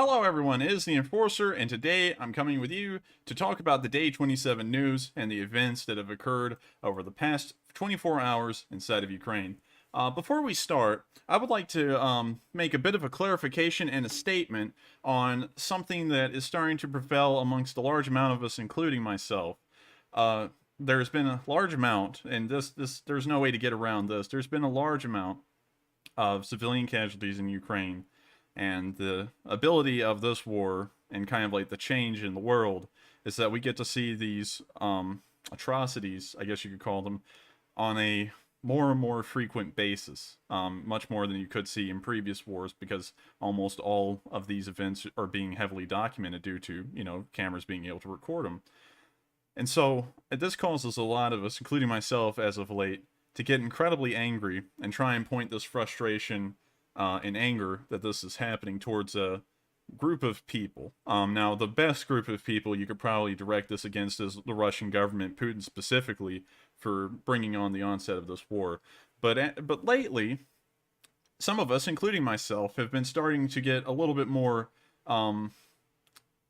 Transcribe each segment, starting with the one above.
Hello everyone, it is the Enforcer, and today I'm coming with you to talk about the Day 27 news and the events that have occurred over the past 24 hours inside of Ukraine. Before we start, I would like to make a bit of a clarification and a statement on something that is starting to prevail amongst a large amount of us, including myself. There's been a large amount, and there's no way to get around this, there's been a large amount of civilian casualties in Ukraine. And the ability of this war and kind of like the change in the world is that we get to see these atrocities, I guess you could call them, on a more and more frequent basis, much more than you could see in previous wars, because almost all of these events are being heavily documented due to, cameras being able to record them. And so this causes a lot of us, including myself as of late, to get incredibly angry and try and point this frustration and anger that this is happening towards a group of people. Now, the best group of people you could probably direct this against is the Russian government, Putin specifically, for bringing on the onset of this war. But lately, some of us, including myself, have been starting to get a little bit more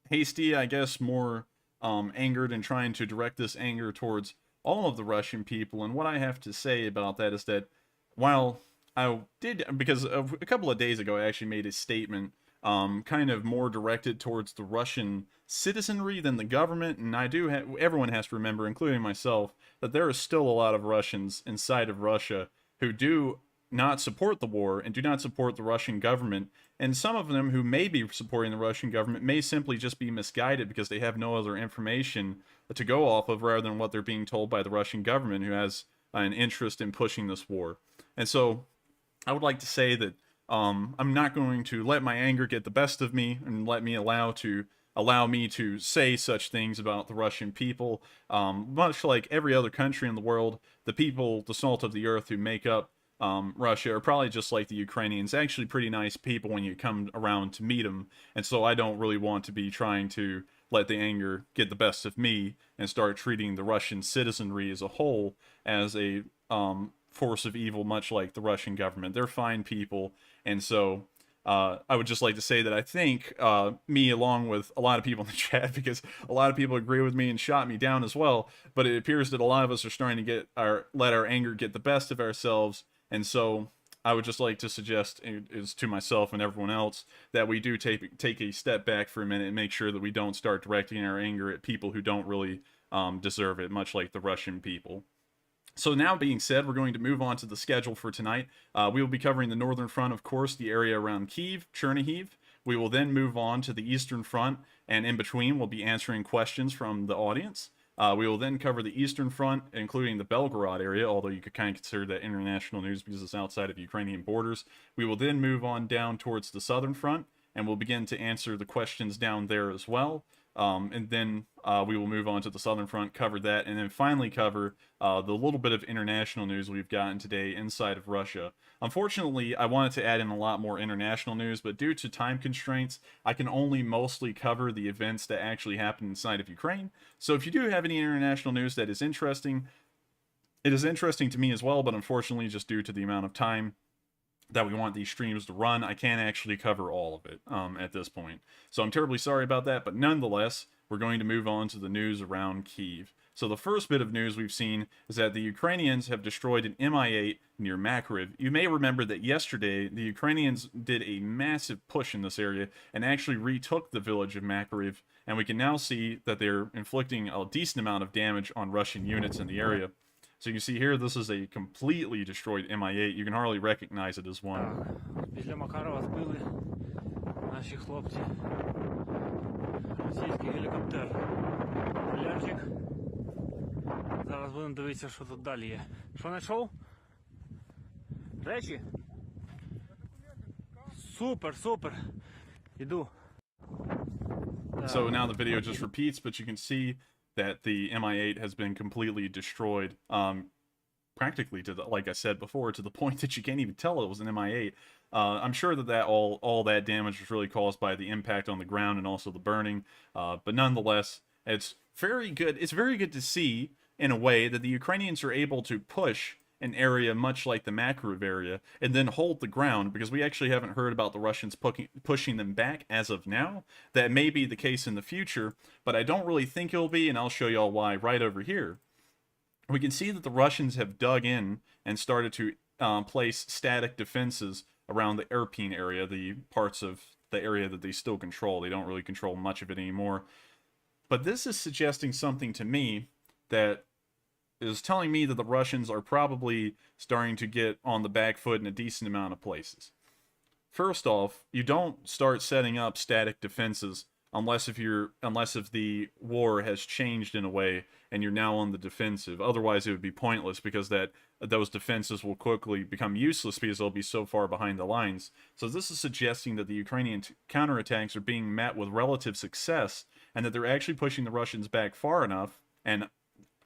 hasty, I guess, more angered, and trying to direct this anger towards all of the Russian people. And what I have to say about that is that while I did, because a couple of days ago I actually made a statement kind of more directed towards the Russian citizenry than the government, and everyone has to remember, including myself, that there is still a lot of Russians inside of Russia who do not support the war and do not support the Russian government, and some of them who may be supporting the Russian government may simply just be misguided because they have no other information to go off of rather than what they're being told by the Russian government, who has an interest in pushing this war. And so I would like to say that I'm not going to let my anger get the best of me and allow me to say such things about the Russian people. Much like every other country in the world, the people, the salt of the earth who make up Russia are probably just like the Ukrainians, actually pretty nice people when you come around to meet them. And so I don't really want to be trying to let the anger get the best of me and start treating the Russian citizenry as a whole as a force of evil, much like the Russian government. They're fine people, and so I would just like to say that I think me, along with a lot of people in the chat, because a lot of people agree with me and shot me down as well, but it appears that a lot of us are starting to let our anger get the best of ourselves, and so I would just like to suggest is to myself and everyone else that we do take a step back for a minute and make sure that we don't start directing our anger at people who don't really deserve it, much like the Russian people. So now being said, we're going to move on to the schedule for tonight. We will be covering the northern front, of course, the area around Kyiv, Chernihiv. We will then move on to the eastern front, and in between we'll be answering questions from the audience. We will then cover the eastern front, including the Belgorod area, although you could kind of consider that international news because it's outside of Ukrainian borders. We will then move on down towards the southern front, and we'll begin to answer the questions down there as well. And then we will move on to the southern front, cover that, and then finally cover the little bit of international news we've gotten today inside of Russia. Unfortunately, I wanted to add in a lot more international news, but due to time constraints, I can only mostly cover the events that actually happen inside of Ukraine. So if you do have any international news that is interesting, it is interesting to me as well, but unfortunately, just due to the amount of time that we want these streams to run, I can't actually cover all of it at this point. So I'm terribly sorry about that, but nonetheless, we're going to move on to the news around Kyiv. So the first bit of news we've seen is that the Ukrainians have destroyed an Mi-8 near Makariv. You may remember that yesterday, the Ukrainians did a massive push in this area and actually retook the village of Makariv, and we can now see that they're inflicting a decent amount of damage on Russian units in the area. So you can see here, this is a completely destroyed Mi-8. You can hardly recognize it as one. Після Макарова збили наші хлопці російський гелікоптер. Полярчик. Зараз будемо дивитися, що тут далі є. Що знайшов? Речі? Супер, супер. Іду. So now the video just repeats, but you can see that the Mi-8 has been completely destroyed, practically to the, like I said before, to the point that you can't even tell it was an Mi-8. I'm sure that all that damage was really caused by the impact on the ground and also the burning, but nonetheless, it's very good. It's very good to see, in a way, that the Ukrainians are able to push an area much like the Makarov area and then hold the ground, because we actually haven't heard about the Russians pushing them back as of now. That may be the case in the future, but I don't really think it'll be, and I'll show y'all why right over here. We can see that the Russians have dug in and started to place static defenses around the Irpin area, the parts of the area that they still control. They don't really control much of it anymore. But this is suggesting something to me that is telling me that the Russians are probably starting to get on the back foot in a decent amount of places. First off, you don't start setting up static defenses unless if the war has changed in a way and you're now on the defensive. Otherwise, it would be pointless, because those defenses will quickly become useless because they'll be so far behind the lines. So this is suggesting that the Ukrainian counterattacks are being met with relative success, and that they're actually pushing the Russians back far enough, and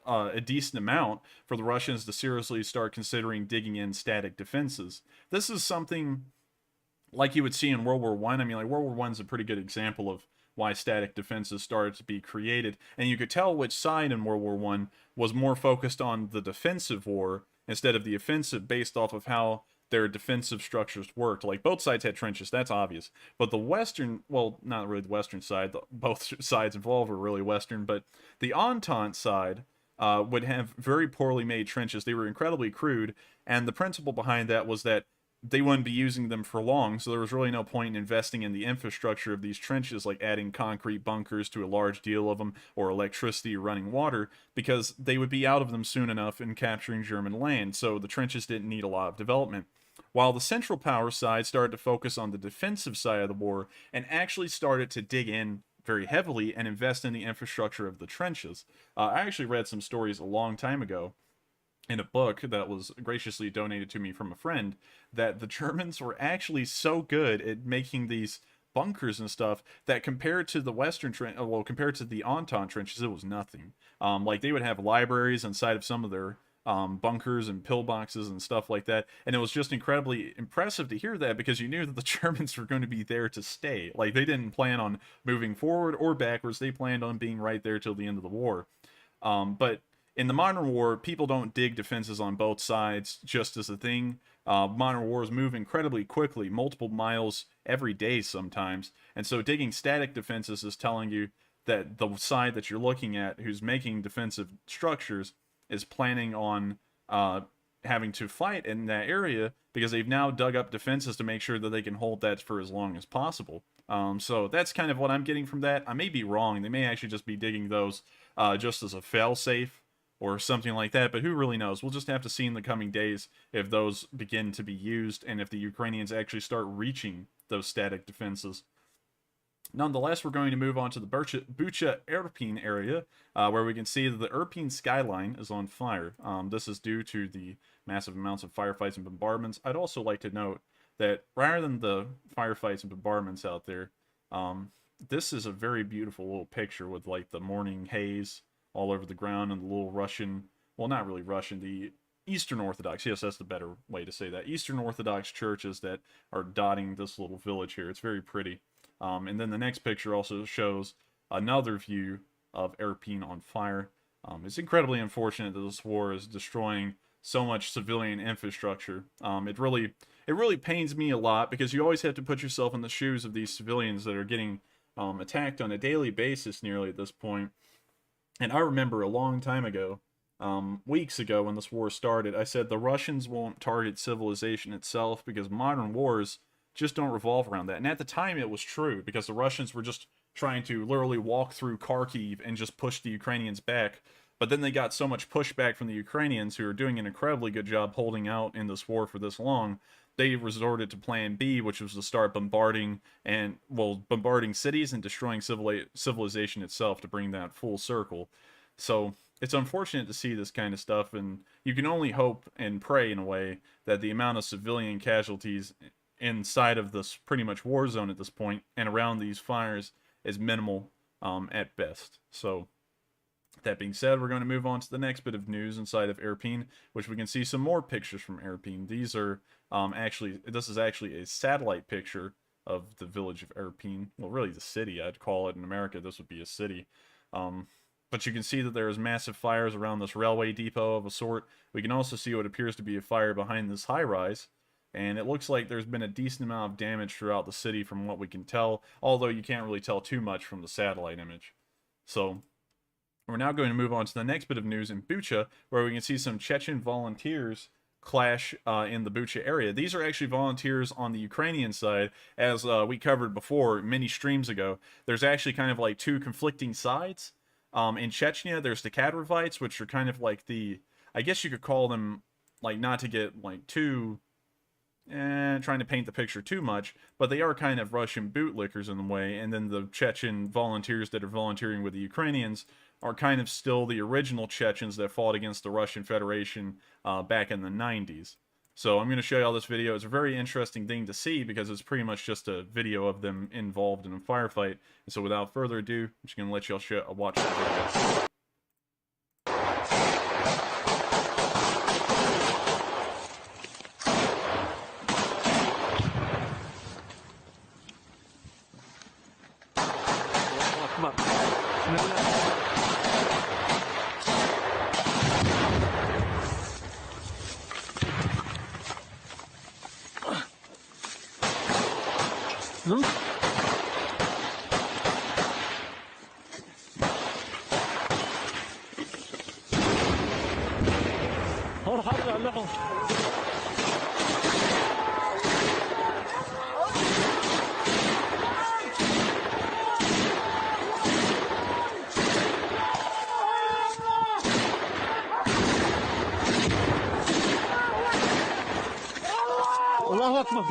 a decent amount, for the Russians to seriously start considering digging in static defenses. This is something like you would see in World War I. I mean, like, World War I is a pretty good example of why static defenses started to be created, and you could tell which side in World War I was more focused on the defensive war instead of the offensive, based off of how their defensive structures worked. Like, both sides had trenches, that's obvious, but the Western, well, not really the Western side, both sides involved were really Western, but the Entente side would have very poorly made trenches. They were incredibly crude, and the principle behind that was that they wouldn't be using them for long, so there was really no point in investing in the infrastructure of these trenches, like adding concrete bunkers to a large deal of them, or electricity or running water, because they would be out of them soon enough in capturing German land, so the trenches didn't need a lot of development. While the Central Power side started to focus on the defensive side of the war, and actually started to dig in very heavily and invest in the infrastructure of the trenches. I actually read some stories a long time ago in a book that was graciously donated to me from a friend, that the Germans were actually so good at making these bunkers and stuff that compared to the compared to the Entente trenches, it was nothing. Like, they would have libraries inside of some of their bunkers and pillboxes and stuff like that, and it was just incredibly impressive to hear that, because you knew that the Germans were going to be there to stay. Like, they didn't plan on moving forward or backwards, they planned on being right there till the end of the war. But in the modern war, people don't dig defenses on both sides just as a thing. Modern wars move incredibly quickly, multiple miles every day sometimes, and so digging static defenses is telling you that the side that you're looking at, who's making defensive structures, is planning on having to fight in that area, because they've now dug up defenses to make sure that they can hold that for as long as possible. So that's kind of what I'm getting from that. I may be wrong. They may actually just be digging those just as a fail-safe or something like that, but who really knows? We'll just have to see in the coming days if those begin to be used, and if the Ukrainians actually start reaching those static defenses. Nonetheless, we're going to move on to the Bucha Irpin area, where we can see that the Irpin skyline is on fire. This is due to the massive amounts of firefights and bombardments. I'd also like to note that rather than the firefights and bombardments out there, this is a very beautiful little picture with, like, the morning haze all over the ground, and the little Russian, well, not really Russian, the Eastern Orthodox, yes, that's the better way to say that, Eastern Orthodox churches that are dotting this little village here. It's very pretty. And then the next picture also shows another view of Irpin on fire. It's incredibly unfortunate that this war is destroying so much civilian infrastructure. It really pains me a lot, because you always have to put yourself in the shoes of these civilians that are getting attacked on a daily basis nearly at this point. And I remember a long time ago, weeks ago when this war started, I said the Russians won't target civilization itself, because modern wars just don't revolve around that. And at the time it was true, because the Russians were just trying to literally walk through Kharkiv and just push the Ukrainians back. But then they got so much pushback from the Ukrainians, who are doing an incredibly good job holding out in this war for this long, they resorted to plan B, which was to start bombarding cities and destroying civilization itself, to bring that full circle. So it's unfortunate to see this kind of stuff, and you can only hope and pray, in a way, that the amount of civilian casualties inside of this pretty much war zone at this point and around these fires is minimal at best. So that being said, we're going to move on to the next bit of news inside of Irpin, which we can see some more pictures from Irpin. These are this is actually a satellite picture of the village of Irpin. Well, really the city, I'd call it. In America, this would be a city. but you can see that there's massive fires around this railway depot of a sort. We can also see what appears to be a fire behind this high-rise, and it looks like there's been a decent amount of damage throughout the city from what we can tell, although you can't really tell too much from the satellite image. So, we're now going to move on to the next bit of news in Bucha, where we can see some Chechen volunteers clash in the Bucha area. These are actually volunteers on the Ukrainian side, as we covered before many streams ago. There's actually kind of like two conflicting sides. In Chechnya, there's the casualties, which are kind of like the, I guess you could call them, like, not to get like too trying to paint the picture too much, but they are kind of Russian bootlickers in a way, and then the Chechen volunteers that are volunteering with the Ukrainians are kind of still the original Chechens that fought against the Russian Federation back in the 90s. So I'm going to show you all this video. It's a very interesting thing to see because it's pretty much just a video of them involved in a firefight. And so without further ado, I'm just going to let you all watch the video. الله أكبر.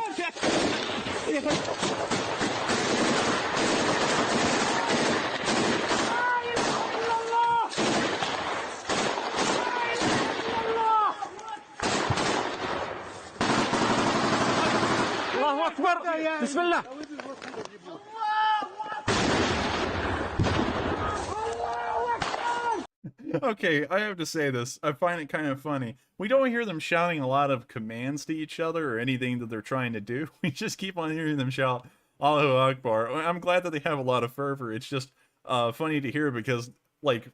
الله أكبر. بسم الله. Okay, I have to say this. I find it kind of funny. We don't hear them shouting a lot of commands to each other or anything that they're trying to do. We just keep on hearing them shout, Allahu Akbar. I'm glad that they have a lot of fervor. It's just funny to hear because, like,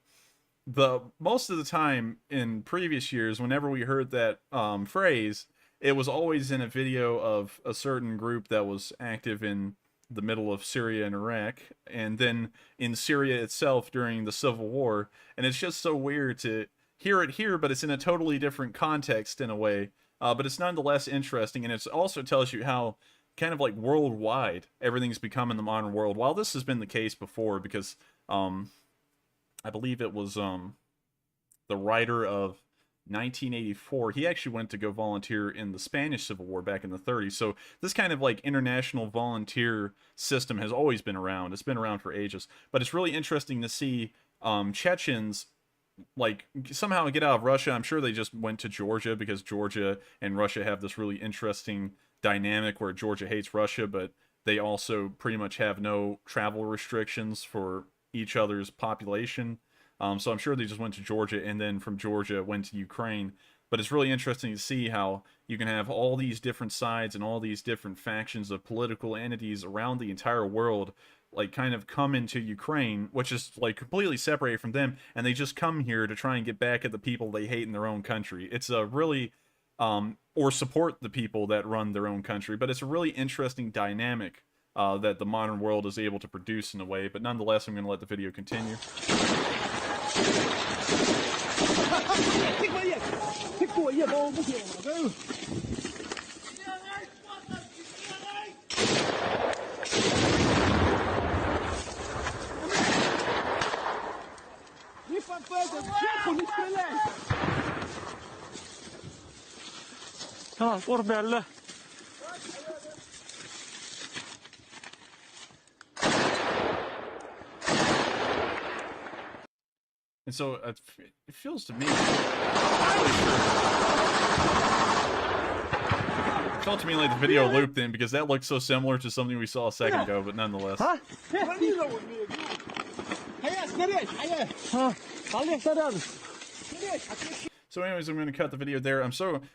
most of the time in previous years, whenever we heard that phrase, it was always in a video of a certain group that was active in the middle of Syria and Iraq, and then in Syria itself during the Civil War, and it's just so weird to hear it here, but it's in a totally different context in a way, but it's nonetheless interesting, and it also tells you how kind of like worldwide everything's become in the modern world, while this has been the case before, because I believe it was the writer of 1984, he actually went to go volunteer in the Spanish Civil War back in the 30s. So this kind of like international volunteer system has always been around. It's been around for ages. But it's really interesting to see Chechens like somehow get out of Russia. I'm sure they just went to Georgia because Georgia and Russia have this really interesting dynamic where Georgia hates Russia, but they also pretty much have no travel restrictions for each other's population. So I'm sure they just went to Georgia, and then from Georgia went to Ukraine. But it's really interesting to see how you can have all these different sides and all these different factions of political entities around the entire world, like, kind of come into Ukraine, which is, like, completely separated from them, and they just come here to try and get back at the people they hate in their own country. It's a really, or support the people that run their own country, but it's a really interesting dynamic that the modern world is able to produce in a way. But nonetheless, I'm going to let the video continue. قرب الله. And so it feels to me, it felt to me like the video looped in because that looked so similar to something we saw a second ago, but nonetheless. So anyways, I'm going to cut the video there.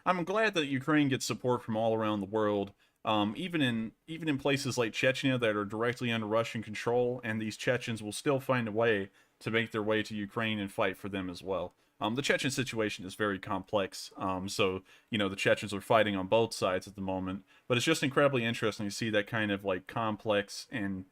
I'm glad that Ukraine gets support from all around the world. even in places like Chechnya that are directly under Russian control, and these Chechens will still find a way to make their way to Ukraine and fight for them as well. The Chechen situation is very complex, so the Chechens are fighting on both sides at the moment, but it's just incredibly interesting to see that kind of like complex and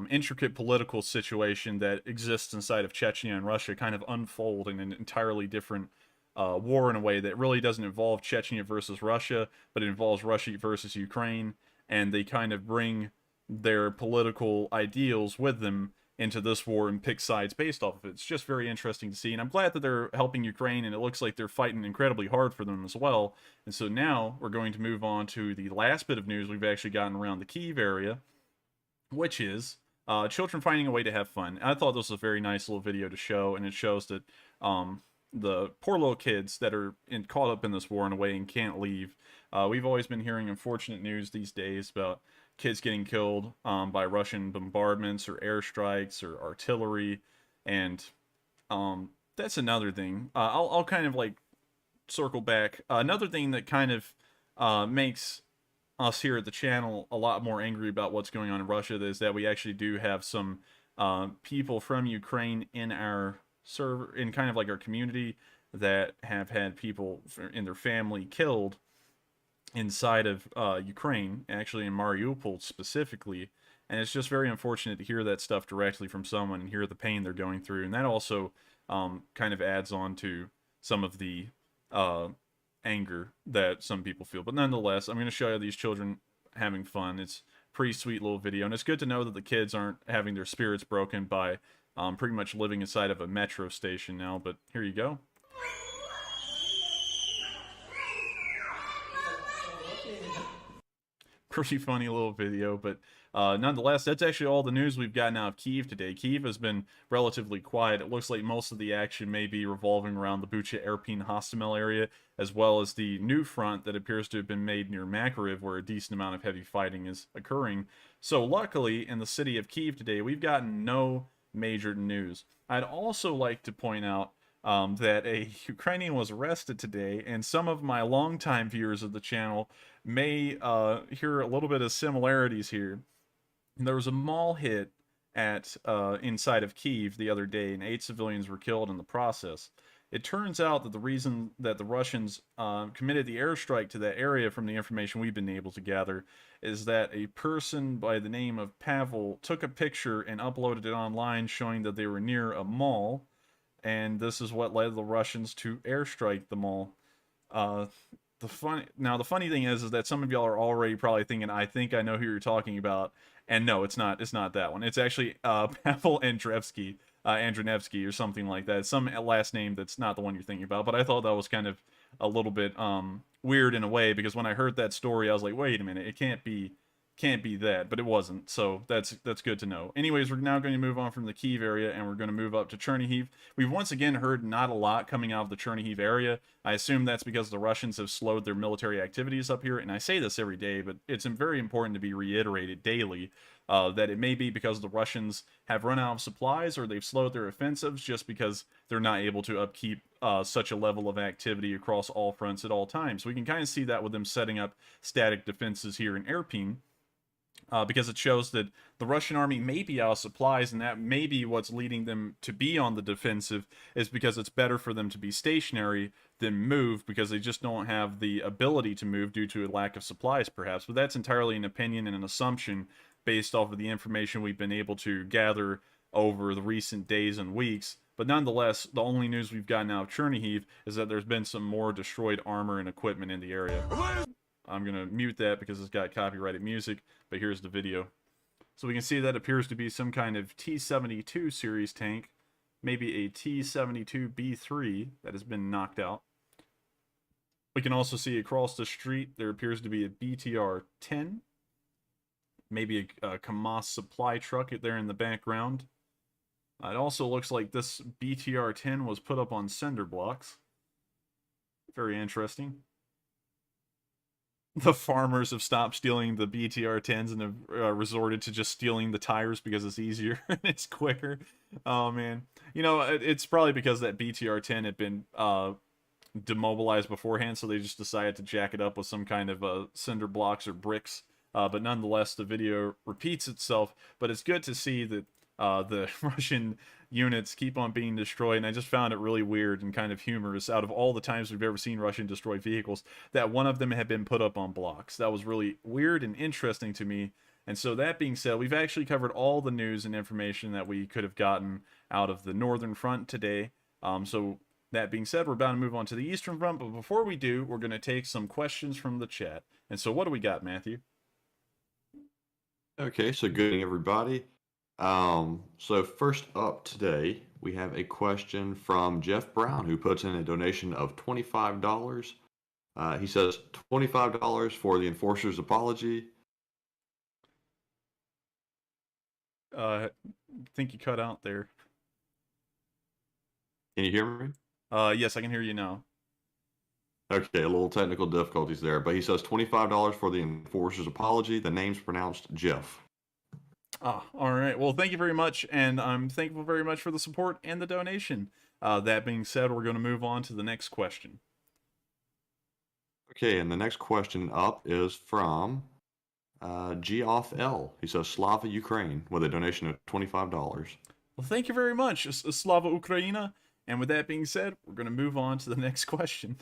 intricate political situation that exists inside of Chechnya and Russia kind of unfold in an entirely different war in a way that really doesn't involve Chechnya versus Russia, but it involves Russia versus Ukraine, and they kind of bring their political ideals with them into this war and pick sides based off of it. It's just very interesting to see, and I'm glad that they're helping Ukraine, and it looks like they're fighting incredibly hard for them as well. And so now we're going to move on to the last bit of news we've actually gotten around the Kyiv area, which is children finding a way to have fun. I thought this was a very nice little video to show, and it shows that the poor little kids that are caught up in this war in a way and can't leave. We've always been hearing unfortunate news these days about kids getting killed by Russian bombardments or airstrikes or artillery, and that's another thing. I'll kind of like circle back. Another thing that kind of makes us here at the channel a lot more angry about what's going on in Russia is that we actually do have some people from Ukraine in our server, in kind of like our community, that have had people in their family killed inside of Ukraine, actually in Mariupol specifically. And it's just very unfortunate to hear that stuff directly from someone and hear the pain they're going through. And that also kind of adds on to some of the anger that some people feel. But nonetheless, I'm going to show you these children having fun. It's a pretty sweet little video, and it's good to know that the kids aren't having their spirits broken by pretty much living inside of a metro station now. But here you go. Pretty funny little video, but nonetheless, that's actually all the news we've gotten out of Kyiv today. Kyiv has been relatively quiet. It looks like most of the action may be revolving around the Bucha Irpin Hostomel area, as well as the new front that appears to have been made near Kharkiv, where a decent amount of heavy fighting is occurring. So luckily, in the city of Kyiv today, we've gotten no major news. I'd also like to point out that a Ukrainian was arrested today, and some of my longtime viewers of the channel may hear a little bit of similarities here. There was a mall hit at inside of Kyiv the other day, and 8 civilians were killed in the process. It turns out that the reason that the Russians committed the airstrike to that area, from the information we've been able to gather, is that a person by the name of Pavel took a picture and uploaded it online showing that they were near a mall, and this is what led the Russians to airstrike the mall. The funny thing is that some of y'all are already probably thinking, I think I know who you're talking about, and no, it's not that one. It's actually Pavel Andreevsky, Andronevsky or something like that. It's some last name that's not the one you're thinking about, but I thought that was kind of a little bit weird in a way, because when I heard that story, I was like, wait a minute, it can't be that, but it wasn't, so that's good to know. Anyways, we're now going to move on from the Kyiv area, and we're going to move up to Chernihiv. We've once again heard not a lot coming out of the Chernihiv area. I assume that's because the Russians have slowed their military activities up here, and I say this every day, but it's very important to be reiterated daily, that it may be because the Russians have run out of supplies, or they've slowed their offensives just because they're not able to upkeep such a level of activity across all fronts at all times. We can kind of see that with them setting up static defenses here in Irpin, because it shows that the Russian army may be out of supplies, and that may be what's leading them to be on the defensive, is because it's better for them to be stationary than move, because they just don't have the ability to move due to a lack of supplies, perhaps. But that's entirely an opinion and an assumption based off of the information we've been able to gather over the recent days and weeks. But nonetheless, the only news we've gotten out of Chernihiv is that there's been some more destroyed armor and equipment in the area. I'm going to mute that because it's got copyrighted music, but here's the video. So we can see that appears to be some kind of T-72 series tank, maybe a T-72B3 that has been knocked out. We can also see across the street there appears to be a BTR-10, maybe a KAMAZ supply truck there in the background. It also looks like this BTR-10 was put up on cinder blocks. Very interesting. The farmers have stopped stealing the BTR-10s and have resorted to just stealing the tires because it's easier and it's quicker. Oh, man. You know, it's probably because that BTR-10 had been demobilized beforehand, so they just decided to jack it up with some kind of cinder blocks or bricks. But nonetheless, the video repeats itself. But it's good to see that the Russian units keep on being destroyed, and I just found it really weird and kind of humorous, out of all the times we've ever seen Russian destroy vehicles, that one of them had been put up on blocks. That was really weird and interesting to me. And so that being said, we've actually covered all the news and information that we could have gotten out of the Northern Front today. So that being said, we're about to move on to the Eastern Front, but before we do, we're going to take some questions from the chat. And so what do we got, Matthew? Okay, so good evening, everybody. So first up today, we have a question from Jeff Brown, who puts in a donation of $25. He says $25 for the enforcer's apology. I think you cut out there. Can you hear me? Yes, I can hear you now. Okay, a little technical difficulties there, but he says $25 for the enforcer's apology. The name's pronounced Jeff. Ah, all right. Well, thank you very much, and I'm thankful very much for the support and the donation. That being said, we're going to move on to the next question. Okay, and the next question up is from Geoff L. He says Slava Ukraine with a donation of $25. Well, thank you very much, Slava Ukraina. And with that being said, we're going to move on to the next question.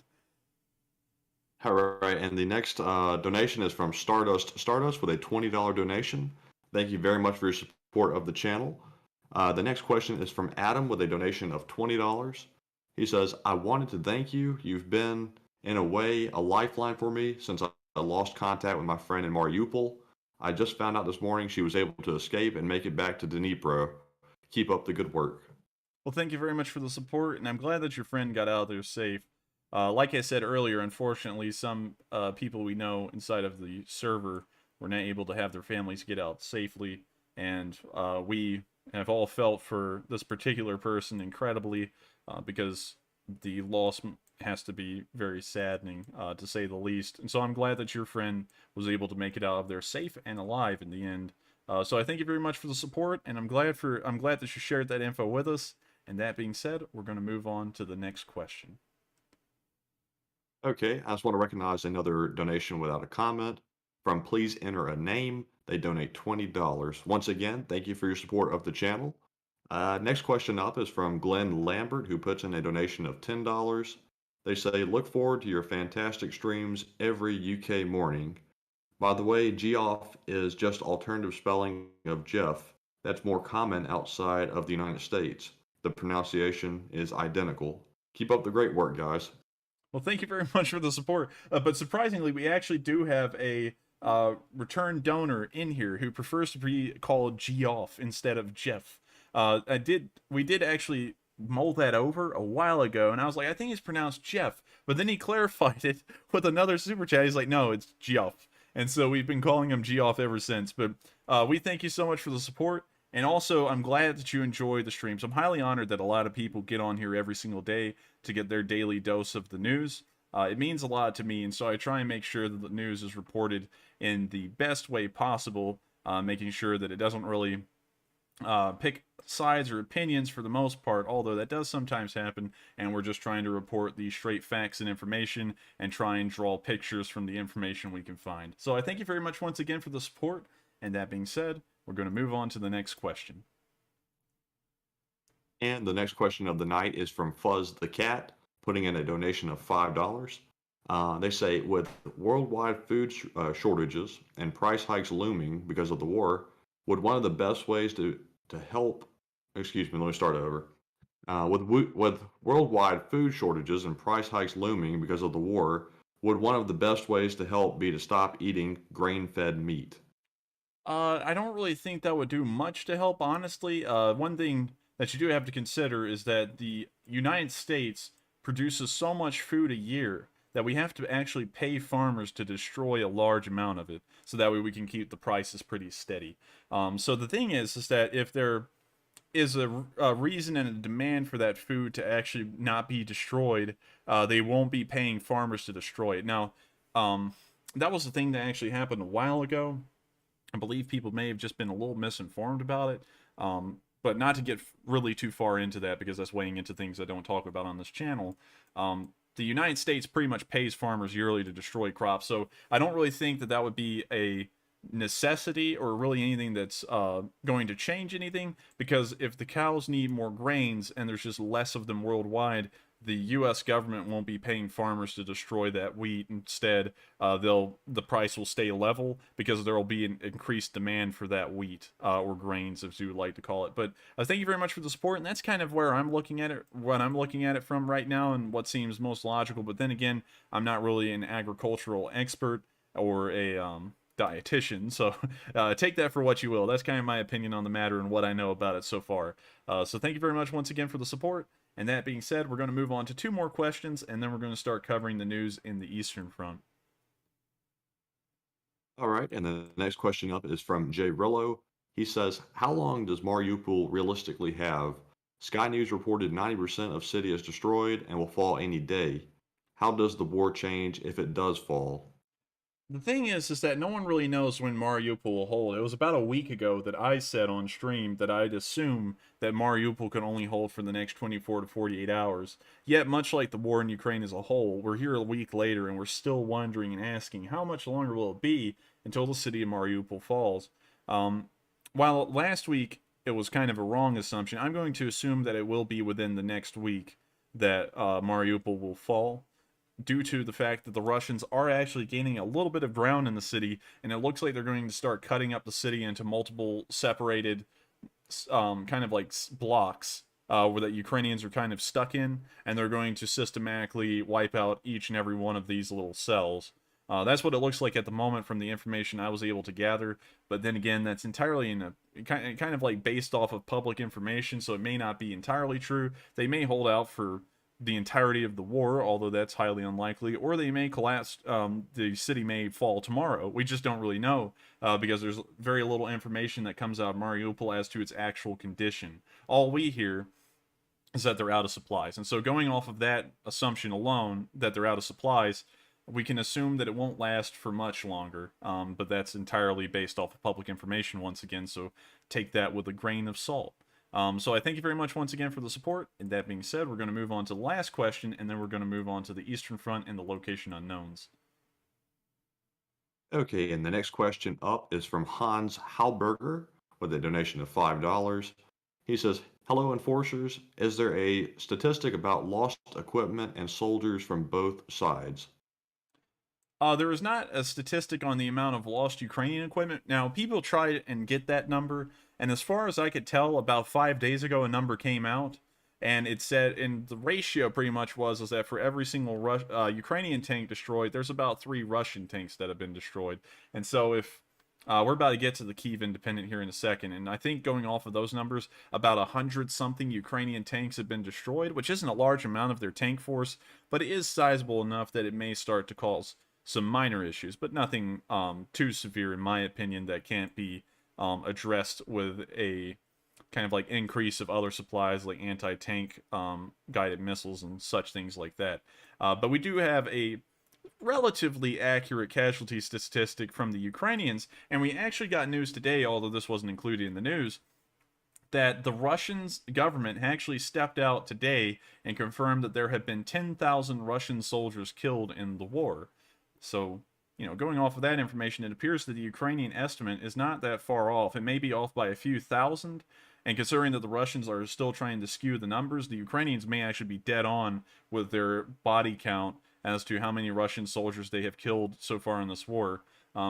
All right, and the next donation is from Stardust with a $20 donation. Thank you very much for your support of the channel. The next question is from Adam with a donation of $20. He says, I wanted to thank you. You've been, in a way, a lifeline for me since I lost contact with my friend in Mariupol. I just found out this morning she was able to escape and make it back to Dnipro. Keep up the good work. Well, thank you very much for the support, and I'm glad that your friend got out there safe. Like I said earlier, unfortunately, some people we know inside of the server were not able to have their families get out safely, and we have all felt for this particular person incredibly, because the loss has to be very saddening, to say the least. And so I'm glad that your friend was able to make it out of there safe and alive in the end. So I thank you very much for the support, and I'm glad that you shared that info with us. And that being said, we're going to move on to the next question. Okay, I just want to recognize another donation without a comment from Please Enter a Name. They donate $20. Once again, thank you for your support of the channel. Next question up is from Glenn Lambert, who puts in a donation of $10. They say, look forward to your fantastic streams every UK morning. By the way, Geoff is just alternative spelling of Jeff. That's more common outside of the United States. The pronunciation is identical. Keep up the great work, guys. Well, thank you very much for the support. But surprisingly, we actually do have a return donor in here who prefers to be called Geoff instead of Jeff. We did actually mull that over a while ago, and I was like, I think it's pronounced Jeff. But then he clarified it with another super chat. He's like, no, it's Geoff. And so we've been calling him Geoff ever since. But we thank you so much for the support. And also, I'm glad that you enjoy the streams. I'm highly honored that a lot of people get on here every single day to get their daily dose of the news. It means a lot to me, and so I try and make sure that the news is reported in the best way possible, making sure that it doesn't really pick sides or opinions for the most part, although that does sometimes happen, and we're just trying to report the straight facts and information and try and draw pictures from the information we can find. So I thank you very much once again for the support, and that being said, we're going to move on to the next question. And the next question of the night is from Fuzz the Cat, putting in a donation of $5. They say, with worldwide food shortages and price hikes looming because of the war, would one of the best ways to help, excuse me, let me start over. With worldwide food shortages and price hikes looming because of the war, would one of the best ways to help be to stop eating grain-fed meat? I don't really think that would do much to help, honestly. One thing that you do have to consider is that the United States produces so much food a year that we have to actually pay farmers to destroy a large amount of it, so that way we can keep the prices pretty steady. So the thing is that if there is a reason and a demand for that food to actually not be destroyed, they won't be paying farmers to destroy it. Now, that was the thing that actually happened a while ago. I believe people may have just been a little misinformed about it, but not to get really too far into that, because that's weighing into things I don't talk about on this channel. the United States pretty much pays farmers yearly to destroy crops. So I don't really think that that would be a necessity or really anything that's going to change anything, because if the cows need more grains and there's just less of them worldwide, the U.S. government won't be paying farmers to destroy that wheat. Instead, the price will stay level because there will be an increased demand for that wheat or grains, as you would like to call it. But thank you very much for the support, and that's kind of where I'm looking at it, what I'm looking at it from right now, and what seems most logical. But then again, I'm not really an agricultural expert or a dietitian, so take that for what you will. That's kind of my opinion on the matter and what I know about it so far. So thank you very much once again for the support. And that being said, we're going to move on to 2 more questions, and then we're going to start covering the news in the Eastern Front. All right, and the next question up is from Jay Rillo. He says, how long does Mariupol realistically have? Sky News reported 90% of city is destroyed and will fall any day. How does the war change if it does fall? The thing is that no one really knows when Mariupol will hold. It was about a week ago that I said on stream that I'd assume that Mariupol could only hold for the next 24 to 48 hours. Yet, much like the war in Ukraine as a whole, we're here a week later and we're still wondering and asking how much longer will it be until the city of Mariupol falls. While last week it was kind of a wrong assumption, I'm going to assume that it will be within the next week that Mariupol will fall, due to the fact that the Russians are actually gaining a little bit of ground in the city, and it looks like they're going to start cutting up the city into multiple separated kind of like blocks where the Ukrainians are kind of stuck in, and they're going to systematically wipe out each and every one of these little cells. That's what it looks like at the moment from the information I was able to gather, but then again, that's entirely kind of like based off of public information, so it may not be entirely true. They may hold out for the entirety of the war, although that's highly unlikely, or they may collapse. The city may fall tomorrow. We just don't really know because there's very little information that comes out of Mariupol as to its actual condition. All we hear is that they're out of supplies, and so going off of that assumption alone, that they're out of supplies, we can assume that it won't last for much longer, but that's entirely based off of public information once again, so take that with a grain of salt. So I thank you very much once again for the support. And that being said, we're going to move on to the last question, and then we're going to move on to the Eastern Front and the location unknowns. Okay, and the next question up is from Hans Halberger with a donation of $5. He says, hello, enforcers. Is there a statistic about lost equipment and soldiers from both sides? There is not a statistic on the amount of lost Ukrainian equipment. Now, people try and get that number, and as far as I could tell, about 5 days ago, a number came out, and it said, and the ratio pretty much was that for every single Ukrainian tank destroyed, there's about 3 Russian tanks that have been destroyed. And so if we're about to get to the Kyiv Independent here in a second, and I think going off of those numbers, about 100-something Ukrainian tanks have been destroyed, which isn't a large amount of their tank force, but it is sizable enough that it may start to cause some minor issues, but nothing too severe, in my opinion, that can't be addressed with a kind of like increase of other supplies like anti-tank guided missiles and such things like that. But we do have a relatively accurate casualty statistic from the Ukrainians, and we actually got news today, although this wasn't included in the news, that the Russian government actually stepped out today and confirmed that there had been 10,000 Russian soldiers killed in the war. So, going off of that information, it appears that the Ukrainian estimate is not that far off. It may be off by a few thousand, and considering that the Russians are still trying to skew the numbers, the Ukrainians may actually be dead on with their body count as to how many Russian soldiers they have killed so far in this war.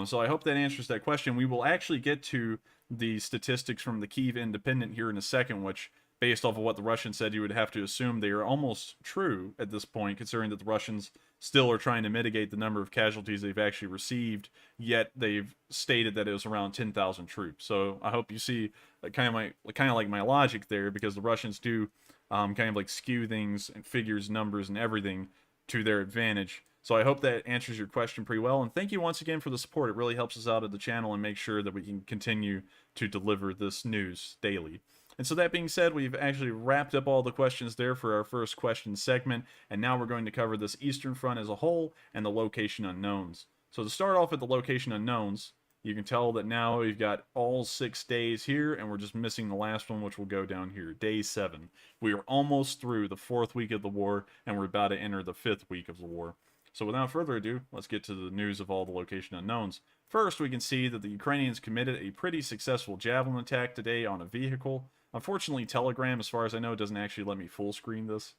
So I hope that answers that question. We will actually get to the statistics from the Kyiv Independent here in a second, which, based off of what the Russians said, you would have to assume they are almost true at this point, considering that the Russians still are trying to mitigate the number of casualties they've actually received, yet they've stated that it was around 10,000 troops. So I hope you see kind of like my logic there, because the Russians do kind of like skew things and figures, numbers, and everything to their advantage. So I hope that answers your question pretty well, and thank you once again for the support. It really helps us out at the channel and makes sure that we can continue to deliver this news daily. And so that being said, we've actually wrapped up all the questions there for our first question segment, and now we're going to cover this Eastern Front as a whole and the location unknowns. So to start off with the location unknowns, You can tell that now we've got all 6 days here, and we're just missing the last one, which will go down here, day 7. We are almost through the 4th week of the war, and we're about to enter the 5th week of the war. So without further ado, let's get to the news of all the location unknowns. First, we can see that the Ukrainians committed a pretty successful javelin attack today on a vehicle. Unfortunately, Telegram, as far as I know, doesn't actually let me full screen this.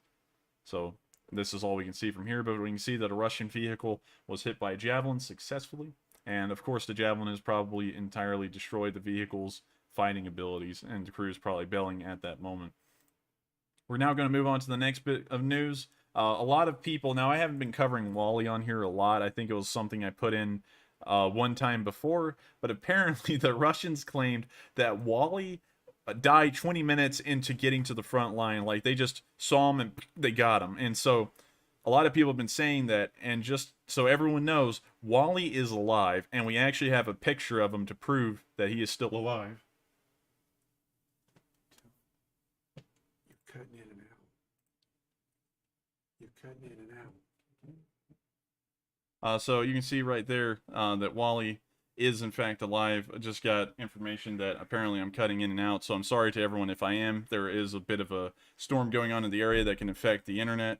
So this is all we can see from here, but we can see that a Russian vehicle was hit by a javelin successfully. And of course, the javelin has probably entirely destroyed the vehicle's fighting abilities, and the crew is probably bailing at that moment. We're now going to move on to the next bit of news. A lot of people, now I haven't been covering Wally on here a lot. I think it was something I put in one time before, but apparently the Russians claimed that Wally died 20 minutes into getting to the front line. Like, they just saw him and they got him. And so a lot of people have been saying that, and just so everyone knows, Wally is alive, and we actually have a picture of him to prove that he is still alive. You're cutting in and out. You're cutting in and out. So you can see right there that Wally is in fact alive. I just got information that apparently I'm cutting in and out, so I'm sorry to everyone if I am. There is a bit of a storm going on in the area that can affect the internet.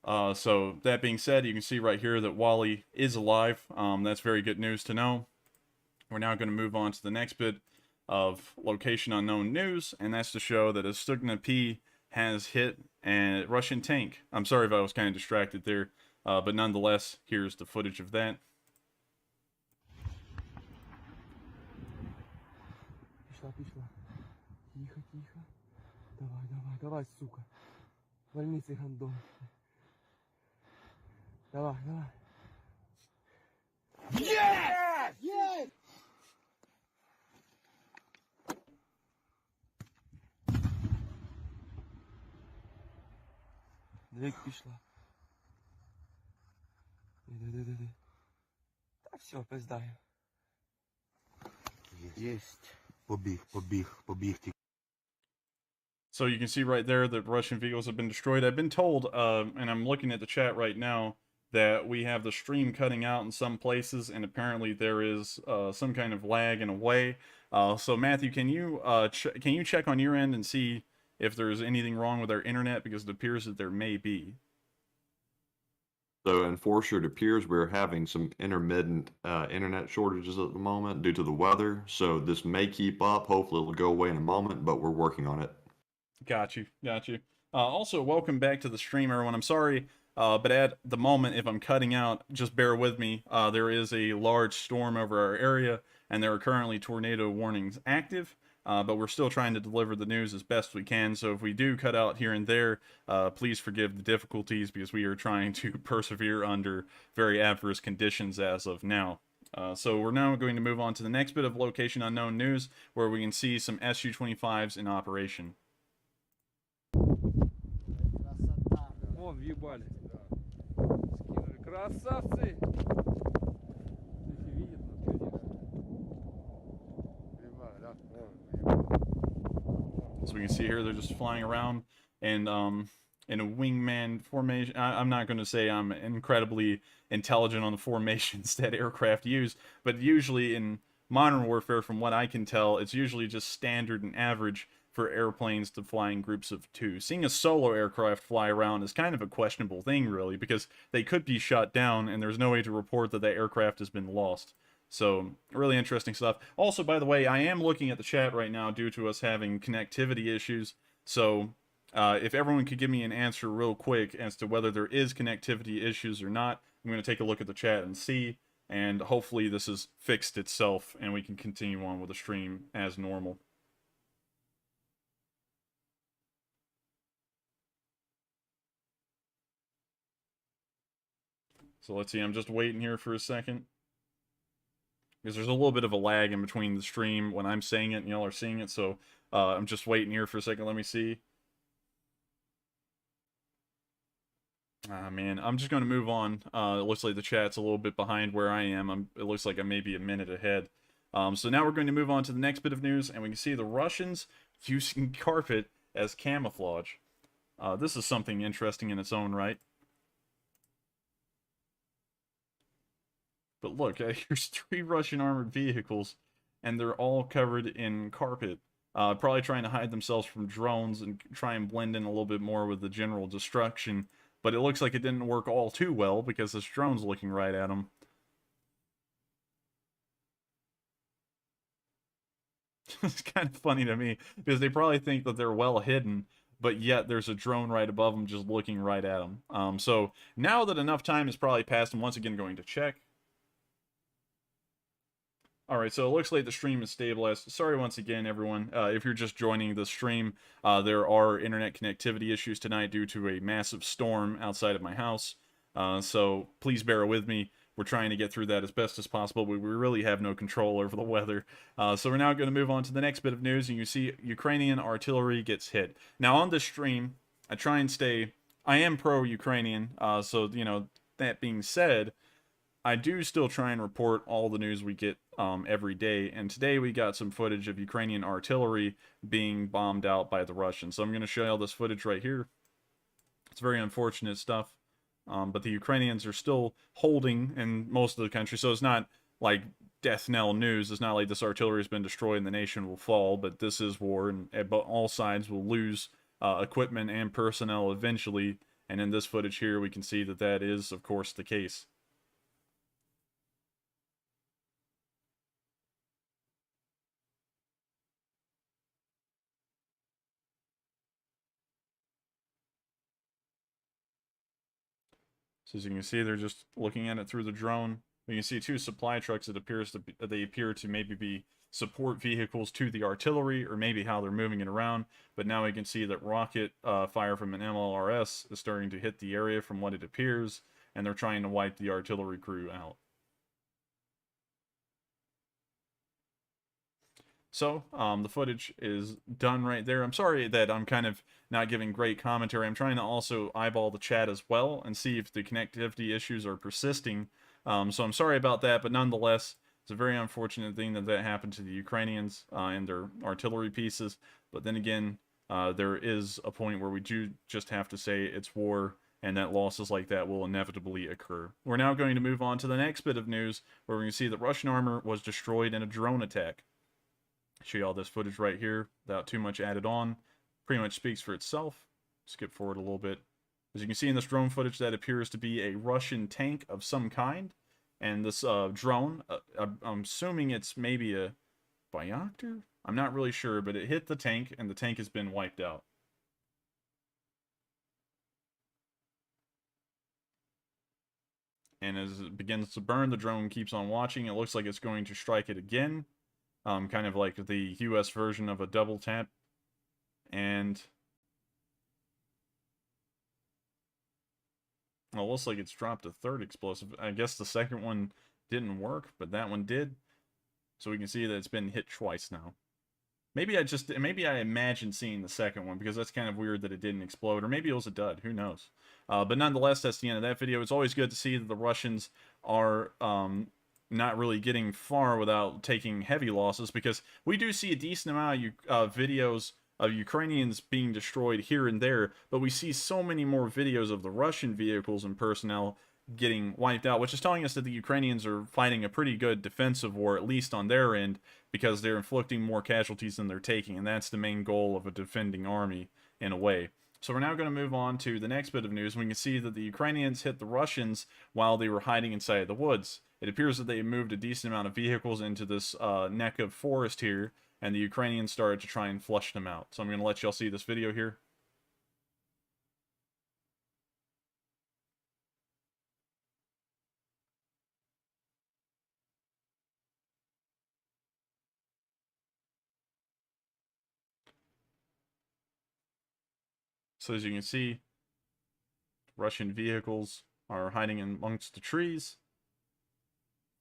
So that being said, you can see right here that Wally is alive. That's very good news to know. We're now going to move on to the next bit of location unknown news, and that's to show that a Stugna P has hit a Russian tank. I'm sorry if I was kind of distracted there, but nonetheless, here's the footage of that. Пішла, пішла. Тихо, тихо. Давай, давай, давай, сука. Вольни цей гандон. Давай, давай. Yes! Yes! Двиг пішла. Іди. Та все, пиздаю. Єсть. Побіг. So you can see right there that Russian vehicles have been destroyed. I've been told, and I'm looking at the chat right now, that we have the stream cutting out in some places, and apparently there is some kind of lag in a way. So Matthew, can you check on your end and see if there's anything wrong with our internet, because it appears that there may be. So, Enforcer, it appears we're having some intermittent internet shortages at the moment due to the weather. So this may keep up. Hopefully it'll go away in a moment, but we're working on it. Got you. Also, welcome back to the stream, everyone. I'm sorry, but at the moment, if I'm cutting out, just bear with me. There is a large storm over our area, and there are currently tornado warnings active. But we're still trying to deliver the news as best we can. So if we do cut out here and there, please forgive the difficulties, because we are trying to persevere under very adverse conditions as of now. So we're now going to move on to the next bit of location unknown news, where we can see some Su-25s in operation. Вон, въебали. Скинули. Красавцы! Их видят, So we can see here they're just flying around, and in a wingman formation. I'm not going to say I'm incredibly intelligent on the formations that aircraft use, but usually in modern warfare, from what I can tell, it's usually just standard and average for airplanes to fly in groups of 2. Seeing a solo aircraft fly around is kind of a questionable thing, really, because they could be shot down, and there's no way to report that the aircraft has been lost. So, really interesting stuff. Also, by the way, I am looking at the chat right now due to us having connectivity issues. So, if everyone could give me an answer real quick as to whether there is connectivity issues or not, I'm going to take a look at the chat and see. And hopefully this has fixed itself and we can continue on with the stream as normal. So let's see, I'm just waiting here for a second, because there's a little bit of a lag in between the stream when I'm saying it and y'all are seeing it, so I'm just waiting here for a second. Let me see. Ah, man, I'm just going to move on. It looks like the chat's a little bit behind where I am. It looks like I'm maybe a minute ahead. So now we're going to move on to the next bit of news, and we can see the Russians using carpet as camouflage. This is something interesting in its own right. But look, here's 3 Russian armored vehicles, and they're all covered in carpet. Probably trying to hide themselves from drones and try and blend in a little bit more with the general destruction. But it looks like it didn't work all too well because this drone's looking right at them. It's kind of funny to me because they probably think that they're well hidden, but yet there's a drone right above them just looking right at them. So now that enough time has probably passed, I'm once again going to check. Alright, so it looks like the stream is stabilized. Sorry once again, everyone. If you're just joining the stream, there are internet connectivity issues tonight due to a massive storm outside of my house. So please bear with me. We're trying to get through that as best as possible. We really have no control over the weather. So we're now going to move on to the next bit of news, and you see Ukrainian artillery gets hit. Now on this stream, I try and stay... I am pro-Ukrainian, so, you know, that being said, I do still try and report all the news we get every day, and today we got some footage of Ukrainian artillery being bombed out by the Russians. So I'm going to show you all this footage right here. It's very unfortunate stuff, but the Ukrainians are still holding in most of the country, so it's not like death knell news. It's not like this artillery has been destroyed and the nation will fall, but this is war, and all sides will lose equipment and personnel eventually, and in this footage here we can see that that is, of course, the case. So as you can see, they're just looking at it through the drone. You can see 2 supply trucks that they appear to maybe be support vehicles to the artillery, or maybe how they're moving it around. But now we can see that rocket fire from an MLRS is starting to hit the area from what it appears, and they're trying to wipe the artillery crew out. So, the footage is done right there. I'm sorry that I'm kind of not giving great commentary. I'm trying to also eyeball the chat as well and see if the connectivity issues are persisting. So I'm sorry about that, but nonetheless, it's a very unfortunate thing that happened to the Ukrainians and their artillery pieces. But then again, there is a point where we do just have to say it's war, and that losses like that will inevitably occur. We're now going to move on to the next bit of news, where we can see that Russian armor was destroyed in a drone attack. Show you all this footage right here without too much added on. Pretty much speaks for itself. Skip forward a little bit. As you can see in this drone footage, that appears to be a Russian tank of some kind. And this drone, I'm assuming it's maybe a Bayraktar? I'm not really sure, but it hit the tank, and the tank has been wiped out. And as it begins to burn, the drone keeps on watching. It looks like it's going to strike it again. Kind of like the US version of a double tap. And well, it looks like it's dropped a 3rd explosive. I guess the second one didn't work, but that one did. So we can see that it's been hit twice now. Maybe I imagined seeing the second one, because that's kind of weird that it didn't explode, or maybe it was a dud, who knows. But nonetheless, that's the end of that video. It's always good to see that the Russians are not really getting far without taking heavy losses, because we do see a decent amount of videos of Ukrainians being destroyed here and there, but we see so many more videos of the Russian vehicles and personnel getting wiped out, which is telling us that the Ukrainians are fighting a pretty good defensive war, at least on their end, because they're inflicting more casualties than they're taking, and that's the main goal of a defending army, in a way. So we're now going to move on to the next bit of news. We can see that the Ukrainians hit the Russians while they were hiding inside the woods. It appears that they moved a decent amount of vehicles into this neck of forest here, and the Ukrainians started to try and flush them out. So I'm going to let y'all see this video here. So as you can see, Russian vehicles are hiding amongst the trees.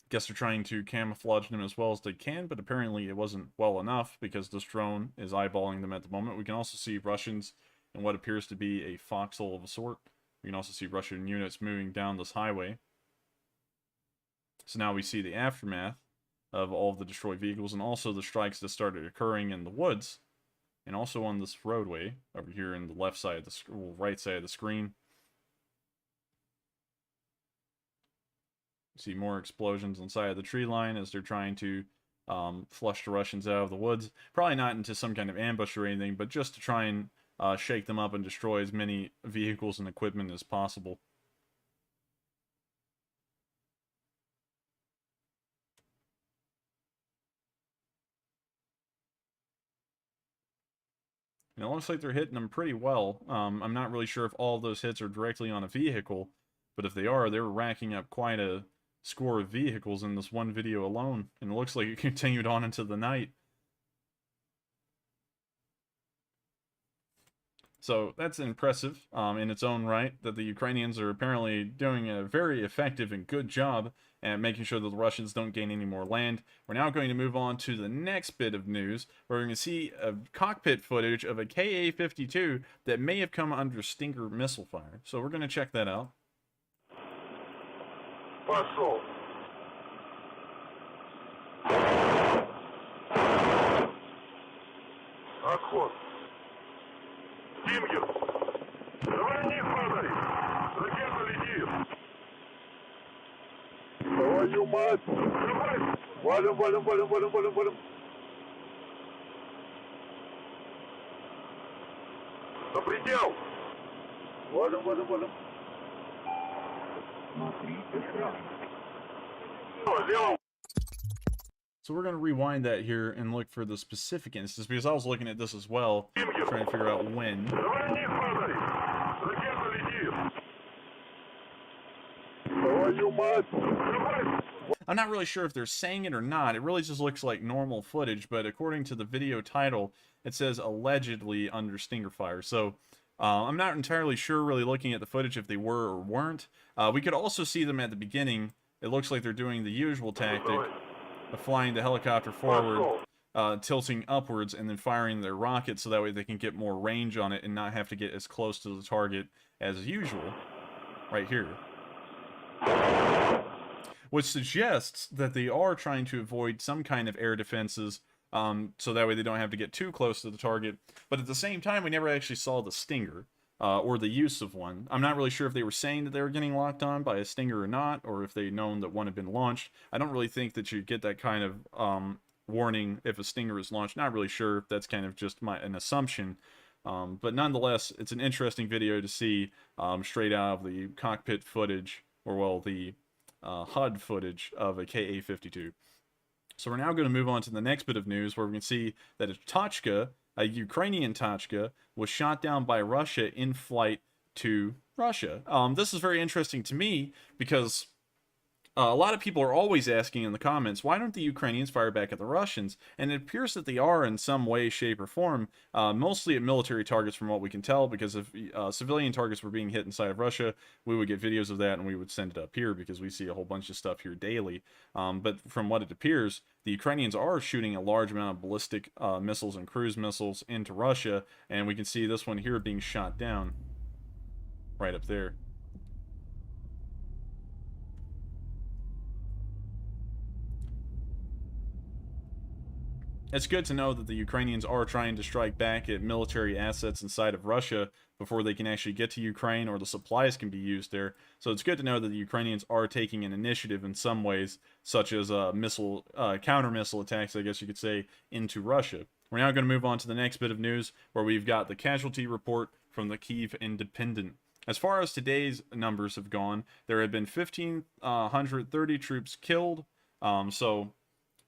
Guess they're trying to camouflage them as well as they can, but apparently it wasn't well enough, because this drone is eyeballing them at the moment. We can also see Russians in what appears to be a foxhole of a sort. We can also see Russian units moving down this highway. So now we see the aftermath of all of the destroyed vehicles, and also the strikes that started occurring in the woods, and also on this roadway over here in the left side of the right side of the screen. See more explosions inside of the tree line as they're trying to flush the Russians out of the woods. Probably not into some kind of ambush or anything, but just to try and shake them up and destroy as many vehicles and equipment as possible. And it looks like they're hitting them pretty well. I'm not really sure if all of those hits are directly on a vehicle, but if they are, they're racking up quite a score of vehicles in this one video alone. And it looks like it continued on into the night. So that's impressive in its own right, that the Ukrainians are apparently doing a very effective and good job at making sure that the Russians don't gain any more land. We're now going to move on to the next bit of news, where we're going to see a cockpit footage of a Ka-52 that may have come under Stinger missile fire. So we're going to check that out. Пошел. Отход. Стингер. Давай падай. Ракета летит. Твою мать. Давай. Валим, валим, валим, валим, валим, валим. На предел. Валим, валим, валим. Лево. So we're going to rewind that here and look for the specific instance, because I was looking at this as well, trying to figure out when. Давай не падай. Ракета летит. Твою мать. Давай. I'm not really sure if they're saying it or not. It really just looks like normal footage, but according to the video title, it says allegedly under Stinger fire. So I'm not entirely sure, really looking at the footage, if they were or weren't. We could also see them at the beginning. It looks like they're doing the usual tactic of flying the helicopter forward, tilting upwards, and then firing their rockets so that way they can get more range on it and not have to get as close to the target as usual. Right here. Which suggests that they are trying to avoid some kind of air defenses, so that way they don't have to get too close to the target. But at the same time, we never actually saw the Stinger, or the use of one. I'm not really sure if they were saying that they were getting locked on by a Stinger or not, or if they'd known that one had been launched. I don't really think that you get that kind of warning if a Stinger is launched. Not really sure if that's kind of just an assumption. But nonetheless, it's an interesting video to see straight out of the cockpit footage, or well, the HUD footage of a Ka-52. So we're now going to move on to the next bit of news, where we can see that a Tachka, a Ukrainian Tachka, was shot down by Russia in flight to Russia. This is very interesting to me because a lot of people are always asking in the comments, why don't the Ukrainians fire back at the Russians? And it appears that they are in some way, shape, or form, mostly at military targets from what we can tell, because if civilian targets were being hit inside of Russia, we would get videos of that and we would send it up here because we see a whole bunch of stuff here daily. But from what it appears, the Ukrainians are shooting a large amount of ballistic missiles and cruise missiles into Russia, and we can see this one here being shot down right up there. It's good to know that the Ukrainians are trying to strike back at military assets inside of Russia before they can actually get to Ukraine or the supplies can be used there. So it's good to know that the Ukrainians are taking an initiative in some ways, such as counter-missile attacks, I guess you could say, into Russia. We're now going to move on to the next bit of news, where we've got the casualty report from the Kyiv Independent. As far as today's numbers have gone, there have been 1,530 troops killed.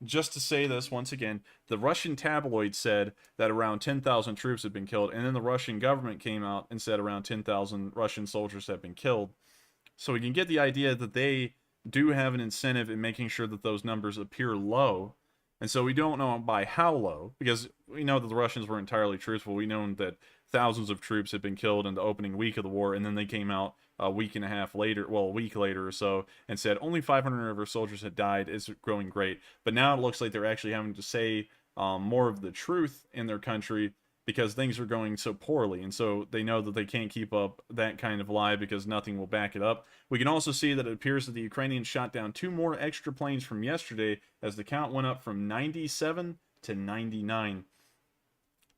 Just to say this once again, the Russian tabloid said that around 10,000 troops had been killed, and then the Russian government came out and said around 10,000 Russian soldiers have been killed. So we can get the idea that they do have an incentive in making sure that those numbers appear low. And so we don't know by how low, because we know that the Russians were entirely truthful. We know that thousands of troops had been killed in the opening week of the war, and then they came out a week later or so, and said only 500 of our soldiers had died. It's growing great. But now it looks like they're actually having to say more of the truth in their country, because things are going so poorly, and so they know that they can't keep up that kind of lie because nothing will back it up. We can also see that it appears that the Ukrainians shot down 2 more extra planes from yesterday, as the count went up from 97 to 99.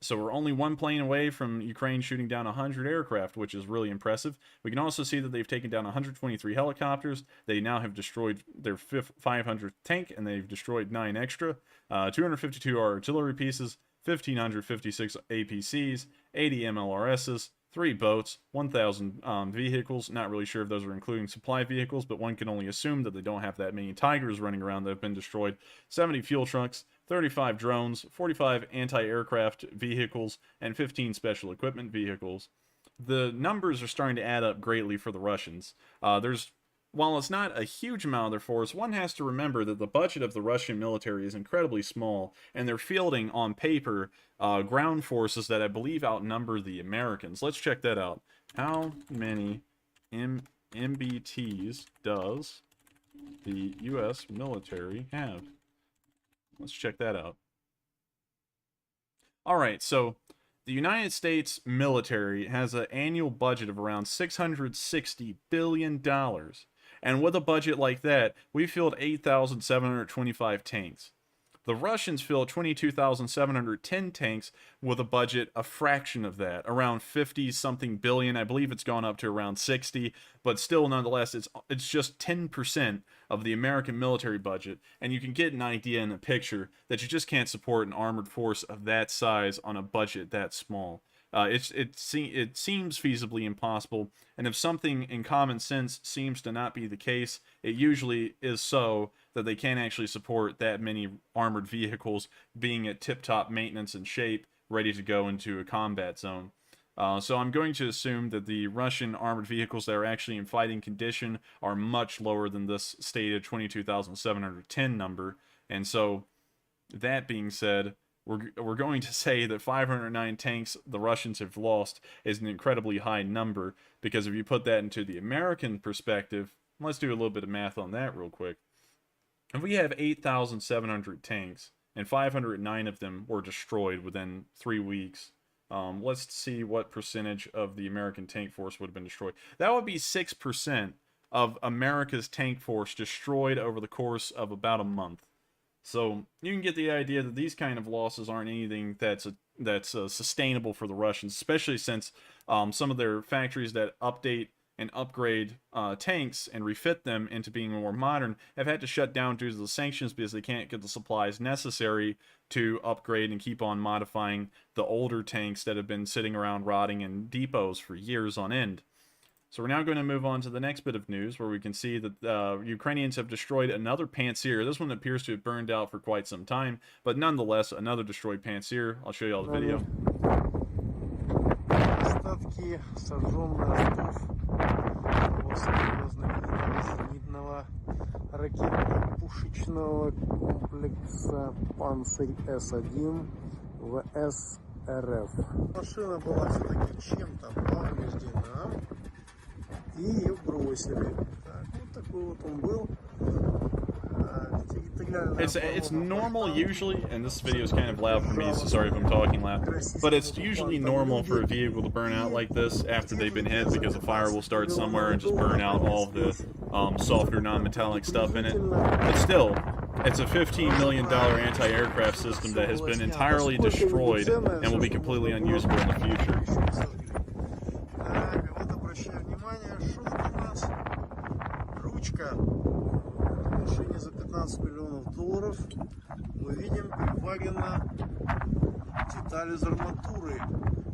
So we're only one plane away from Ukraine shooting down 100 aircraft, which is really impressive. We can also see that they've taken down 123 helicopters. They now have destroyed their 500th tank, and they've destroyed 9 extra. 252 artillery pieces, 1,556 APCs, 80 MLRSs, 3 boats, 1,000 vehicles. Not really sure if those are including supply vehicles, but one can only assume that they don't have that many Tigers running around that have been destroyed. 70 fuel trucks, 35 drones, 45 anti-aircraft vehicles, and 15 special equipment vehicles. The numbers are starting to add up greatly for the Russians. While it's not a huge amount of their force, one has to remember that the budget of the Russian military is incredibly small, and they're fielding, on paper, ground forces that I believe outnumber the Americans. Let's check that out. How many MBTs does the U.S. military have? Let's check that out. Alright, so the United States military has an annual budget of around $660 billion. And with a budget like that, we field 8,725 tanks. The Russians field 22,710 tanks with a budget a fraction of that, around 50-something billion. I believe it's gone up to around 60, but still, nonetheless, it's just 10% of the American military budget, and you can get an idea in a picture that you just can't support an armored force of that size on a budget that small. It seems feasibly impossible, and if something in common sense seems to not be the case, it usually is so that they can't actually support that many armored vehicles being at tip-top maintenance and shape, ready to go into a combat zone. So I'm going to assume that the Russian armored vehicles that are actually in fighting condition are much lower than this stated 22,710 number, and so, that being said, we're going to say that 509 tanks the Russians have lost is an incredibly high number, because if you put that into the American perspective, let's do a little bit of math on that real quick. If we have 8,700 tanks, and 509 of them were destroyed within 3 weeks, let's see what percentage of the American tank force would have been destroyed. That would be 6% of America's tank force destroyed over the course of about a month. So you can get the idea that these kind of losses aren't anything that's sustainable for the Russians, especially since some of their factories that update and upgrade tanks and refit them into being more modern have had to shut down due to the sanctions because they can't get the supplies necessary to upgrade and keep on modifying the older tanks that have been sitting around rotting in depots for years on end. So we're now going to move on to the next bit of news, where we can see that Ukrainians have destroyed another Pantsir. This one appears to have burned out for quite some time, but nonetheless, another destroyed Pantsir. I'll show you all the video. Остатки сожженных остов знаменитого ракетно-пушечного комплекса «Pantsir С-1» ВС РФ. Машина была все-таки чем-то повреждена, и ее бросили. Так, вот такой вот он был. It's normal usually, and this video is kind of loud for me, so sorry if I'm talking loud, but it's usually normal for a vehicle to burn out like this after they've been hit, because a fire will start somewhere and just burn out all of the softer non-metallic stuff in it. But still, it's a $15 million anti-aircraft system that has been entirely destroyed and will be completely unusable in the future. Вот обращаю внимание, что тут у нас ручка в машине за 15 миллионов долларов. Мы видим припарено детали из арматуры.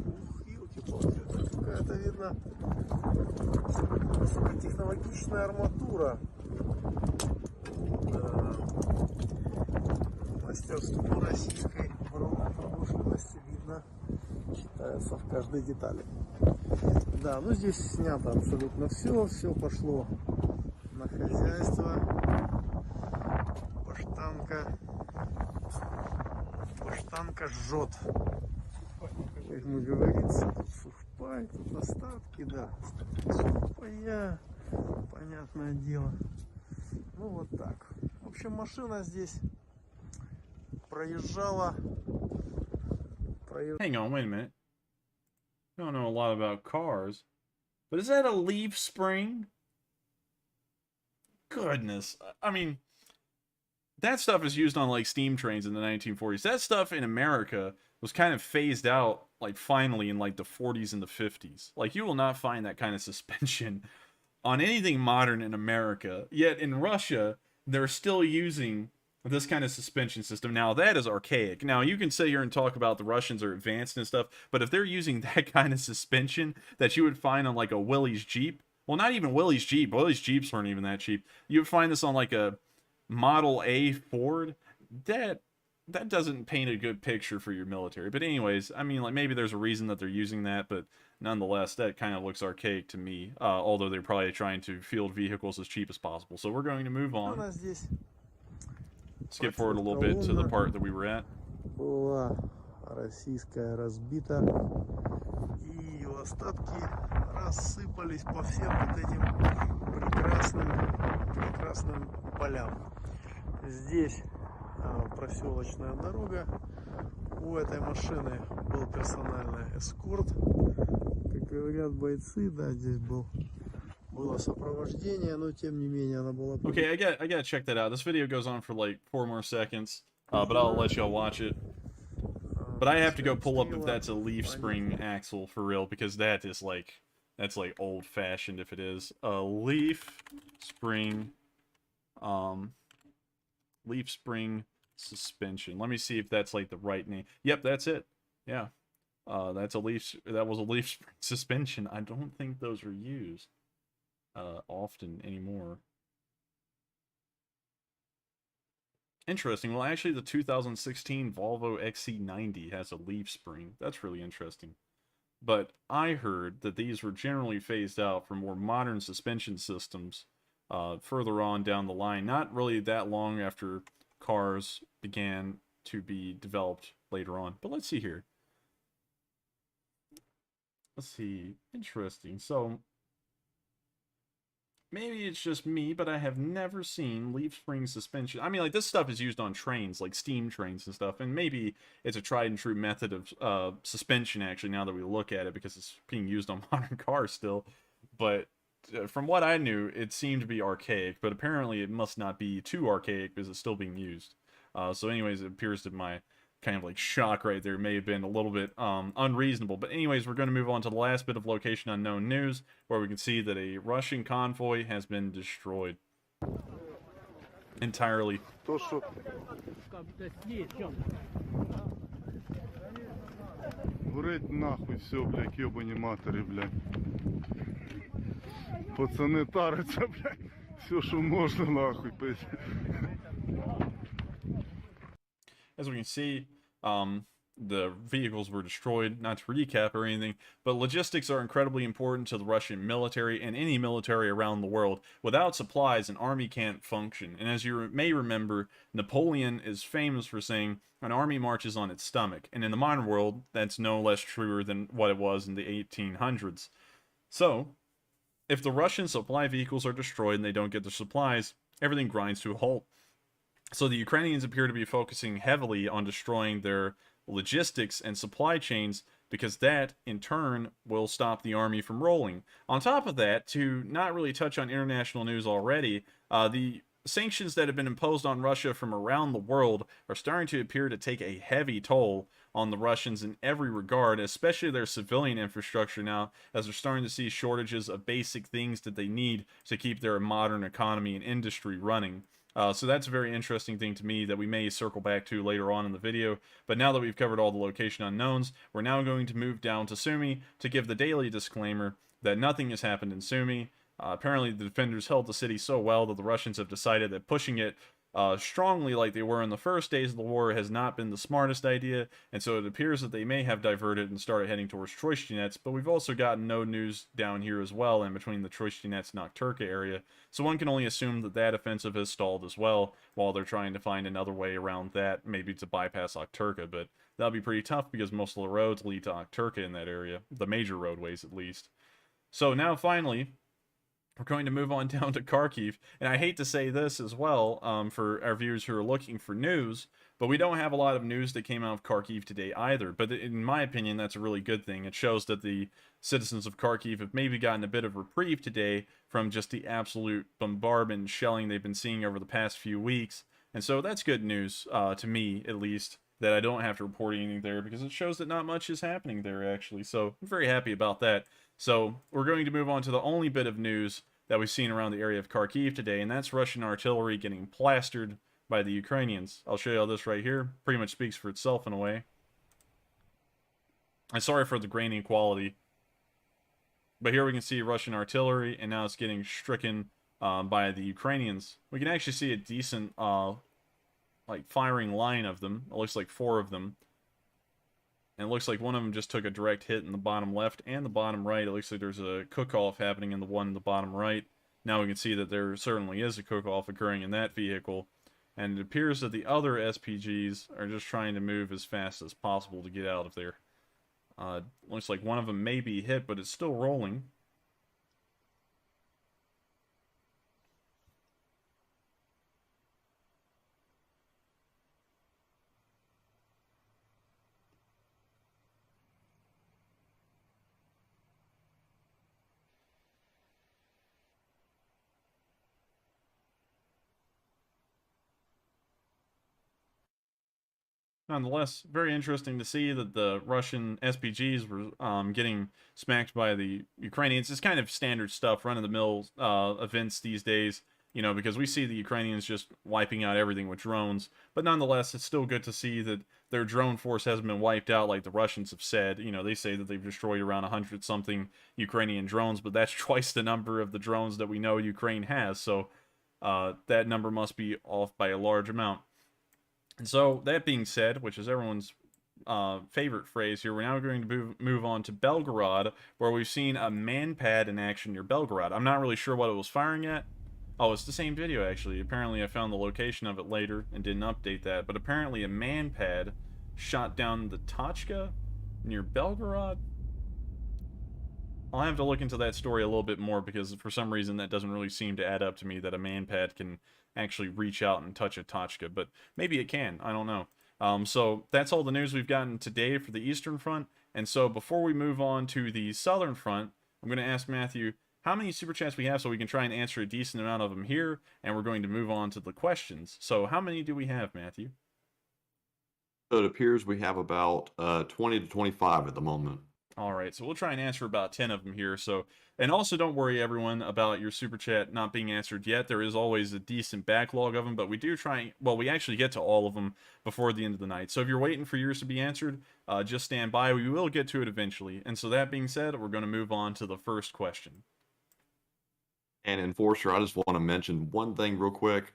Ух, елки-палки, это какая-то, видно, высокотехнологичная арматура. Мастерство российской промышленности видно, читается в каждой детали. Да, ну здесь снято абсолютно все пошло на хозяйство. Баштанка жжет. Как мы говорится, тут сухпай, тут остатки, да, сухпая, понятное дело. Ну вот так. В общем, машина здесь проезжала. Hang on, wait a minute. I don't know a lot about cars, but is that a leaf spring? Goodness. I mean, that stuff is used on like steam trains in the 1940s. That stuff in America was kind of phased out, like, finally in, like, the 40s and the 50s. Like, you will not find that kind of suspension on anything modern in America. Yet in Russia, they're still using this kind of suspension system. Now, that is archaic. Now, you can sit here and talk about the Russians are advanced and stuff, but if they're using that kind of suspension that you would find on, like, a Willys Jeep, well, not even Willys Jeep. Willys Jeeps weren't even that cheap. You would find this on, like, a Model A Ford. That doesn't paint a good picture for your military. But anyways, I mean, like, maybe there's a reason that they're using that, but nonetheless, that kind of looks archaic to me, although they're probably trying to field vehicles as cheap as possible. So we're going to move on. Skip forward a little bit to the part that we were at. Была российская разбита, и ее остатки рассыпались по всем вот этим прекрасным полям. Здесь проселочная дорога. У этой машины был персональный эскорт. Как говорят бойцы, да, здесь было сопровождение, но тем не менее она была... Okay, I gotta check that out. This video goes on for like 4 more seconds, but I'll let y'all watch it. But I have to go pull up if that's a leaf spring axle for real, because that is like, that's like old-fashioned if it is. A leaf spring suspension. Let me see if that's like the right name. Yep, that's it. Yeah. That was a leaf spring suspension. I don't think those are used often anymore. Interesting. Well, actually, the 2016 Volvo XC90 has a leaf spring. That's really interesting. But I heard that these were generally phased out for more modern suspension systems further on down the line. Not really that long after cars began to be developed later on. But let's see here. Let's see. Interesting. So, maybe it's just me, but I have never seen leaf spring suspension. I mean, like, this stuff is used on trains, like steam trains and stuff, and maybe it's a tried and true method of suspension, actually, now that we look at it, because it's being used on modern cars still. But from what I knew, it seemed to be archaic, but apparently it must not be too archaic because it's still being used. So anyways, it appears that my kind of like shock right there may have been a little bit unreasonable. But anyways, we're going to move on to the last bit of location unknown news, where we can see that a Russian convoy has been destroyed entirely. Горить нахуй все, блядь, ёбані матері, блядь. Пацани таряться, блядь. Все, що можна, нахуй, пить. As we can see, the vehicles were destroyed. Not to recap or anything, but logistics are incredibly important to the Russian military and any military around the world. Without supplies, an army can't function. And as you may remember, Napoleon is famous for saying, an army marches on its stomach. And in the modern world, that's no less truer than what it was in the 1800s. So, if the Russian supply vehicles are destroyed and they don't get their supplies, everything grinds to a halt. So the Ukrainians appear to be focusing heavily on destroying their logistics and supply chains, because that, in turn, will stop the army from rolling. On top of that, to not really touch on international news already, the sanctions that have been imposed on Russia from around the world are starting to appear to take a heavy toll on the Russians in every regard, especially their civilian infrastructure now, as they're starting to see shortages of basic things that they need to keep their modern economy and industry running. So that's a very interesting thing to me that we may circle back to later on in the video. But now that we've covered all the location unknowns, we're now going to move down to Sumy to give the daily disclaimer that nothing has happened in Sumy. Apparently the defenders held the city so well that the Russians have decided that pushing it strongly like they were in the first days of the war has not been the smartest idea, and so it appears that they may have diverted and started heading towards Troistinets, but we've also gotten no news down here as well in between the Troistinets and Akhturka area, so one can only assume that that offensive has stalled as well, while they're trying to find another way around that, maybe to bypass Akhturka, but that'll be pretty tough because most of the roads lead to Akhturka in that area, the major roadways at least. So now finally, we're going to move on down to Kharkiv, and I hate to say this as well for our viewers who are looking for news, but we don't have a lot of news that came out of Kharkiv today either, but in my opinion that's a really good thing. It shows that the citizens of Kharkiv have maybe gotten a bit of reprieve today from just the absolute bombardment and shelling they've been seeing over the past few weeks, and so that's good news to me at least, that I don't have to report anything there, because it shows that not much is happening there, actually. So I'm very happy about that. So we're going to move on to the only bit of news that we've seen around the area of Kharkiv today, and that's Russian artillery getting plastered by the Ukrainians. I'll show you all this right here. Pretty much speaks for itself in a way. I'm sorry for the grainy quality, but here we can see Russian artillery, and now it's getting stricken by the Ukrainians. We can actually see a decent like firing line of them. It looks like 4 of them. And it looks like one of them just took a direct hit in the bottom left and the bottom right. It looks like there's a cook-off happening in the one in the bottom right. Now we can see that there certainly is a cook-off occurring in that vehicle. And it appears that the other SPGs are just trying to move as fast as possible to get out of there. Looks like one of them may be hit, but it's still rolling. Nonetheless, very interesting to see that the Russian SPGs were getting smacked by the Ukrainians. It's kind of standard stuff, run-of-the-mill events these days, you know, because we see the Ukrainians just wiping out everything with drones. But nonetheless, it's still good to see that their drone force hasn't been wiped out like the Russians have said. You know, they say that they've destroyed around 100-something Ukrainian drones, but that's twice the number of the drones that we know Ukraine has. So that number must be off by a large amount. And so, that being said, which is everyone's favorite phrase here, we're now going to move on to Belgorod, where we've seen a man-pad in action near Belgorod. I'm not really sure what it was firing at. Oh, it's the same video, actually. Apparently, I found the location of it later and didn't update that. But apparently, a man-pad shot down the Tochka near Belgorod. I'll have to look into that story a little bit more, because for some reason that doesn't really seem to add up to me that a man-pad can actually reach out and touch a Tochka, but maybe it can. I don't know. So that's all the news we've gotten today for the Eastern Front. And so before we move on to the Southern Front, I'm going to ask Matthew how many super chats we have so we can try and answer a decent amount of them here, and we're going to move on to the questions. So how many do we have, Matthew? So it appears we have about 20 to 25 at the moment. All right, so we'll try and answer about 10 of them here. So, and also don't worry, everyone, about your super chat not being answered yet. There is always a decent backlog of them, but we do try. Well, we actually get to all of them before the end of the night. So if you're waiting for yours to be answered, just stand by. We will get to it eventually. And so that being said, we're going to move on to the first question. And Enforcer, I just want to mention one thing real quick.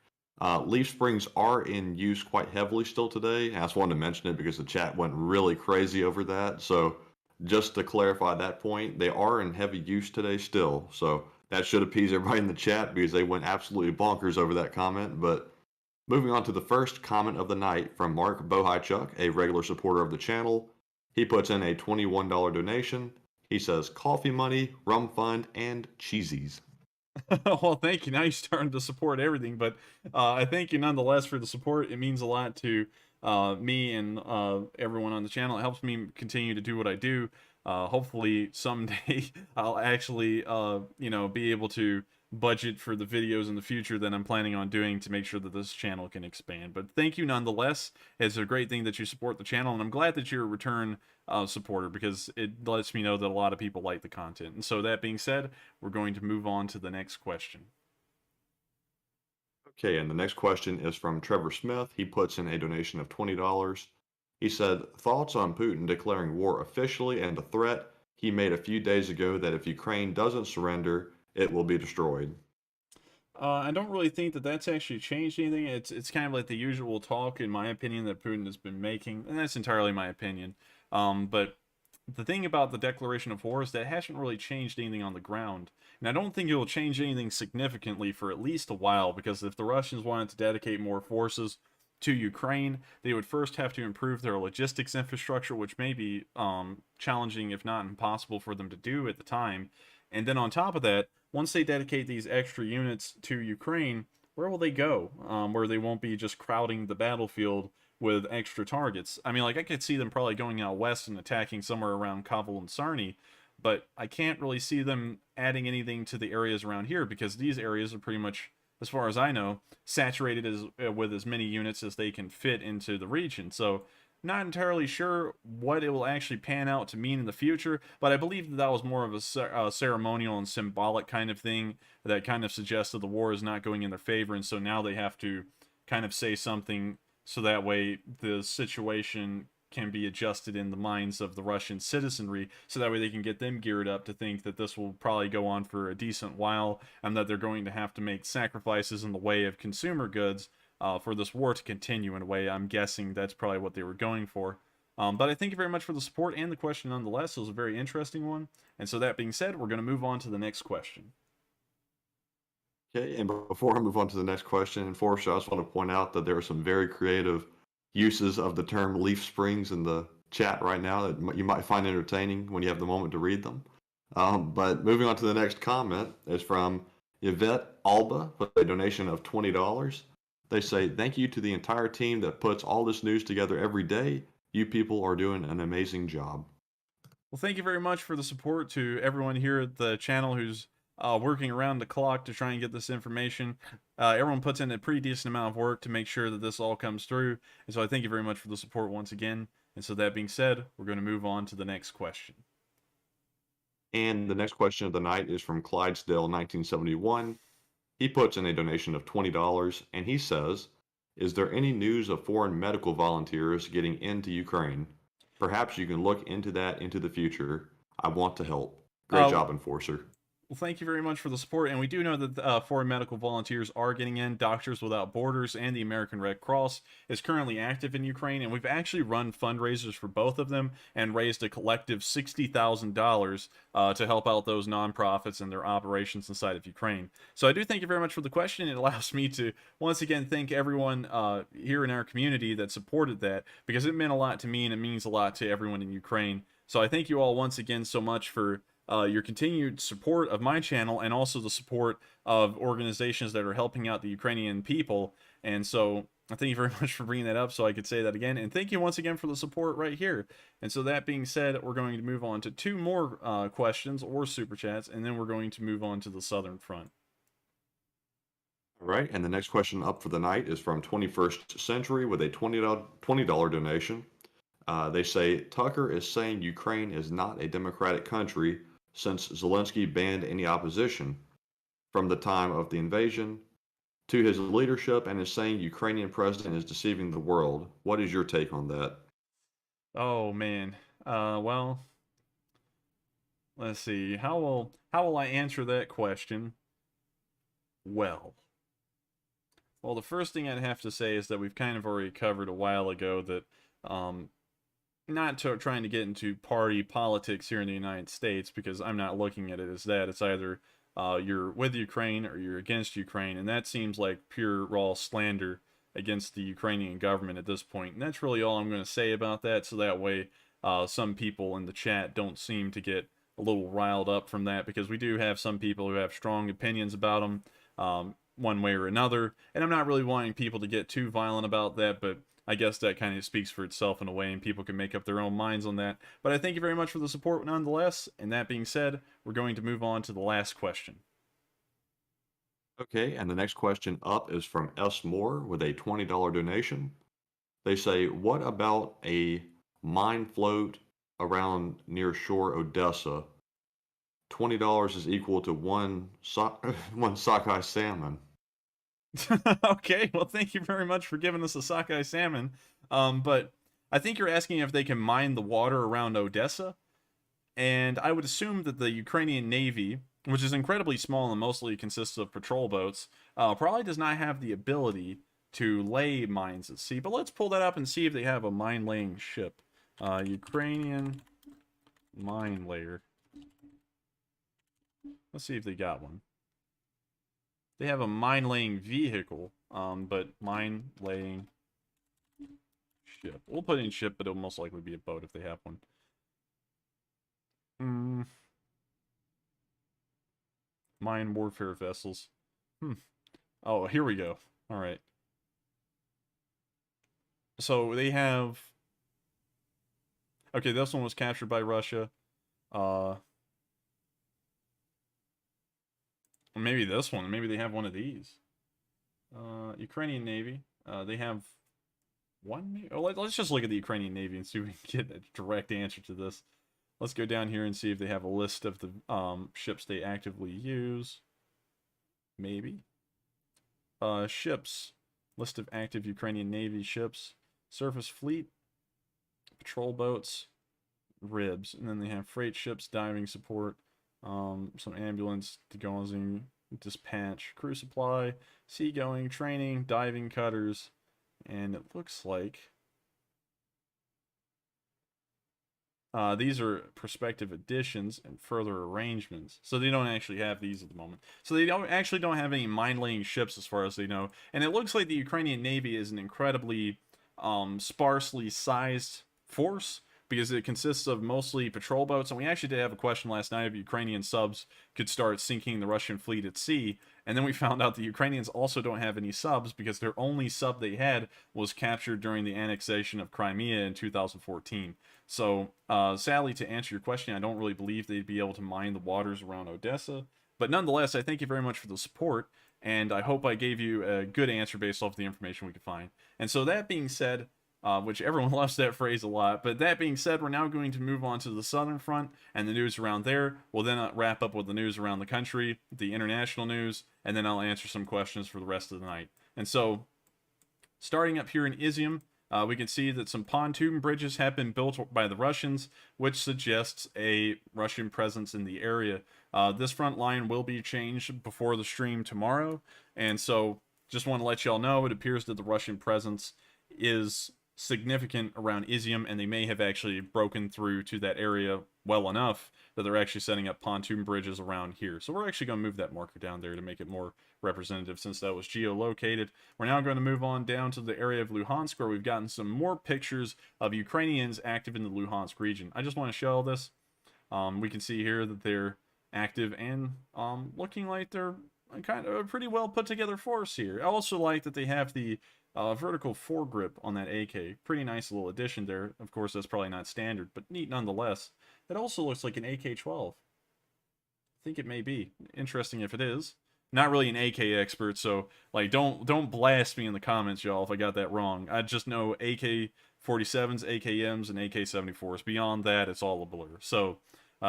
Leaf springs are in use quite heavily still today. I just wanted to mention it because the chat went really crazy over that. So just to clarify that point, they are in heavy use today still. So that should appease everybody in the chat because they went absolutely bonkers over that comment. But moving on to the first comment of the night from Mark Bohychuk, a regular supporter of the channel. He puts in a $21 donation. He says coffee money, rum fund, and cheesies. Well, thank you. Now you're starting to support everything, but I thank you nonetheless for the support. It means a lot to me and everyone on the channel. It helps me continue to do what I do. Hopefully someday I'll actually be able to budget for the videos in the future that I'm planning on doing to make sure that this channel can expand. But thank you nonetheless. It's a great thing that you support the channel, and I'm glad that you're a return supporter, because it lets me know that a lot of people like the content. And so that being said, we're going to move on to the next question. Okay, and the next question is from Trevor Smith. He puts in a donation of $20. He said, thoughts on Putin declaring war officially and a threat he made a few days ago that if Ukraine doesn't surrender, it will be destroyed. I don't really think that that's actually changed anything. It's kind of like the usual talk, in my opinion, that Putin has been making, and that's entirely my opinion. But the thing about the declaration of war is that it hasn't really changed anything on the ground. And I don't think it will change anything significantly for at least a while, because if the Russians wanted to dedicate more forces to Ukraine, they would first have to improve their logistics infrastructure, which may be challenging, if not impossible, for them to do at the time. And then on top of that, once they dedicate these extra units to Ukraine, where will they go? Where they won't be just crowding the battlefield with extra targets. I mean, like, I could see them probably going out west and attacking somewhere around Kabul and Sarny, but I can't really see them adding anything to the areas around here, because these areas are pretty much, as far as I know, saturated with as many units as they can fit into the region. So Not entirely sure what it will actually pan out to mean in the future, but I believe that that was more of a ceremonial and symbolic kind of thing that kind of suggested the war is not going in their favor, and so now they have to kind of say something so that way the situation can be adjusted in the minds of the Russian citizenry, so that way they can get them geared up to think that this will probably go on for a decent while, and that they're going to have to make sacrifices in the way of consumer goods for this war to continue in a way. I'm guessing that's probably what they were going for. But I thank you very much for the support and the question nonetheless. It was a very interesting one. And so that being said, we're going to move on to the next question. Okay, and before I move on to the next question, unfortunately, I just want to point out that there are some very creative uses of the term leaf springs in the chat right now that you might find entertaining when you have the moment to read them. But moving on to the next comment is from Yvette Alba with a donation of $20. They say, thank you to the entire team that puts all this news together every day. You people are doing an amazing job. Well, thank you very much for the support to everyone here at the channel who's working around the clock to try and get this information. Everyone puts in a pretty decent amount of work to make sure that this all comes through. And so I thank you very much for the support once again. And so that being said, we're going to move on to the next question. And the next question of the night is from Clydesdale 1971. He puts in a donation of $20 and he says, is there any news of foreign medical volunteers getting into Ukraine? Perhaps you can look into that into the future. I want to help. Great job, Enforcer. Well, thank you very much for the support, and we do know that foreign medical volunteers are getting in. Doctors Without Borders and the American Red Cross is currently active in Ukraine, and we've actually run fundraisers for both of them and raised a collective $60,000 to help out those nonprofits and their operations inside of Ukraine. So I do thank you very much for the question. It allows me to once again thank everyone here in our community that supported that, because it meant a lot to me and it means a lot to everyone in Ukraine. So I thank you all once again so much for your continued support of my channel and also the support of organizations that are helping out the Ukrainian people. And so I thank you very much for bringing that up so I could say that again. And thank you once again for the support right here. And so that being said, we're going to move on to two more questions or super chats, and then we're going to move on to the Southern Front. All right, and the next question up for the night is from 21st Century with a $20 donation. They say, Tucker is saying Ukraine is not a democratic country since Zelensky banned any opposition from the time of the invasion to his leadership and is saying Ukrainian president is deceiving the world. What is your take on that? Oh man. Well, let's see. How will I answer that question? Well, the first thing I'd have to say is that we've kind of already covered a while ago that not trying to get into party politics here in the United States, because I'm not looking at it as that. It's either you're with Ukraine or you're against Ukraine, and that seems like pure raw slander against the Ukrainian government at this point. And that's really all I'm going to say about that, so that way some people in the chat don't seem to get a little riled up from that, because we do have some people who have strong opinions about them one way or another, and I'm not really wanting people to get too violent about that, but I guess that kind of speaks for itself in a way, and people can make up their own minds on that. But I thank you very much for the support nonetheless, and that being said, we're going to move on to the last question. Okay, and the next question up is from S. Moore with a $20 donation. They say, what about a mine float around near shore Odessa? $20 is equal to one sockeye salmon. Okay, well, thank you very much for giving us a sockeye salmon. But I think you're asking if they can mine the water around Odessa. And I would assume that the Ukrainian Navy, which is incredibly small and mostly consists of patrol boats, probably does not have the ability to lay mines at sea. But let's pull that up and see if they have a mine-laying ship. Ukrainian mine layer. Let's see if they got one. They have a mine-laying vehicle, but mine-laying ship. We'll put in ship, but it'll most likely be a boat if they have one. Mine warfare vessels. Oh, here we go. All right. So they have... Okay, this one was captured by Russia. Maybe this one. Maybe they have one of these. Ukrainian Navy. They have one, maybe? Oh, let's just look at the Ukrainian Navy and see if we can get a direct answer to this. Let's go down here and see if they have a list of the ships they actively use. Maybe. Ships. List of active Ukrainian Navy ships. Surface fleet. Patrol boats. Ribs. And then they have freight ships, diving support, some ambulance, degaussing, dispatch, crew supply, seagoing, training, diving cutters, and it looks like these are prospective additions and further arrangements. So they don't actually have these at the moment. So they don't have any mine-laying ships as far as they know. And it looks like the Ukrainian Navy is an incredibly sparsely sized force, because it consists of mostly patrol boats. And we actually did have a question last night if Ukrainian subs could start sinking the Russian fleet at sea. And then we found out the Ukrainians also don't have any subs, because their only sub they had was captured during the annexation of Crimea in 2014. So, sadly, to answer your question, I don't really believe they'd be able to mine the waters around Odessa. But nonetheless, I thank you very much for the support, and I hope I gave you a good answer based off the information we could find. And so that being said, which everyone loves that phrase a lot. But that being said, we're now going to move on to the southern front and the news around there. We'll then wrap up with the news around the country, the international news, and then I'll answer some questions for the rest of the night. And so, starting up here in Izium, we can see that some pontoon bridges have been built by the Russians, which suggests a Russian presence in the area. This front line will be changed before the stream tomorrow, and so just want to let y'all know, it appears that the Russian presence is significant around Izium, and they may have actually broken through to that area well enough that they're actually setting up pontoon bridges around here. So we're actually going to move that marker down there to make it more representative, since that was geolocated. We're now going to move on down to the area of Luhansk, where we've gotten some more pictures of Ukrainians active in the Luhansk region. I just want to show all this. We can see here that they're active and looking like they're kind of a pretty well put together force here. I also like that they have the vertical foregrip on that AK. Pretty nice little addition there. Of course, that's probably not standard, but neat nonetheless. It also looks like an AK-12. I think it may be. Interesting if it is. Not really an AK expert, so like don't blast me in the comments, y'all, if I got that wrong. I just know AK-47s, AKMs, and AK-74s. Beyond that, it's all a blur. So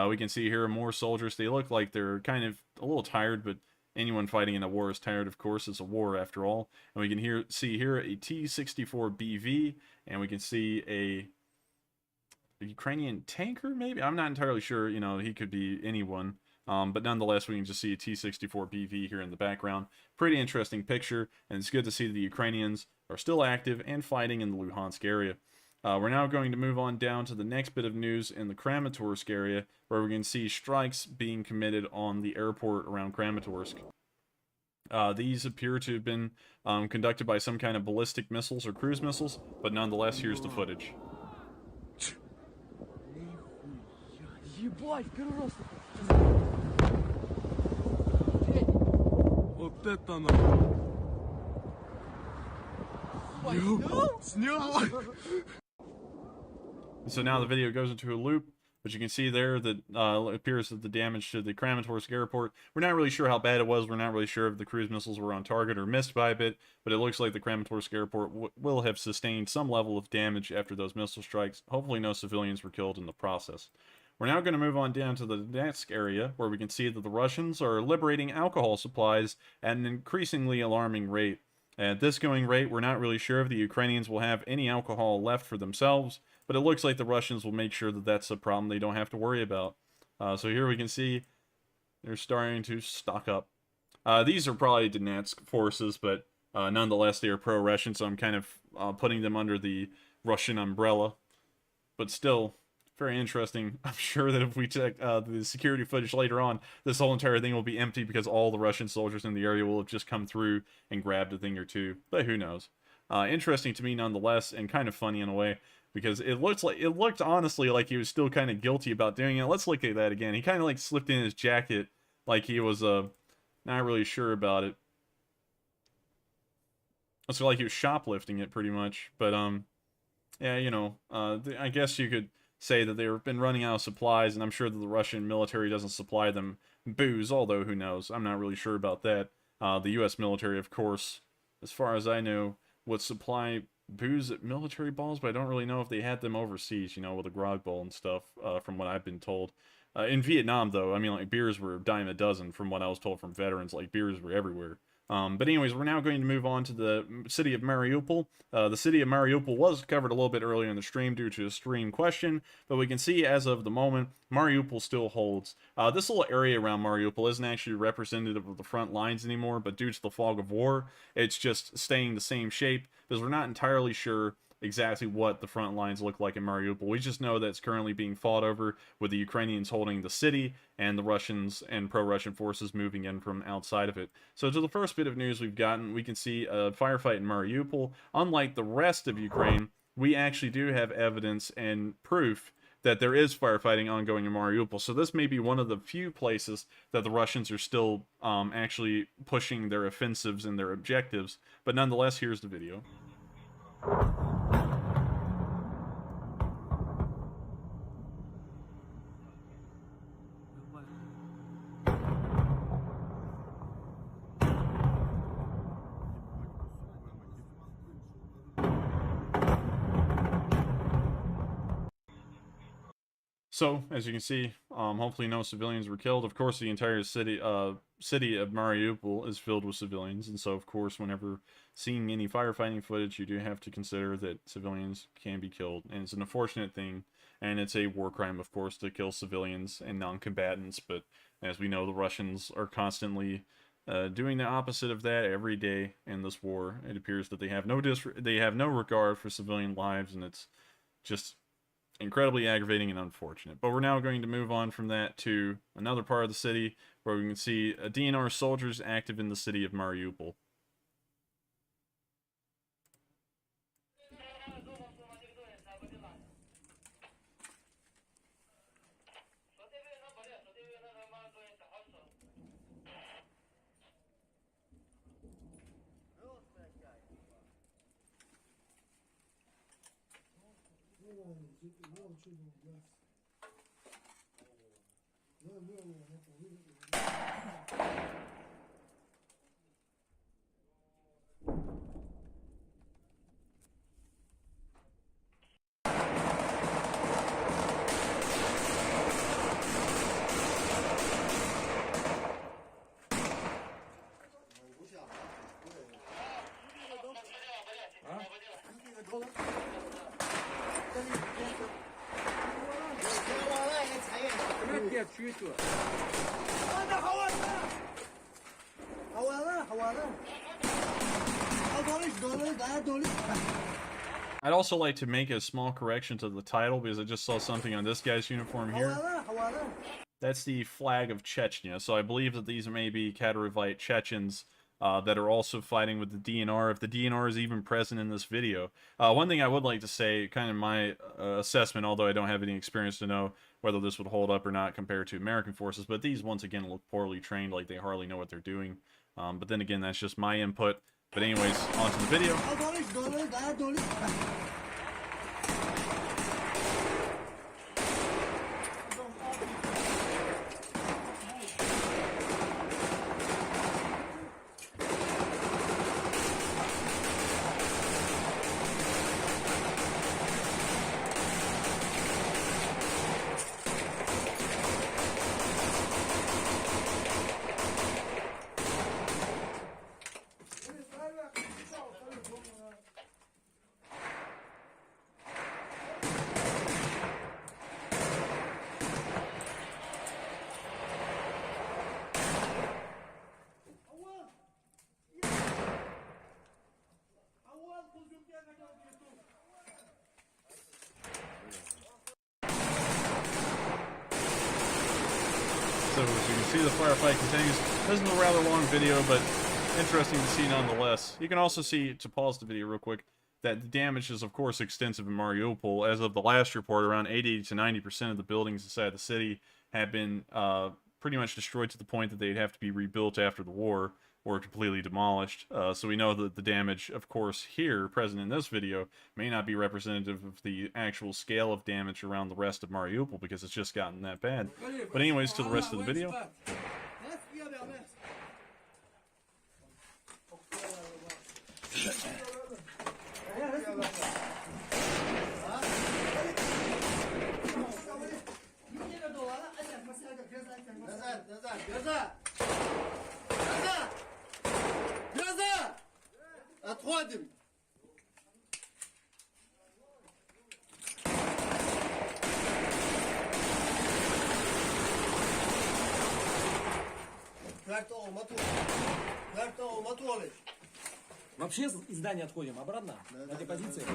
we can see here more soldiers. They look like they're kind of a little tired, but anyone fighting in a war is tired, of course. It's a war after all. And we can see here a T-64BV, and we can see a Ukrainian tanker, maybe? I'm not entirely sure. You know, he could be anyone. But nonetheless, we can just see a T-64BV here in the background. Pretty interesting picture, and it's good to see the Ukrainians are still active and fighting in the Luhansk area. We're now going to move on down to the next bit of news in the Kramatorsk area, where we can see strikes being committed on the airport around Kramatorsk. These appear to have been conducted by some kind of ballistic missiles or cruise missiles, but nonetheless, here's the footage. So now the video goes into a loop, but you can see there that it appears that the damage to the Kramatorsk airport, we're not really sure how bad it was. We're not really sure if the cruise missiles were on target or missed by a bit, but it looks like the Kramatorsk airport will have sustained some level of damage after those missile strikes. Hopefully no civilians were killed in the process. We're now going to move on down to the Donetsk area, where we can see that the Russians are liberating alcohol supplies at an increasingly alarming rate. At this going rate, we're not really sure if the Ukrainians will have any alcohol left for themselves, but it looks like the Russians will make sure that that's a problem they don't have to worry about. So here we can see they're starting to stock up. These are probably Donetsk forces, but nonetheless they are pro-Russian, so I'm kind of putting them under the Russian umbrella. But still, very interesting. I'm sure that if we check the security footage later on, this whole entire thing will be empty because all the Russian soldiers in the area will have just come through and grabbed a thing or two. But who knows? Interesting to me nonetheless, and kind of funny in a way, because it looked honestly like he was still kind of guilty about doing it. Let's look at that again. He kind of like slipped in his jacket like he was not really sure about it. It's like he was shoplifting it pretty much. But yeah, you know, I guess you could say that they've been running out of supplies, and I'm sure that the Russian military doesn't supply them booze, although who knows? I'm not really sure about that. The U.S. military, of course, as far as I know, would supply booze at military balls, but I don't really know if they had them overseas, you know, with a grog bowl and stuff, from what I've been told. In Vietnam, though, I mean, like, beers were a dime a dozen from what I was told from veterans. Like, beers were everywhere. But anyways, we're now going to move on to the city of Mariupol. The city of Mariupol was covered a little bit earlier in the stream due to a stream question, but we can see as of the moment, Mariupol still holds. This little area around Mariupol isn't actually representative of the front lines anymore, but due to the fog of war, it's just staying the same shape, because we're not entirely sure exactly what the front lines look like in Mariupol. We just know that it's currently being fought over, with the Ukrainians holding the city and the Russians and pro-Russian forces moving in from outside of it. So to the first bit of news we've gotten, we can see a firefight in Mariupol. Unlike the rest of Ukraine, we actually do have evidence and proof that there is firefighting ongoing in Mariupol. So this may be one of the few places that the Russians are still actually pushing their offensives and their objectives. But nonetheless, here's the video. So, as you can see, hopefully no civilians were killed. Of course, the entire city of Mariupol is filled with civilians, and so, of course, whenever seeing any firefighting footage, you do have to consider that civilians can be killed, and it's an unfortunate thing, and it's a war crime, of course, to kill civilians and non-combatants, but as we know, the Russians are constantly doing the opposite of that every day in this war. It appears that they have no regard for civilian lives, and it's just incredibly aggravating and unfortunate. But we're now going to move on from that to another part of the city where we can see DNR soldiers active in the city of Mariupol. I'd also like to make a small correction to the title because I just saw something on this guy's uniform here. That's the flag of Chechnya, so I believe that these may be Kharkivite Chechens that are also fighting with the DNR, if the DNR is even present in this video. One thing I would like to say, kind of my assessment, although I don't have any experience to know whether this would hold up or not compared to American forces, but these once again look poorly trained, like they hardly know what they're doing. But then again, that's just my input. But anyways, on to the video. So as you can see, the firefight continues. This is a rather long video, but interesting to see nonetheless. You can also see, to pause the video real quick, that the damage is of course extensive in Mariupol. As of the last report, around 80 to 90% of the buildings inside the city have been pretty much destroyed to the point that they'd have to be rebuilt after the war or completely demolished. So we know that the damage, of course, here, present in this video, may not be representative of the actual scale of damage around the rest of Mariupol because it's just gotten that bad. But anyways, to the rest of the video. Назад, назад, назад! Назад! Назад! Отходим! Вообще из здания отходим обратно? На этой позиции?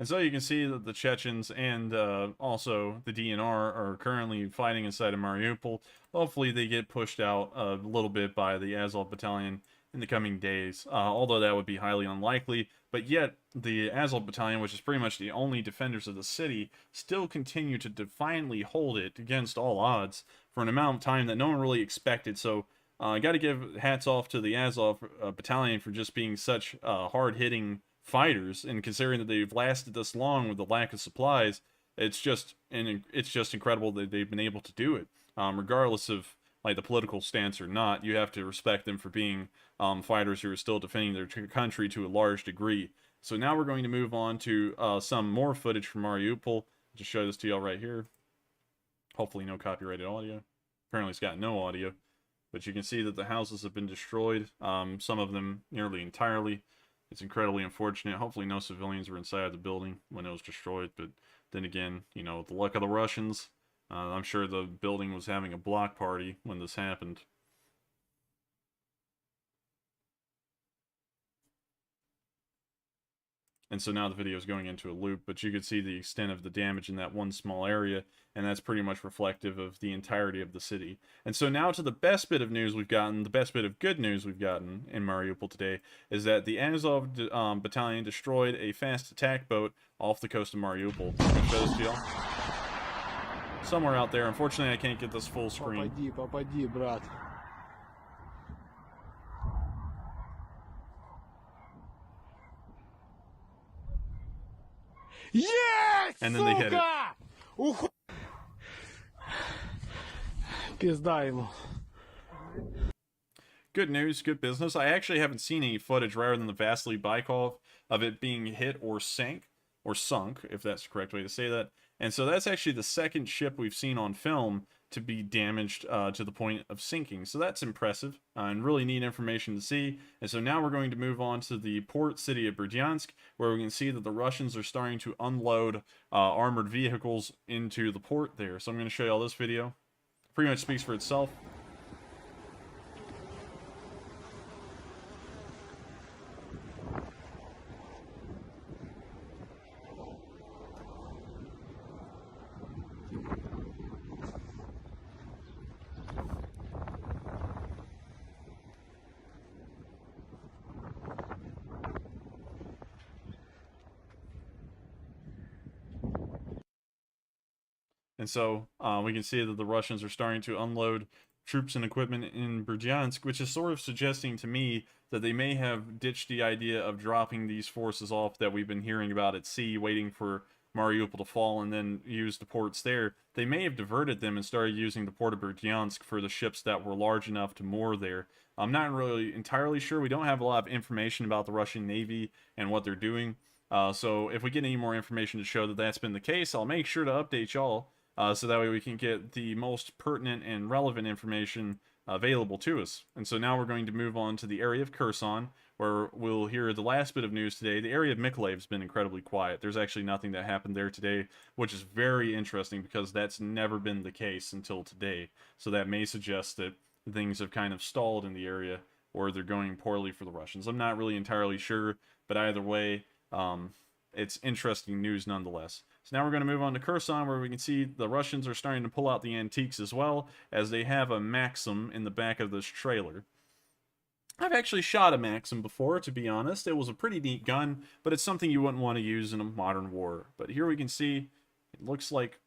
And so you can see that the Chechens and also the DNR are currently fighting inside of Mariupol. Hopefully they get pushed out a little bit by the Azov battalion in the coming days, although that would be highly unlikely. But yet, the Azov battalion, which is pretty much the only defenders of the city, still continue to defiantly hold it against all odds for an amount of time that no one really expected. So I got to give hats off to the Azov battalion for just being such hard-hitting fighters, and considering that they've lasted this long with the lack of supplies, it's just incredible that they've been able to do it, regardless of like the political stance or not. You have to respect them for being fighters who are still defending their country to a large degree. So now we're going to move on to some more footage from Mariupol. I'll just show this to y'all right here. Hopefully no copyrighted audio. Apparently it's got no audio, but you can see that the houses have been destroyed, some of them nearly entirely. It's incredibly unfortunate. Hopefully no civilians were inside the building when it was destroyed, but then again, you know, with the luck of the Russians, I'm sure the building was having a block party when this happened. And so now the video is going into a loop, but you could see the extent of the damage in that one small area, and that's pretty much reflective of the entirety of the city. And so now to the best bit of news we've gotten, the best bit of good news we've gotten in Mariupol today, is that the Azov battalion destroyed a fast attack boat off the coast of Mariupol. Show this to y'all. Somewhere out there. Unfortunately, I can't get this full screen. Попади, попади, брат. Есть, And then they hit it. сука! Пизда ему. Good news, good business. I actually haven't seen any footage rather than the Vasily Baikov of it being hit or sunk, if that's the correct way to say that. And so that's actually the second ship we've seen on film to be damaged to the point of sinking. So that's impressive and really neat information to see. And so now we're going to move on to the port city of Berdyansk, where we can see that the Russians are starting to unload armored vehicles into the port there. So I'm going to show you all this video. Pretty much speaks for itself. And so we can see that the Russians are starting to unload troops and equipment in Berdyansk, which is sort of suggesting to me that they may have ditched the idea of dropping these forces off that we've been hearing about at sea, waiting for Mariupol to fall and then use the ports there. They may have diverted them and started using the port of Berdyansk for the ships that were large enough to moor there. I'm not really entirely sure. We don't have a lot of information about the Russian Navy and what they're doing. So if we get any more information to show that that's been the case, I'll make sure to update y'all. So that way we can get the most pertinent and relevant information available to us. And so now we're going to move on to the area of Kherson, where we'll hear the last bit of news today. The area of Mykolaiv has been incredibly quiet. There's actually nothing that happened there today, which is very interesting because that's never been the case until today. So that may suggest that things have kind of stalled in the area, or they're going poorly for the Russians. I'm not really entirely sure, but either way, it's interesting news nonetheless. So now we're going to move on to Kherson, where we can see the Russians are starting to pull out the antiques as well, as they have a Maxim in the back of this trailer. I've actually shot a Maxim before, to be honest. It was a pretty neat gun, but it's something you wouldn't want to use in a modern war. But here we can see, it looks like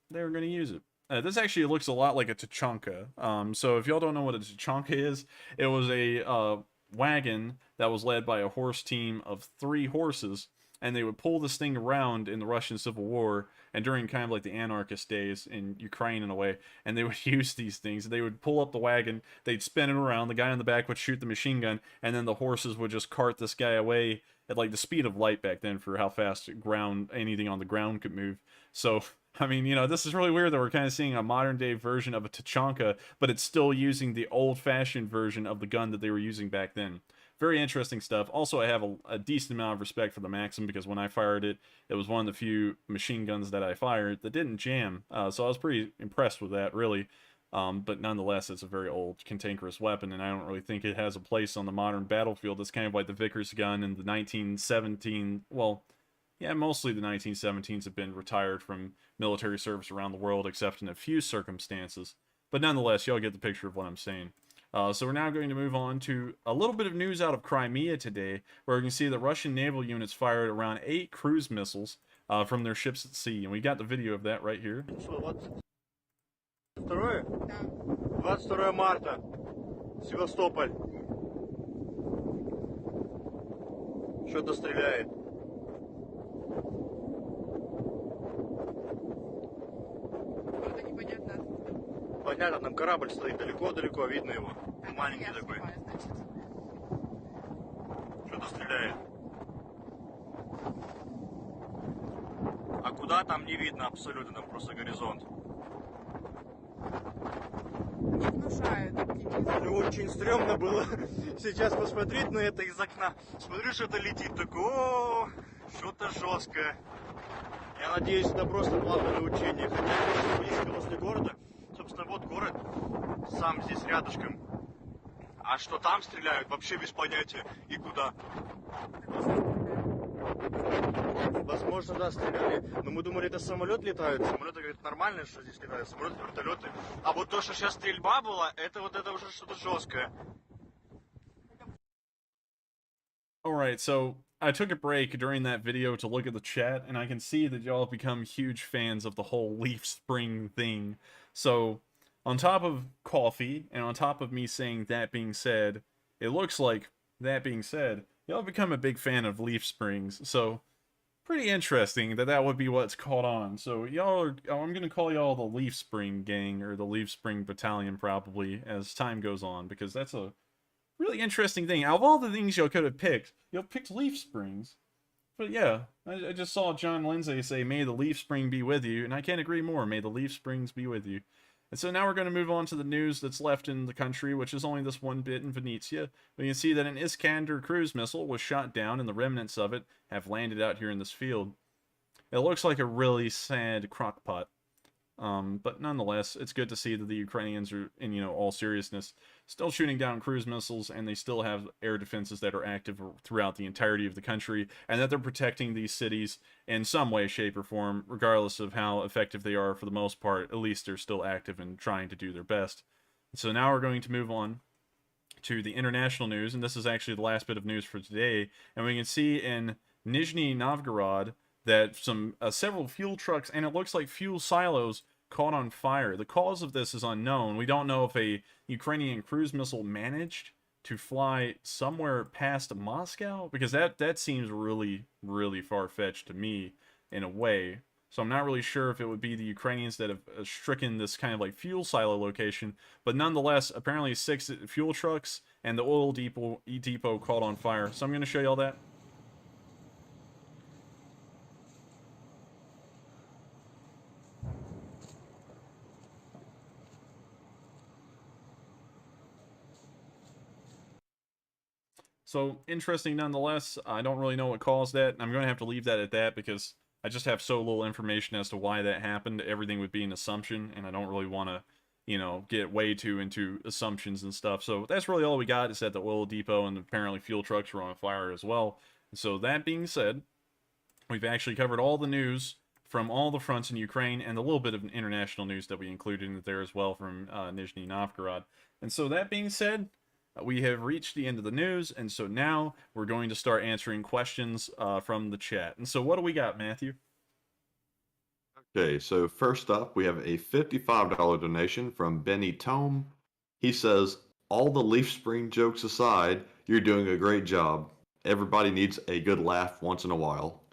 they're going to use it. This actually looks a lot like a Tachanka. So if y'all don't know what a Tachanka is, it was a wagon that was led by a horse team of 3 horses. and they would pull this thing around in the Russian Civil War and during kind of like the anarchist days in Ukraine in a way, and they would use these things. They would pull up the wagon, they'd spin it around, the guy in the back would shoot the machine gun, and then the horses would just cart this guy away at like the speed of light back then for how fast anything on the ground could move. So I mean, this is really weird that we're kind of seeing a modern day version of a Tachanka, but it's still using the old fashioned version of the gun that they were using back then. Very interesting stuff. Also, I have a decent amount of respect for the Maxim because when I fired it, it was one of the few machine guns that I fired that didn't jam. So I was pretty impressed with that, really. But nonetheless, it's a very old, cantankerous weapon, and I don't really think it has a place on the modern battlefield. It's kind of like the Vickers gun in the 1917, well, yeah, mostly the 1917s have been retired from military service around the world, except in a few circumstances. But nonetheless, y'all get the picture of what I'm saying. So we're now going to move on to a little bit of news out of Crimea today, where we can see that Russian naval units fired around 8 cruise missiles from their ships at sea. And we got the video of that right here. 22 марта, Севастополь. Что-то стреляет. Понятно, там корабль стоит далеко-далеко, видно его. Маленький такой. Что-то стреляет. А куда там не видно абсолютно, там просто горизонт. Не внушают оптимизм. Ну, очень стрёмно было сейчас посмотреть на это из окна. Смотрю, что-то летит, такое, о, что-то жесткое. Я надеюсь, это просто плавное учение. Хотя я близко возле города. Собственно, вот город, сам здесь рядышком. А что там стреляют, вообще без понятия. И куда. Возможно, да, стреляли. Но мы думали, это самолет летает. Самолеты, говорят, нормально, что здесь летают. Самолеты, вертолеты. А вот то, что сейчас стрельба была, это вот это уже что-то жесткое. Alright, so I took a break during that video to look at the chat, and I can see that y'all have become huge fans of the whole leaf spring thing. So, on top of coffee, and on top of me saying that being said, it looks like, that being said, y'all have become a big fan of leaf springs. So, pretty interesting that would be what's caught on. So, I'm going to call y'all the Leaf Spring Gang, or the Leaf Spring Battalion probably, as time goes on, because that's a really interesting thing. Out of all the things y'all could have picked, y'all picked leaf springs. But yeah, I just saw John Lindsay say, "May the leaf spring be with you," and I can't agree more. May the leaf springs be with you. And so now we're going to move on to the news that's left in the country, which is only this one bit in Venetia. We can see that an Iskander cruise missile was shot down, and the remnants of it have landed out here in this field. It looks like a really sad crockpot. But nonetheless, it's good to see that the Ukrainians are, in all seriousness, still shooting down cruise missiles, and they still have air defenses that are active throughout the entirety of the country, and that they're protecting these cities in some way, shape, or form, regardless of how effective they are for the most part. At least they're still active and trying to do their best. So now we're going to move on to the international news, and this is actually the last bit of news for today, and we can see in Nizhny Novgorod that several fuel trucks, and it looks like fuel silos, caught on fire. The cause of this is unknown. We don't know if a Ukrainian cruise missile managed to fly somewhere past Moscow, because that seems really, really far-fetched to me in a way. So I'm not really sure if it would be the Ukrainians that have stricken this kind of like fuel silo location, but nonetheless, apparently 6 fuel trucks and the oil depot caught on fire. So I'm going to show y'all that. So, interesting nonetheless. I don't really know what caused that. I'm going to have to leave that at that because I just have so little information as to why that happened. Everything would be an assumption, and I don't really want to, get way too into assumptions and stuff. So, that's really all we got, is that the oil depot and apparently fuel trucks were on fire as well. And so, that being said, we've actually covered all the news from all the fronts in Ukraine and a little bit of international news that we included in there as well from Nizhny Novgorod. And so, that being said, we have reached the end of the news, and so now we're going to start answering questions from the chat. And so what do we got, Matthew? Okay, so first up, we have a $55 donation from Benny Tome. He says, "All the leaf spring jokes aside, you're doing a great job. Everybody needs a good laugh once in a while."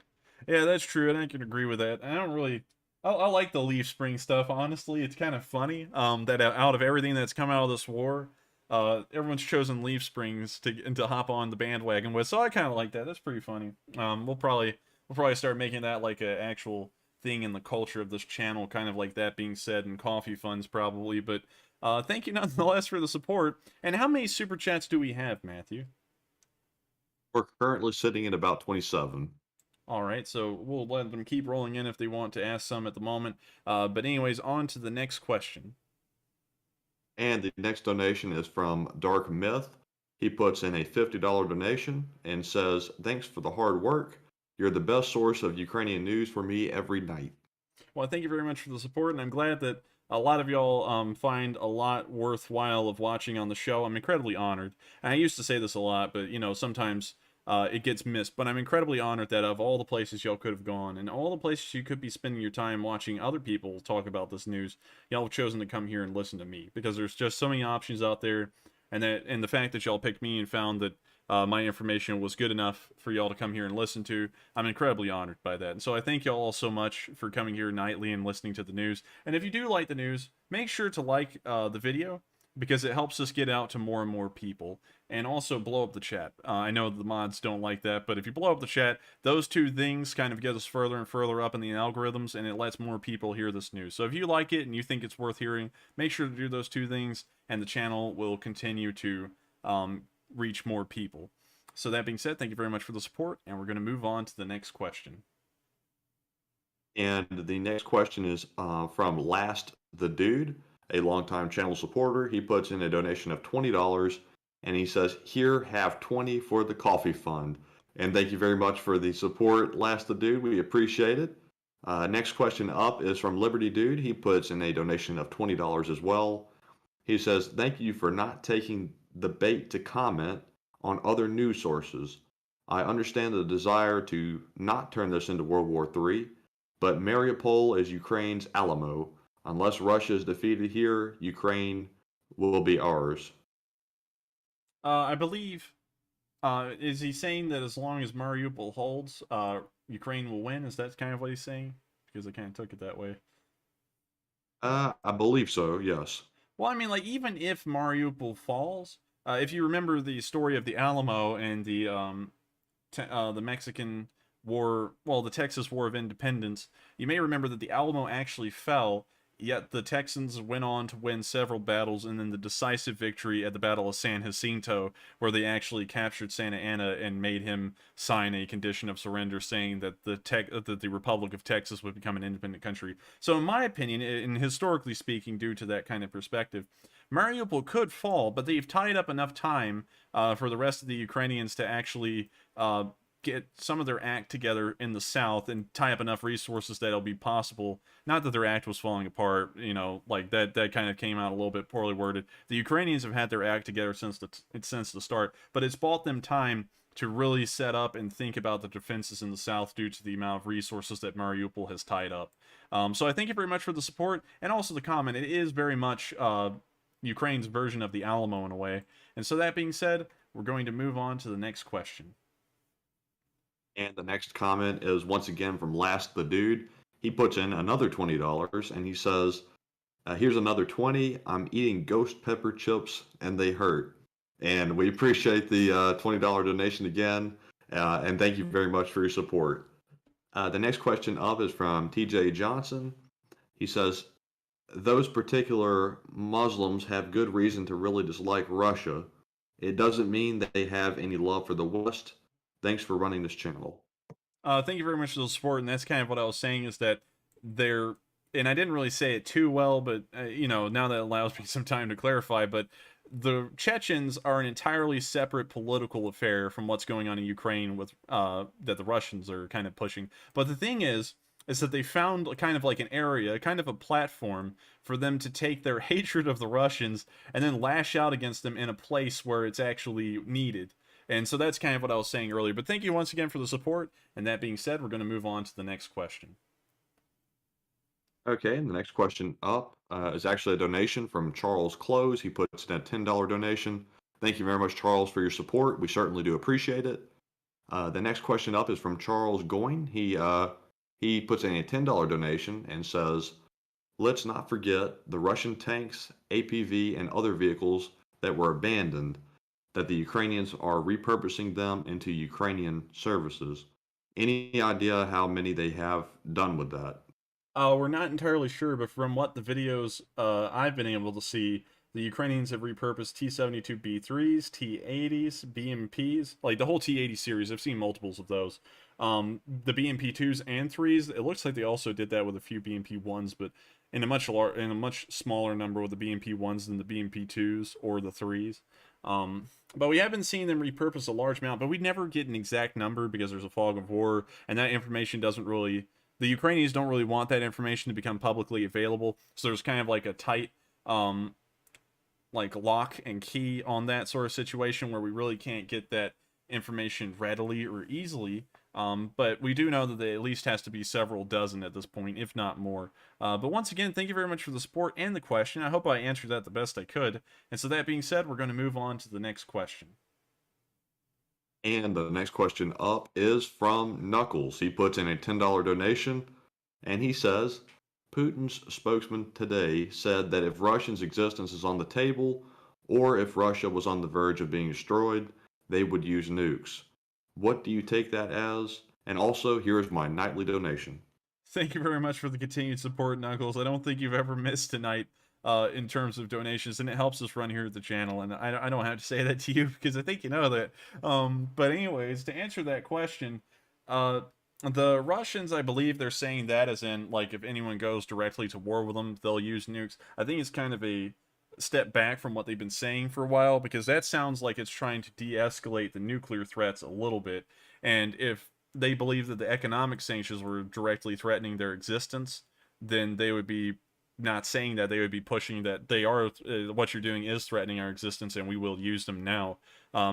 Yeah, that's true, and I can agree with that. I don't really. I like the Leaf Spring stuff. Honestly, it's kind of funny. That out of everything that's come out of this war, everyone's chosen Leaf Springs to hop on the bandwagon with. So I kind of like that. That's pretty funny. We'll probably start making that like an actual thing in the culture of this channel, kind of like that being said in coffee funds probably. But thank you nonetheless for the support. And how many super chats do we have, Matthew? We're currently sitting at about 27. All right, so we'll let them keep rolling in if they want to ask some at the moment. But anyways, on to the next question. And the next donation is from Dark Myth. He puts in a $50 donation and says, "Thanks for the hard work. You're the best source of Ukrainian news for me every night." Well, thank you very much for the support, and I'm glad that a lot of y'all find a lot worthwhile of watching on the show. I'm incredibly honored. And I used to say this a lot, but sometimes it gets missed. But I'm incredibly honored that of all the places y'all could have gone and all the places you could be spending your time watching other people talk about this news, y'all have chosen to come here and listen to me because there's just so many options out there, and the fact that y'all picked me and found that my information was good enough for y'all to come here and listen to. I'm incredibly honored by that. And so I thank y'all all so much for coming here nightly and listening to the news. And if you do like the news, make sure to like the video because it helps us get out to more and more people. And also blow up the chat. I know the mods don't like that, but if you blow up the chat, those two things kind of get us further and further up in the algorithms, and it lets more people hear this news. So if you like it and you think it's worth hearing, make sure to do those two things, and the channel will continue to reach more people. So that being said, thank you very much for the support, and we're going to move on to the next question. And the next question is from Last the Dude, a longtime channel supporter. He puts in a donation of $20, and he says, "Here, have 20 for the coffee fund." And thank you very much for the support, Last the Dude. We appreciate it. Next question up is from Liberty Dude. He puts in a donation of $20 as well. He says, "Thank you for not taking the bait to comment on other news sources. I understand the desire to not turn this into World War III, but Mariupol is Ukraine's Alamo. Unless Russia is defeated here, Ukraine will be ours." I believe, is he saying that as long as Mariupol holds, Ukraine will win? Is that kind of what he's saying? Because I kind of took it that way. I believe so, yes. Well, I mean, like, even if Mariupol falls, if you remember the story of the Alamo and the Mexican War, well, the Texas War of Independence, you may remember that the Alamo actually fell, yet the Texans went on to win several battles, and then the decisive victory at the Battle of San Jacinto, where they actually captured Santa Anna and made him sign a condition of surrender saying that the Republic of Texas would become an independent country. So in my opinion, and historically speaking, due to that kind of perspective, Mariupol could fall, but they've tied up enough time for the rest of the Ukrainians to actually get some of their act together in the south and tie up enough resources that it'll be possible. Not that their act was falling apart, like that kind of came out a little bit poorly worded. The Ukrainians have had their act together since the start, but it's bought them time to really set up and think about the defenses in the south due to the amount of resources that Mariupol has tied up. So I thank you very much for the support and also the comment. It is very much Ukraine's version of the Alamo in a way. And so that being said, we're going to move on to the next question. And the next comment is once again from Last the Dude. He puts in another $20 and he says, "Here's another 20. I'm eating ghost pepper chips and they hurt." And we appreciate the $20 donation again. And thank you very much for your support. The next question up is from TJ Johnson. He says, "Those particular Muslims have good reason to really dislike Russia. It doesn't mean they have any love for the West. Thanks for running this channel." Thank you very much for the support, and that's kind of what I was saying is that they're, and I didn't really say it too well, but now that allows me some time to clarify, but the Chechens are an entirely separate political affair from what's going on in Ukraine with that the Russians are kind of pushing. But the thing is that they found kind of like an area, kind of a platform for them to take their hatred of the Russians and then lash out against them in a place where it's actually needed. And so that's kind of what I was saying earlier. But thank you once again for the support. And that being said, we're going to move on to the next question. Okay, and the next question up is actually a donation from Charles Close. He puts in a $10 donation. Thank you very much, Charles, for your support. We certainly do appreciate it. The next question up is from Charles Goyne. He puts in a $10 donation and says, "Let's not forget the Russian tanks, APV, and other vehicles that were abandoned, that the Ukrainians are repurposing them into Ukrainian services. Any idea how many they have done with that?" We're not entirely sure, but from what the videos I've been able to see, the Ukrainians have repurposed T-72B3s, T-80s, BMPs, like the whole T-80 series. I've seen multiples of those. The BMP2s and 3s, it looks like they also did that with a few BMP1s, but in a much smaller number with the BMP1s than the BMP2s or the 3s. But we have been seeing them repurpose a large amount, but we never get an exact number because there's a fog of war, and that information doesn't really... The Ukrainians don't really want that information to become publicly available, so there's kind of like a tight, like lock and key on that sort of situation where we really can't get that information readily or easily. But we do know that there at least has to be several dozen at this point, if not more. But once again, thank you very much for the support and the question. I hope I answered that the best I could. And so that being said, we're going to move on to the next question. And the next question up is from Knuckles. He puts in a $10 donation, and he says, "Putin's spokesman today said that if Russia's existence is on the table, or if Russia was on the verge of being destroyed, they would use nukes. What do you take that as? And also, here is my nightly donation." Thank you very much for the continued support, Knuckles. I don't think you've ever missed tonight in terms of donations, and it helps us run here at the channel, and I don't have to say that to you because I think you know that. But anyways, to answer that question, the Russians, I believe they're saying that as in, like, if anyone goes directly to war with them, they'll use nukes. I think it's kind of a step back from what they've been saying for a while, because that sounds like it's trying to de-escalate the nuclear threats a little bit. And if they believe that the economic sanctions were directly threatening their existence, then they would be not saying that. They would be pushing that they are what you're doing is threatening our existence and we will use them now.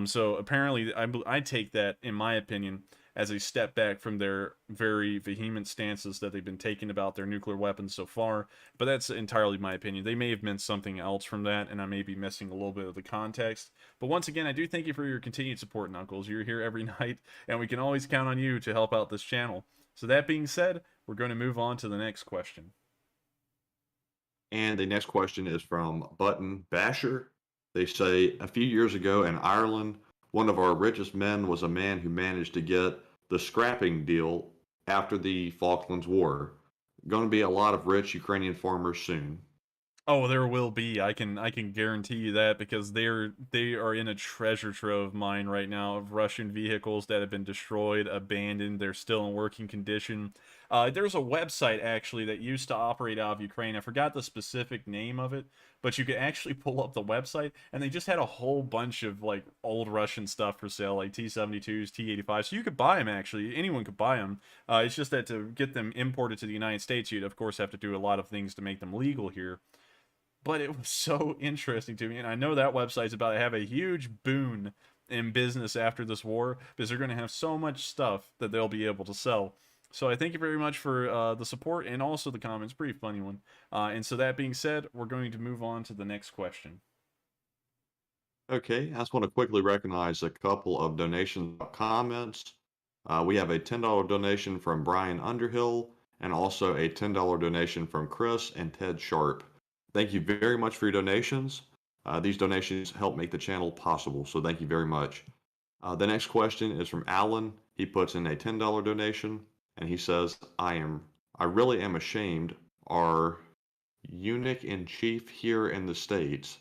So apparently I take that, in my opinion, as a step back from their very vehement stances that they've been taking about their nuclear weapons so far. But that's entirely my opinion. They may have meant something else from that, and I may be missing a little bit of the context. But once again, I do thank you for your continued support, Knuckles. You're here every night, and we can always count on you to help out this channel. So that being said, we're going to move on to the next question. And the next question is from Button Basher. They say, "A few years ago in Ireland, one of our richest men was a man who managed to get the scrapping deal after the Falklands War. Going to be a lot of rich Ukrainian farmers soon." Oh, there will be. I can guarantee you that, because they are in a treasure trove mine right now of Russian vehicles that have been destroyed, abandoned. They're still in working condition. There's a website actually that used to operate out of Ukraine. I forgot the specific name of it, but you could actually pull up the website, and they just had a whole bunch of like old Russian stuff for sale, like T-72s, T-85s. So you could buy them actually. Anyone could buy them. It's just that to get them imported to the United States, you'd of course have to do a lot of things to make them legal here. But it was so interesting to me, and I know that website's about to have a huge boon in business after this war, because they're going to have so much stuff that they'll be able to sell. So I thank you very much for the support and also the comments. Pretty funny one. And so that being said, we're going to move on to the next question. Okay, I just want to quickly recognize a couple of donation comments. We have a $10 donation from Brian Underhill, and also a $10 donation from Chris and Ted Sharp. Thank you very much for your donations. These donations help make the channel possible, so thank you very much. The next question is from Alan. He puts in a $10 donation, and he says, I really am ashamed our eunuch-in-chief here in the States.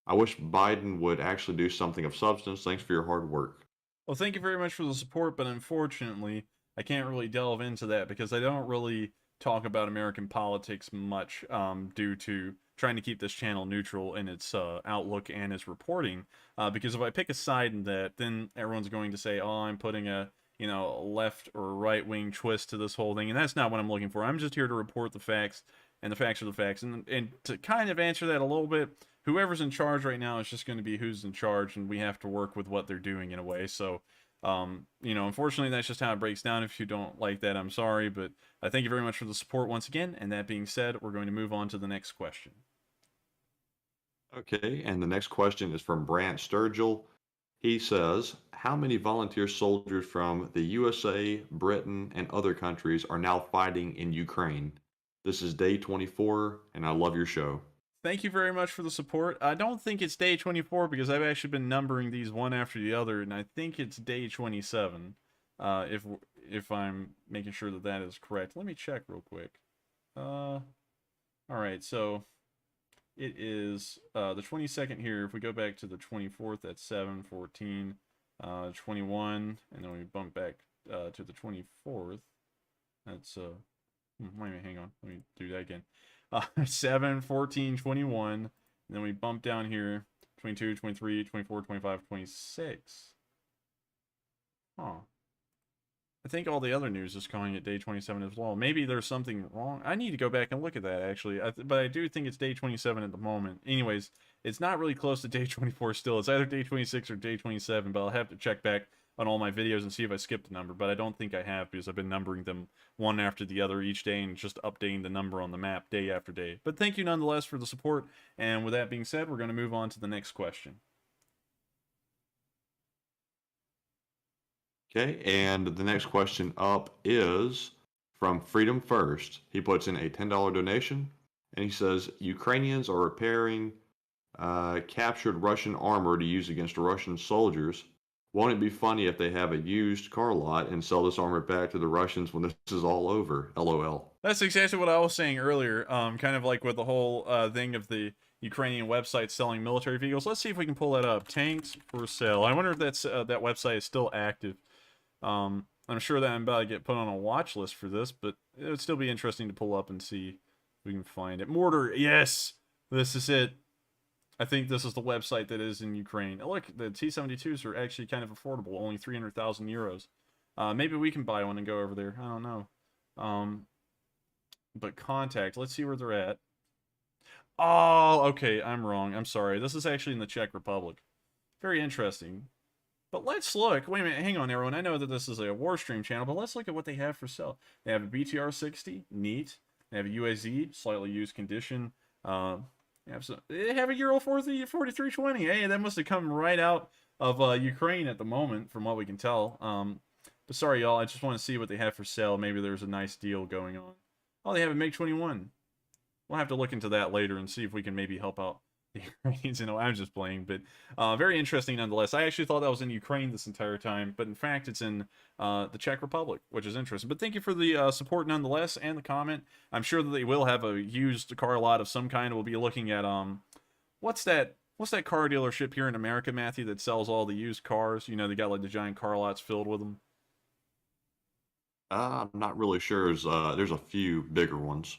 I wish Biden would actually do something of substance. Thanks for your hard work." Well, thank you very much for the support, but unfortunately, I can't really delve into that because I don't really talk about American politics much due to trying to keep this channel neutral in its outlook and its reporting. Because if I pick a side in that, then everyone's going to say, oh, I'm putting a left or right-wing twist to this whole thing, and that's not what I'm looking for. I'm just here to report the facts, and the facts are the facts. And to kind of answer that a little bit, whoever's in charge right now is just going to be who's in charge, and we have to work with what they're doing in a way. So, unfortunately, that's just how it breaks down. If you don't like that, I'm sorry, but I thank you very much for the support once again. And that being said, we're going to move on to the next question. Okay, and the next question is from Brant Sturgill. He says, how many volunteer soldiers from the USA, Britain, and other countries are now fighting in Ukraine? This is day 24, and I love your show. Thank you very much for the support. I don't think it's day 24 because I've actually been numbering these one after the other, and I think it's day 27. If I'm making sure that that is correct. Let me check real quick. All right, so it is the 22nd here. If we go back to the 24th, that's 7, 14, 21, and then we bump back to the 24th. That's wait a minute, hang on. Let me do that again. 7, 14, 21, and then we bump down here 22, 23, 24, 25, 26. Huh. I think all the other news is calling it day 27 as well. Maybe there's something wrong. I need to go back and look at that, actually. But I do think it's day 27 at the moment. Anyways, it's not really close to day 24 still. It's either day 26 or day 27, but I'll have to check back on all my videos and see if I skipped a number. But I don't think I have because I've been numbering them one after the other each day and just updating the number on the map day after day. But thank you nonetheless for the support. And with that being said, we're going to move on to the next question. Okay, and the next question up is from Freedom First. He puts in a $10 donation, and he says, Ukrainians are repairing captured Russian armor to use against Russian soldiers. Won't it be funny if they have a used car lot and sell this armor back to the Russians when this is all over? LOL. That's exactly what I was saying earlier. Kind of like with the whole thing of the Ukrainian website selling military vehicles. Let's see if we can pull that up. Tanks for sale. I wonder if that's that website is still active. I'm sure that I'm about to get put on a watch list for this, but it would still be interesting to pull up and see if we can find it. Mortar, yes! This is it. I think this is the website that is in Ukraine. Look, the T-72s are actually kind of affordable, only 300,000 euros. Maybe we can buy one and go over there. I don't know. But contact, let's see where they're at. Oh, okay, I'm wrong. I'm sorry. This is actually in the Czech Republic. Very interesting. But let's look. Wait a minute, hang on, everyone. I know that this is a Warstream channel, but let's look at what they have for sale. They have a BTR-60, neat. They have a UAZ, slightly used condition. They have a Euro 4320. Hey, that must have come right out of Ukraine at the moment, from what we can tell. But sorry, y'all. I just want to see what they have for sale. Maybe there's a nice deal going on. Oh, they have a MiG-21. We'll have to look into that later and see if we can maybe help out the Ukrainians. You know, I'm just playing, but very interesting nonetheless. I actually thought that was in Ukraine this entire time, but in fact, it's in the Czech Republic, which is interesting. But thank you for the support nonetheless and the comment. I'm sure that they will have a used car lot of some kind. We'll be looking at what's that car dealership here in America, Matthew, that sells all the used cars? You know, they got like the giant car lots filled with them. I'm not really sure. There's a few bigger ones.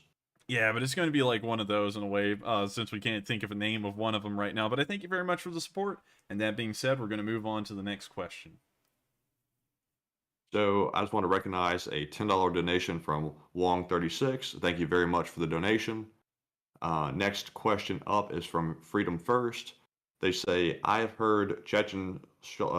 Yeah, but it's going to be like one of those in a way, since we can't think of a name of one of them right now. But I thank you very much for the support. And that being said, we're going to move on to the next question. So I just want to recognize a $10 donation from Wong36. Thank you very much for the donation. Next question up is from Freedom First. They say, I have heard Chechen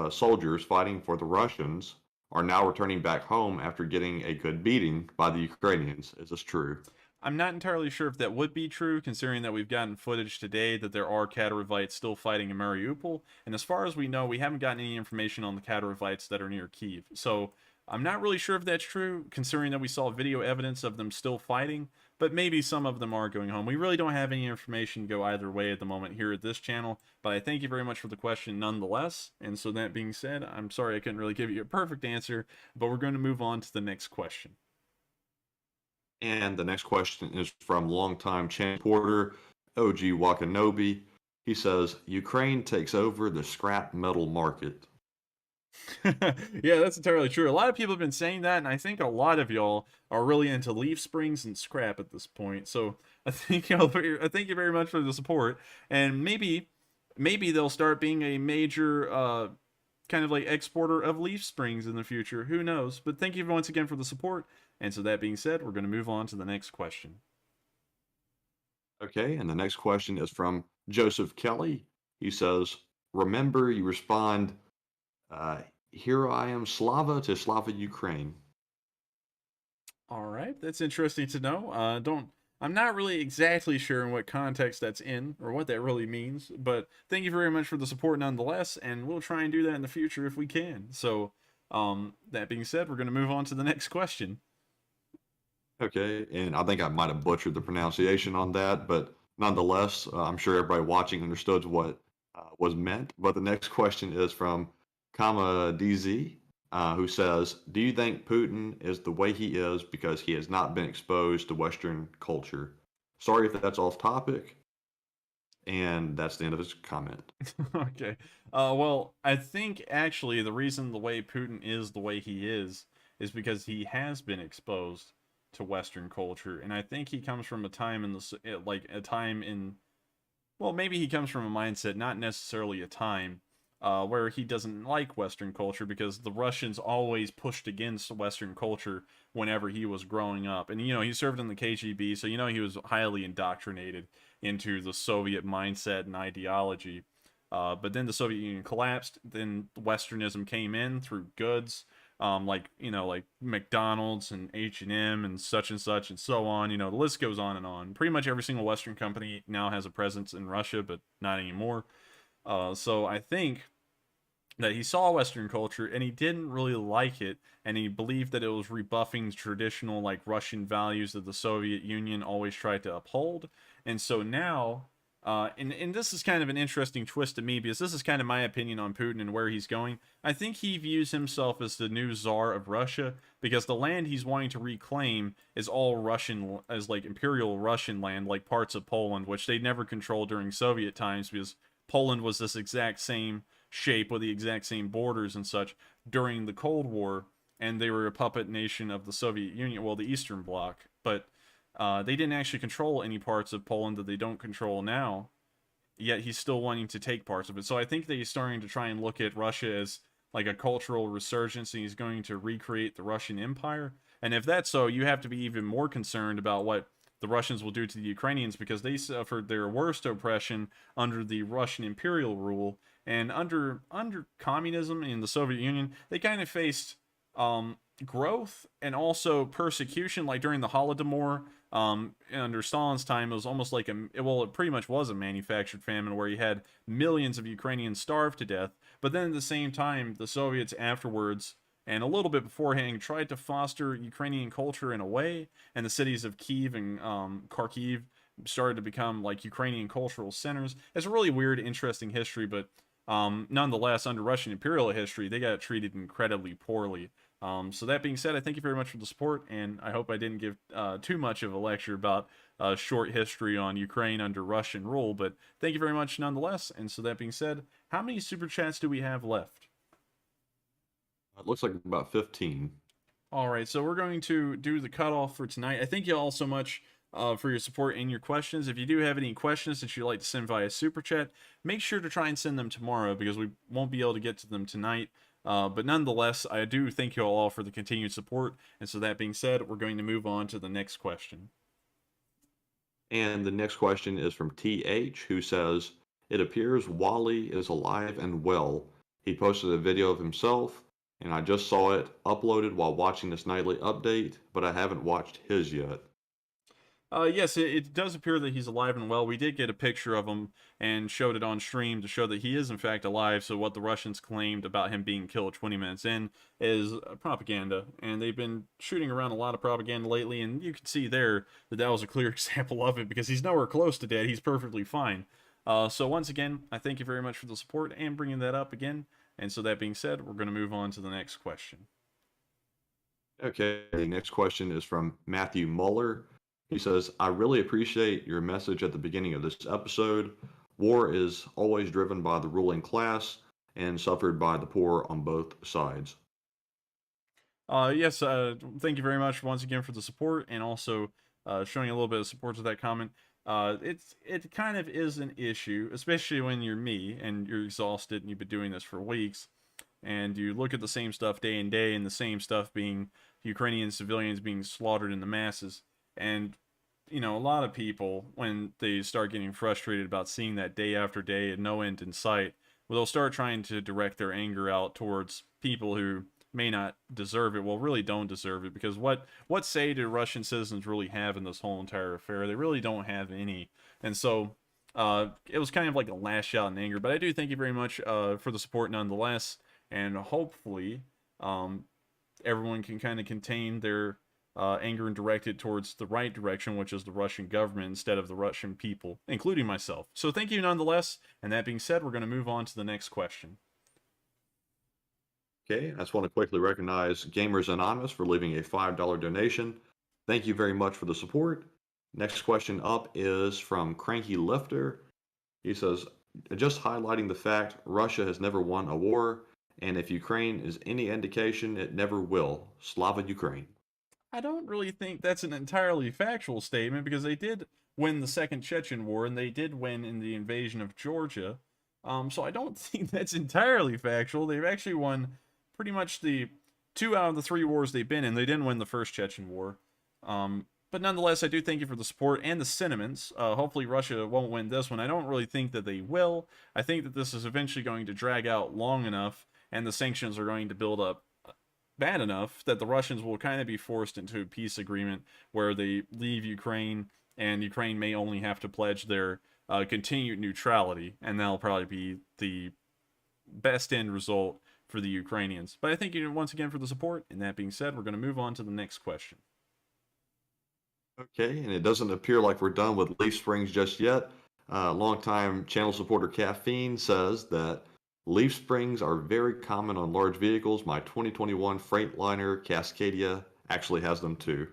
soldiers fighting for the Russians are now returning back home after getting a good beating by the Ukrainians. Is this true? I'm not entirely sure if that would be true, considering that we've gotten footage today that there are Kharkivites still fighting in Mariupol, and as far as we know, we haven't gotten any information on the Kharkivites that are near Kyiv. So I'm not really sure if that's true, considering that we saw video evidence of them still fighting, but maybe some of them are going home. We really don't have any information to go either way at the moment here at this channel, but I thank you very much for the question nonetheless. And so that being said, I'm sorry I couldn't really give you a perfect answer, but we're going to move on to the next question. And the next question is from longtime champ porter OG Wakanobi. He says, Ukraine takes over the scrap metal market. Yeah, that's entirely true. A lot of people have been saying that, and I think a lot of y'all are really into leaf springs and scrap at this point. So I thank you very much for the support, and maybe they'll start being a major kind of like exporter of leaf springs in the future. Who knows? But thank you once again for the support. And so that being said, we're going to move on to the next question. Okay, and the next question is from Joseph Kelly. He says, remember you respond, here I am Slava to Slava Ukraine. All right, that's interesting to know. I'm not really exactly sure in what context that's in or what that really means, but thank you very much for the support nonetheless, and we'll try and do that in the future if we can. So, that being said, we're going to move on to the next question. Okay, and I think I might have butchered the pronunciation on that, but nonetheless, I'm sure everybody watching understood what was meant. But the next question is from Kama DZ, who says, "Do you think Putin is the way he is because he has not been exposed to Western culture?" Sorry if that's off topic, and that's the end of his comment. Okay. Well, I think actually the reason the way Putin is the way he is because he has been exposed to Western culture, and I think he comes from a time in like a time in, well, maybe he comes from a mindset, not necessarily a time, where he doesn't like Western culture because the Russians always pushed against Western culture whenever he was growing up. And, he served in the KGB, so, he was highly indoctrinated into the Soviet mindset and ideology. But then the Soviet Union collapsed, then Westernism came in through goods, like McDonald's and H&M and such and such and so on. The list goes on and on. Pretty much every single Western company now has a presence in Russia, but not anymore. So I think that he saw Western culture and he didn't really like it, and he believed that it was rebuffing traditional like Russian values that the Soviet Union always tried to uphold. And so now, and this is kind of an interesting twist to me because this is kind of my opinion on Putin and where he's going. I think he views himself as the new czar of Russia because the land he's wanting to reclaim is all Russian, as like imperial Russian land, like parts of Poland, which they never controlled during Soviet times because Poland was this exact same shape with the exact same borders and such during the Cold War, and they were a puppet nation of the Soviet Union, well, the Eastern Bloc, but they didn't actually control any parts of Poland that they don't control now, yet he's still wanting to take parts of it. So I think that he's starting to try and look at Russia as like a cultural resurgence, and he's going to recreate the Russian Empire. And if that's so, you have to be even more concerned about what the Russians will do to the Ukrainians because they suffered their worst oppression under the Russian imperial rule, and under communism in the Soviet Union, they kind of faced growth and also persecution. Like during the Holodomor, under Stalin's time, it was almost like it pretty much was a manufactured famine where you had millions of Ukrainians starved to death. But then at the same time, the Soviets afterwards and a little bit beforehand tried to foster Ukrainian culture in a way, and the cities of Kyiv and Kharkiv started to become like Ukrainian cultural centers. It's a really weird, interesting history, but nonetheless, under Russian imperial history, they got treated incredibly poorly. So that being said, I thank you very much for the support, and I hope I didn't give too much of a lecture about short history on Ukraine under Russian rule, but thank you very much nonetheless. And so that being said, how many super chats do we have left? It looks like about 15. All right, so we're going to do the cutoff for tonight. I thank you all so much for your support and your questions. If you do have any questions that you'd like to send via Super Chat, make sure to try and send them tomorrow because we won't be able to get to them tonight. But nonetheless, I do thank you all for the continued support. And so that being said, we're going to move on to the next question. And the next question is from TH, who says, "It appears Wally is alive and well. He posted a video of himself, and I just saw it uploaded while watching this nightly update, but I haven't watched his yet." Yes, it does appear that he's alive and well. We did get a picture of him and showed it on stream to show that he is in fact alive. So what the Russians claimed about him being killed 20 minutes in is propaganda. And they've been shooting around a lot of propaganda lately, and you can see there that that was a clear example of it because he's nowhere close to dead. He's perfectly fine. So once again, I thank you very much for the support and bringing that up again. And so that being said, we're going to move on to the next question. Okay, the next question is from Matthew Muller. He says, "I really appreciate your message at the beginning of this episode. War is always driven by the ruling class and suffered by the poor on both sides." Yes, thank you very much once again for the support and also showing a little bit of support to that comment. It kind of is an issue, especially when you're me and you're exhausted and you've been doing this for weeks, and you look at the same stuff day and day and the same stuff being Ukrainian civilians being slaughtered in the masses. And, a lot of people, when they start getting frustrated about seeing that day after day and no end in sight, well, they'll start trying to direct their anger out towards people who may not deserve it. Well, really don't deserve it, because what say do Russian citizens really have in this whole entire affair? They really don't have any. And so it was kind of like a lash out in anger. But I do thank you very much for the support nonetheless, and hopefully everyone can kind of contain their anger and direct it towards the right direction, which is the Russian government instead of the Russian people, including myself. So thank you nonetheless. And that being said, we're going to move on to the next question. Okay, I just want to quickly recognize Gamers Anonymous for leaving a $5 donation. Thank you very much for the support. Next question up is from Cranky Lifter. He says, just highlighting the fact Russia has never won a war, and if Ukraine is any indication, it never will. Slava Ukraine. I don't really think that's an entirely factual statement, because they did win the Second Chechen War, and they did win in the invasion of Georgia. So I don't think that's entirely factual. They've actually won pretty much the 2 out of the 3 wars they've been in. They didn't win the First Chechen War. But nonetheless, I do thank you for the support and the sentiments. Hopefully Russia won't win this one. I don't really think that they will. I think that this is eventually going to drag out long enough, and the sanctions are going to build up bad enough that the Russians will kind of be forced into a peace agreement where they leave Ukraine, and Ukraine may only have to pledge their continued neutrality, and that'll probably be the best end result for the Ukrainians. But I thank you once again for the support, and that being said, we're going to move on to the next question. Okay, and it doesn't appear like we're done with Leaf Springs just yet. Longtime channel supporter Caffeine says that leaf springs are very common on large vehicles. My 2021 Freightliner Cascadia actually has them too.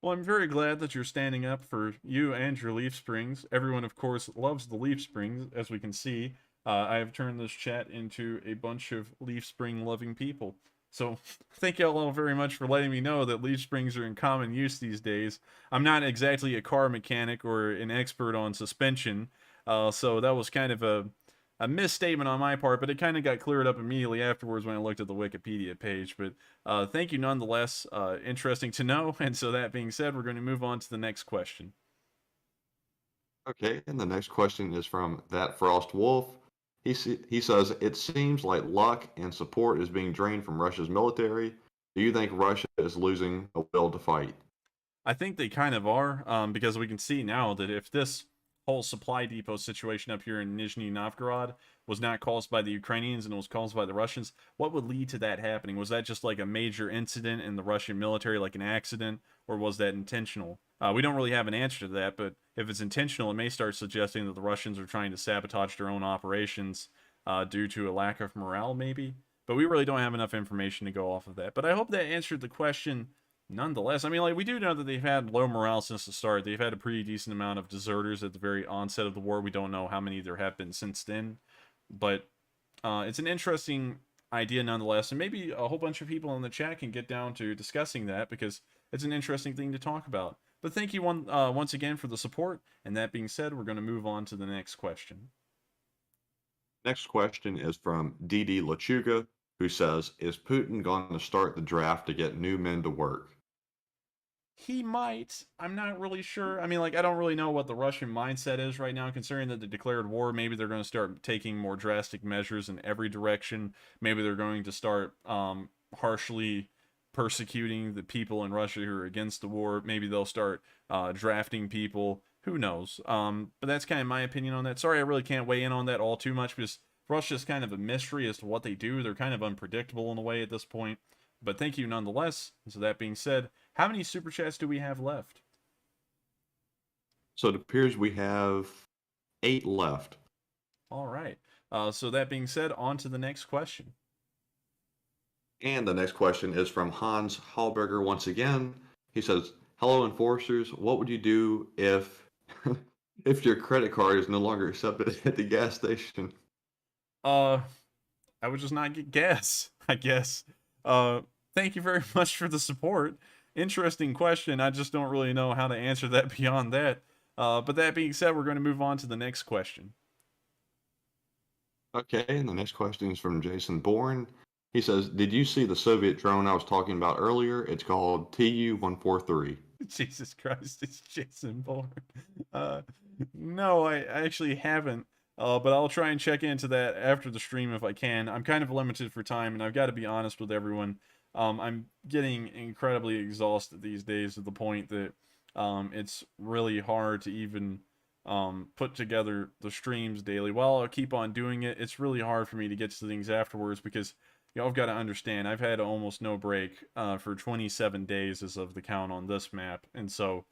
Well, I'm very glad that you're standing up for you and your leaf springs. Everyone, of course, loves the leaf springs, as we can see. I have turned this chat into a bunch of leaf spring loving people. So thank you all very much for letting me know that leaf springs are in common use these days. I'm not exactly a car mechanic or an expert on suspension, so that was kind of a misstatement on my part, but it kind of got cleared up immediately afterwards when I looked at the Wikipedia page. But thank you nonetheless. Interesting to know. And so that being said, we're going to move on to the next question. Okay, and the next question is from That Frost Wolf. He says, it seems like luck and support is being drained from Russia's military. Do you think Russia is losing a will to fight? I think they kind of are, because we can see now that if this whole supply depot situation up here in Nizhny Novgorod was not caused by the Ukrainians and it was caused by the Russians, what would lead to that happening? Was that just like a major incident in the Russian military, like an accident, or was that intentional? We don't really have an answer to that, but if it's intentional, it may start suggesting that the Russians are trying to sabotage their own operations due to a lack of morale, maybe. But we really don't have enough information to go off of that. But I hope that answered the question nonetheless. I mean, like, we do know that they've had low morale since the start. They've had a pretty decent amount of deserters at the very onset of the war. We don't know how many there have been since then. But it's an interesting idea nonetheless. And maybe a whole bunch of people in the chat can get down to discussing that, because it's an interesting thing to talk about. But thank you once again for the support. And that being said, we're going to move on to the next question. Next question is from Didi Lachuga, who says, is Putin going to start the draft to get new men to work? He might. I'm not really sure. I mean, like, I don't really know what the Russian mindset is right now, considering that they declared war. Maybe they're going to start taking more drastic measures in every direction. Maybe they're going to start harshly persecuting the people in Russia who are against the war. Maybe they'll start drafting people. Who knows? But that's kind of my opinion on that. Sorry, I really can't weigh in on that all too much, because Russia's kind of a mystery as to what they do. They're kind of unpredictable in a way at this point. But thank you nonetheless. So that being said, how many super chats do we have left? So it appears we have 8 left. All right. So that being said, on to the next question. And the next question is from Hans Hallberger once again. He says, hello, enforcers. What would you do if if your credit card is no longer accepted at the gas station? I would just not get gas, I guess. Thank you very much for the support. Interesting question. I just don't really know how to answer that beyond that. But that being said, we're going to move on to the next question. Okay, and the next question is from Jason Bourne. He says, did you see the Soviet drone I was talking about earlier? It's called Tu-143. Jesus Christ, it's Jason Bourne. No, I actually haven't. But I'll try and check into that after the stream if I can. I'm kind of limited for time, and I've got to be honest with everyone. I'm getting incredibly exhausted these days to the point that it's really hard to even put together the streams daily. While I'll keep on doing it, it's really hard for me to get to things afterwards because y'all have got to understand I've had almost no break for 27 days as of the count on this map, and so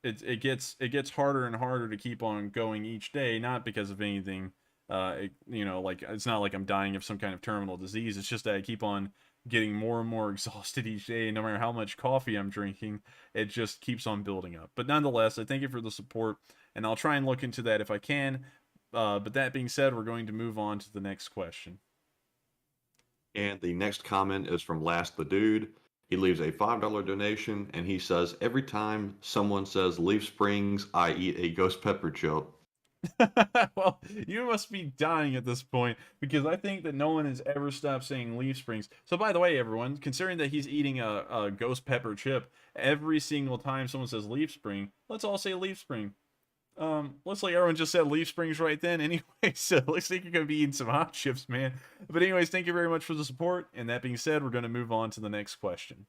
it gets harder and harder to keep on going each day, not because of anything. Like it's not like I'm dying of some kind of terminal disease. It's just that I keep on getting more and more exhausted each day. No matter how much coffee I'm drinking, it just keeps on building up. But nonetheless, I thank you for the support, and I'll try and look into that if I can. But that being said, we're going to move on to the next question. And the next comment is from Last the Dude. He leaves a $5 donation, and he says, every time someone says Leaf Springs, I eat a ghost pepper chip. Well, you must be dying at this point because I think that no one has ever stopped saying Leaf Springs. So, by the way, everyone, considering that he's eating a ghost pepper chip every single time someone says Leaf Spring, let's all say Leaf Spring. Looks like everyone just said Leaf Springs right then anyway, so it looks like you're going to be eating some hot chips, man. But anyways, thank you very much for the support, and that being said, we're going to move on to the next question.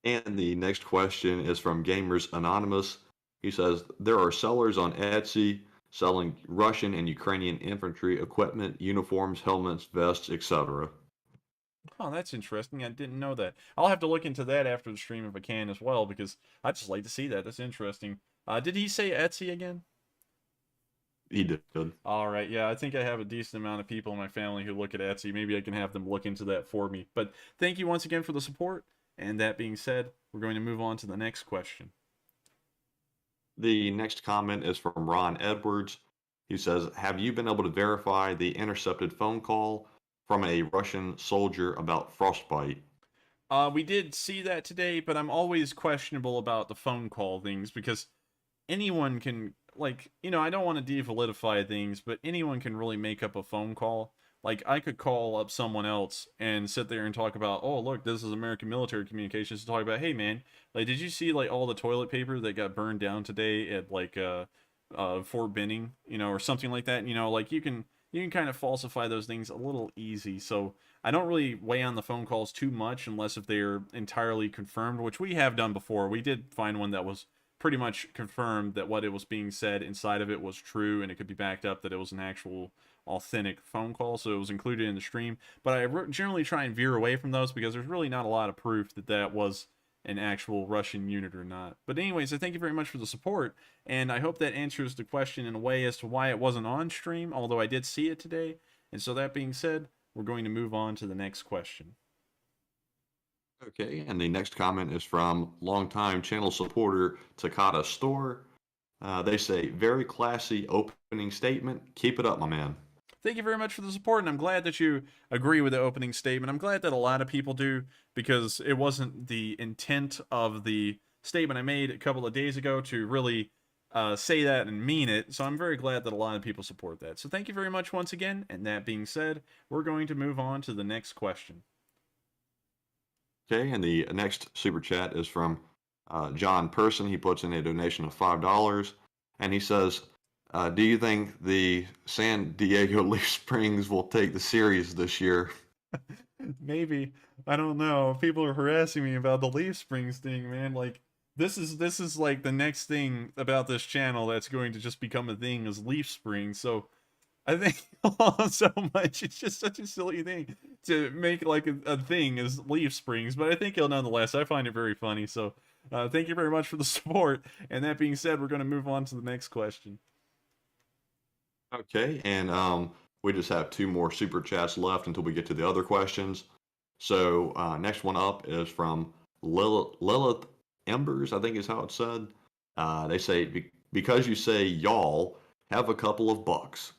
And the next question is from Gamers Anonymous. He says, there are sellers on Etsy selling Russian and Ukrainian infantry equipment, uniforms, helmets, vests, etc. Oh, that's interesting. I didn't know that. I'll have to look into that after the stream if I can as well, because I'd just like to see that. That's interesting. Did he say Etsy again? He did. All right. Yeah, I think I have a decent amount of people in my family who look at Etsy. Maybe I can have them look into that for me. But thank you once again for the support. And that being said, we're going to move on to the next question. The next comment is from Ron Edwards. He says, have you been able to verify the intercepted phone call from a Russian soldier about frostbite? We did see that today, but I'm always questionable about the phone call things because anyone can, like, I don't want to devalidify things, but anyone can really make up a phone call. Like, I could call up someone else and sit there and talk about, oh, look, this is American military communications, to talk about, hey, man, like, did you see, like, all the toilet paper that got burned down today at, like, Fort Benning, or something like that? Like, you can kind of falsify those things a little easy, so I don't really weigh on the phone calls too much unless if they're entirely confirmed, which we have done before. We did find one that was pretty much confirmed that what it was being said inside of it was true, and it could be backed up that it was an actual authentic phone call, so it was included in the stream. But I generally try and veer away from those because there's really not a lot of proof that that was an actual Russian unit or not. But anyways, I thank you very much for the support, and I hope that answers the question in a way as to why it wasn't on stream, although I did see it today. And so that being said, we're going to move on to the next question. Okay, and the next comment is from longtime channel supporter Takata Store. They say, very classy opening statement. Keep it up, my man. Thank you very much for the support, and I'm glad that you agree with the opening statement. I'm glad that a lot of people do, because it wasn't the intent of the statement I made a couple of days ago to really say that and mean it, so I'm very glad that a lot of people support that. So thank you very much once again, and that being said, we're going to move on to the next question. Okay, and the next super chat is from John Person. He puts in a donation of $5, and he says, do you think the San Diego Leaf Springs will take the series this year? Maybe. I don't know. People are harassing me about the Leaf Springs thing, man. Like, this is like the next thing about this channel that's going to just become a thing is Leaf Springs. So I think so much. It's just such a silly thing to make like a thing as Leaf Springs, but I think nonetheless, I find it very funny. So thank you very much for the support. And that being said, we're going to move on to the next question. Okay, and we just have 2 more super chats left until we get to the other questions. So next one up is from Lilith Embers, I think is how it's said. They say, because you say y'all, have a couple of bucks.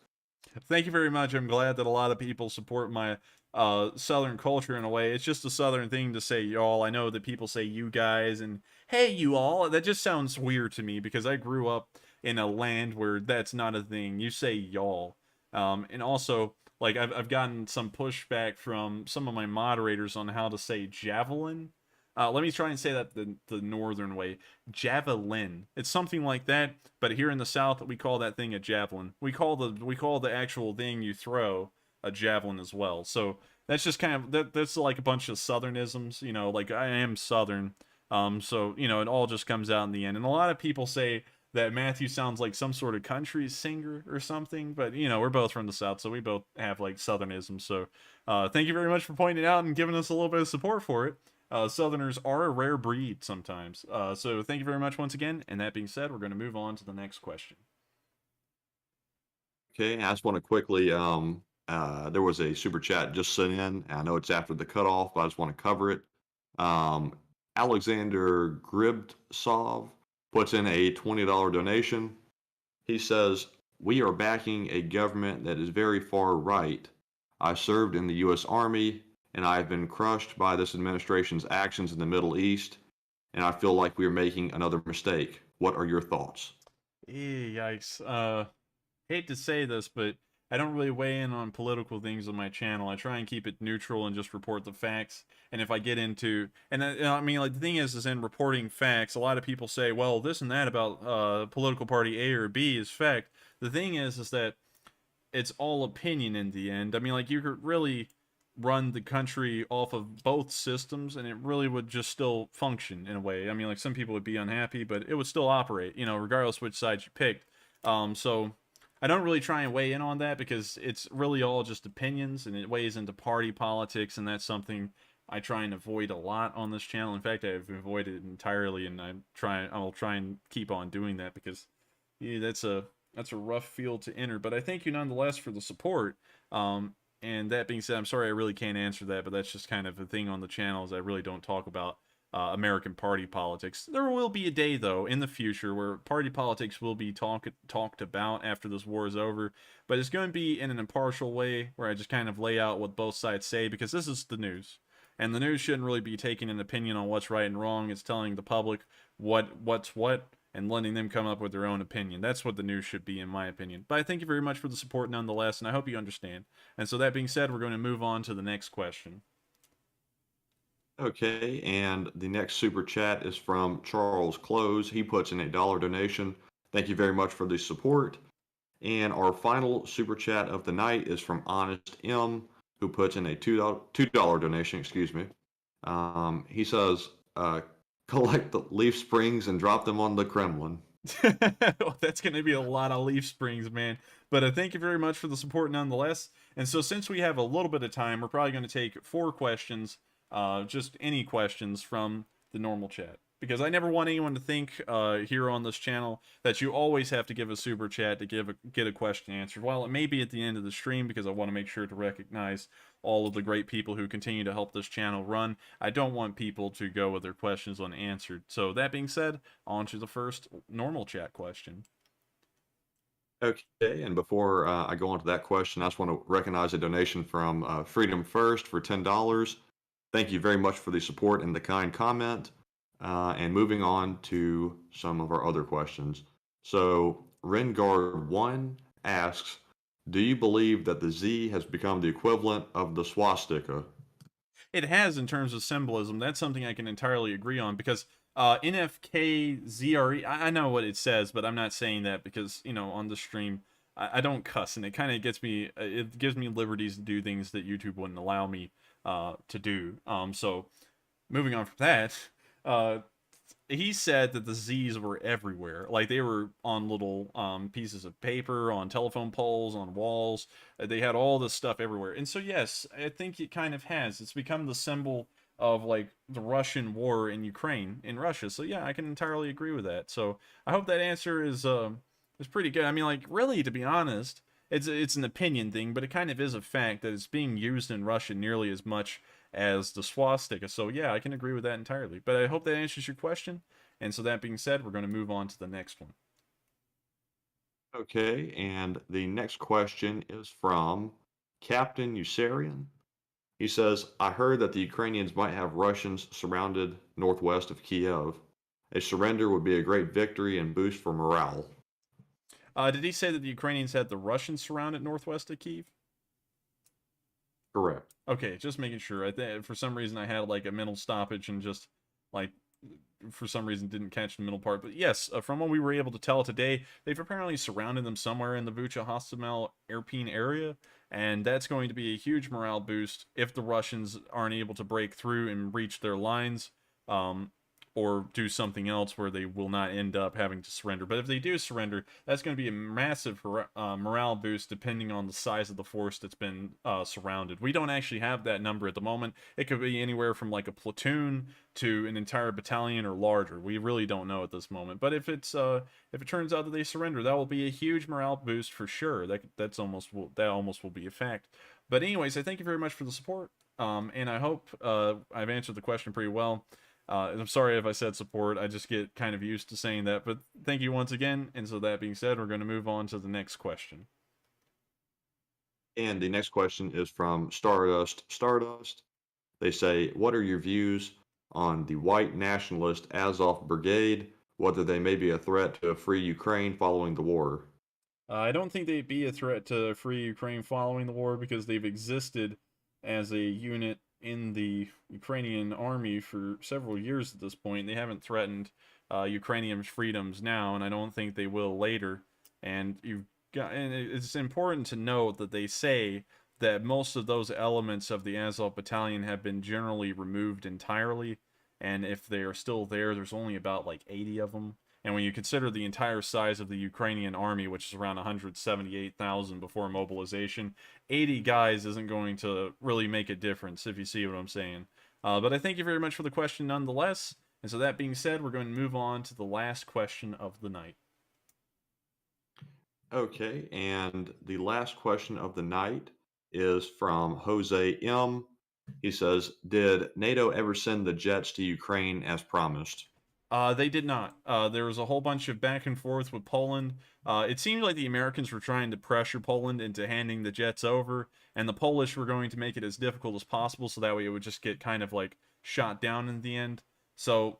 Thank you very much. I'm glad that a lot of people support my Southern culture in a way. It's just a Southern thing to say y'all. I know that people say you guys and hey you all. That just sounds weird to me because I grew up in a land where that's not a thing. You say y'all. And also, like, I've gotten some pushback from some of my moderators on how to say javelin. Let me try and say that the northern way. Javelin. It's something like that, but here in the south we call that thing a javelin. We call the actual thing you throw a javelin as well. So that's just kind of that's like a bunch of southernisms, like I am southern. So, it all just comes out in the end. And a lot of people say that Matthew sounds like some sort of country singer or something, but we're both from the south, so we both have like southernism. So thank you very much for pointing it out and giving us a little bit of support for it. Southerners are a rare breed sometimes. So thank you very much once again. And that being said, we're going to move on to the next question. Okay, I just want to quickly, there was a super chat just sent in. I know it's after the cutoff, but I just want to cover it. Alexander Gribtsov puts in a $20 donation. He says, "We are backing a government that is very far right. I served in the U.S. Army, and I have been crushed by this administration's actions in the Middle East, and I feel like we are making another mistake. What are your thoughts?" Yikes. Hate to say this, but I don't really weigh in on political things on my channel. I try and keep it neutral and just report the facts. And if I get into, I mean, like the thing is in reporting facts, a lot of people say, well, this and that about political party A or B is fact. The thing is that it's all opinion in the end. I mean, like you could really run the country off of both systems and it really would just still function in a way. I mean, like some people would be unhappy, but it would still operate, regardless which side you picked. So I don't really try and weigh in on that because it's really all just opinions and it weighs into party politics, and that's something I try and avoid a lot on this channel. In fact, I've avoided it entirely, and I'll try and keep on doing that because that's a rough field to enter. But I thank you nonetheless for the support. And that being said, I'm sorry I really can't answer that, but that's just kind of the thing on the channel is I really don't talk about American party politics. There will be a day, though, in the future where party politics will be talked about after this war is over, but it's going to be in an impartial way where I just kind of lay out what both sides say because this is the news. And the news shouldn't really be taking an opinion on what's right and wrong. It's telling the public what's what and letting them come up with their own opinion. That's what the news should be, in my opinion. But I thank you very much for the support nonetheless, and I hope you understand. And so that being said, we're going to move on to the next question. Okay, and the next super chat is from Charles Close. He puts in a $1 donation. Thank you very much for the support. And our final super chat of the night is from Honest M, who puts in a $2 donation. Excuse me. He says, "Collect the leaf springs and drop them on the Kremlin." That's going to be a lot of leaf springs, man. But thank you very much for the support nonetheless. And so since we have a little bit of time, we're probably going to take 4 questions. Just any questions from the normal chat. Because I never want anyone to think here on this channel that you always have to give a super chat to get a question answered. While it may be at the end of the stream because I want to make sure to recognize all of the great people who continue to help this channel run, I don't want people to go with their questions unanswered. So that being said, on to the first normal chat question. Okay, and before I go on to that question, I just want to recognize a donation from Freedom First for $10. Thank you very much for the support and the kind comment. And moving on to some of our other questions. So Rengard1 asks, "Do you believe that the Z has become the equivalent of the swastika?" It has in terms of symbolism. That's something I can entirely agree on because NFKZRE, I know what it says, but I'm not saying that because, on the stream, I don't cuss, and it kind of gives me liberties to do things that YouTube wouldn't allow me to do. So moving on from that, he said that the Z's were everywhere. Like they were on little pieces of paper, on telephone poles, on walls. They had all this stuff everywhere. And so yes, I think it kind of has. It's become the symbol of like the Russian war in Ukraine, in Russia. So yeah, I can entirely agree with that. So I hope that answer is pretty good. I mean, like really, to be honest, it's an opinion thing, but it kind of is a fact that it's being used in Russia nearly as much as the swastika. So yeah, I can agree with that entirely. But I hope that answers your question. And so that being said, we're going to move on to the next one. Okay, and the next question is from Captain Usarian. He says, "I heard that the Ukrainians might have Russians surrounded northwest of Kyiv. A surrender would be a great victory and boost for morale." Did he say that the Ukrainians had the Russians surrounded northwest of Kyiv? Correct. Okay, just making sure. For some reason I had like a mental stoppage and just like, for some reason didn't catch the middle part. But yes, from what we were able to tell today, they've apparently surrounded them somewhere in the Bucha Hostomel Irpin area, and that's going to be a huge morale boost if the Russians aren't able to break through and reach their lines, or do something else where they will not end up having to surrender. But if they do surrender, that's going to be a massive morale boost depending on the size of the force that's been surrounded. We don't actually have that number at the moment. It could be anywhere from like a platoon to an entire battalion or larger. We really don't know at this moment. But if it turns out that they surrender, that will be a huge morale boost for sure. That almost will be a fact. But anyways, I thank you very much for the support, and I hope I've answered the question pretty well. I'm sorry if I said support. I just get kind of used to saying that. But thank you once again. And so that being said, we're going to move on to the next question. And the next question is from Stardust. They say, what are your views on the white nationalist Azov Brigade, whether they may be a threat to a free Ukraine following the war? I don't think they'd be a threat to free Ukraine following the war because they've existed as a unit in the Ukrainian army for several years at this point. They haven't threatened Ukrainian freedoms now, and I don't think they will later. And it's important to note that they say that most of those elements of the Azov battalion have been generally removed entirely, and if they are still there, there's only about like 80 of them. And when you consider the entire size of the Ukrainian army, which is around 178,000 before mobilization, 80 guys isn't going to really make a difference, if you see what I'm saying. But I thank you very much for the question nonetheless. And so that being said, we're going to move on to the last question of the night. Okay, and the last question of the night is from Jose M. He says, did NATO ever send the jets to Ukraine as promised? They did not. There was a whole bunch of back and forth with Poland. It seemed like the Americans were trying to pressure Poland into handing the jets over, and the Polish were going to make it as difficult as possible so that way it would just get kind of like shot down in the end. So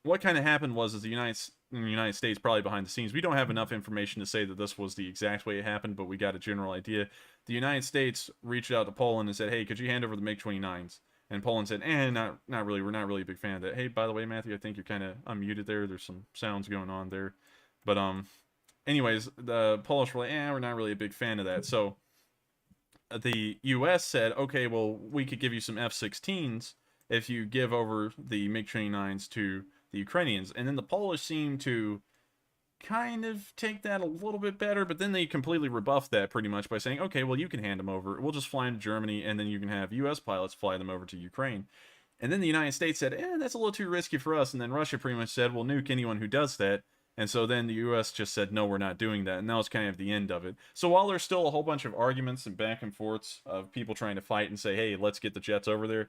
what kind of happened was the United States, probably behind the scenes, we don't have enough information to say that this was the exact way it happened, but we got a general idea. The United States reached out to Poland and said, hey, could you hand over the MiG-29s? And Poland said, not really. We're not really a big fan of that. Hey, by the way, Matthew, I think you're kind of unmuted there. There's some sounds going on there. But anyways, the Polish were like, we're not really a big fan of that. So the U.S. said, okay, well, we could give you some F-16s if you give over the MiG-29s to the Ukrainians. And then the Polish seemed to kind of take that a little bit better, but then they completely rebuffed that pretty much by saying, okay, well, you can hand them over. We'll just fly them to Germany, and then you can have U.S. pilots fly them over to Ukraine. And then the United States said, that's a little too risky for us. And then Russia pretty much said, we'll nuke anyone who does that. And so then the U.S. just said, no, we're not doing that. And that was kind of the end of it. So while there's still a whole bunch of arguments and back and forths of people trying to fight and say, hey, let's get the jets over there,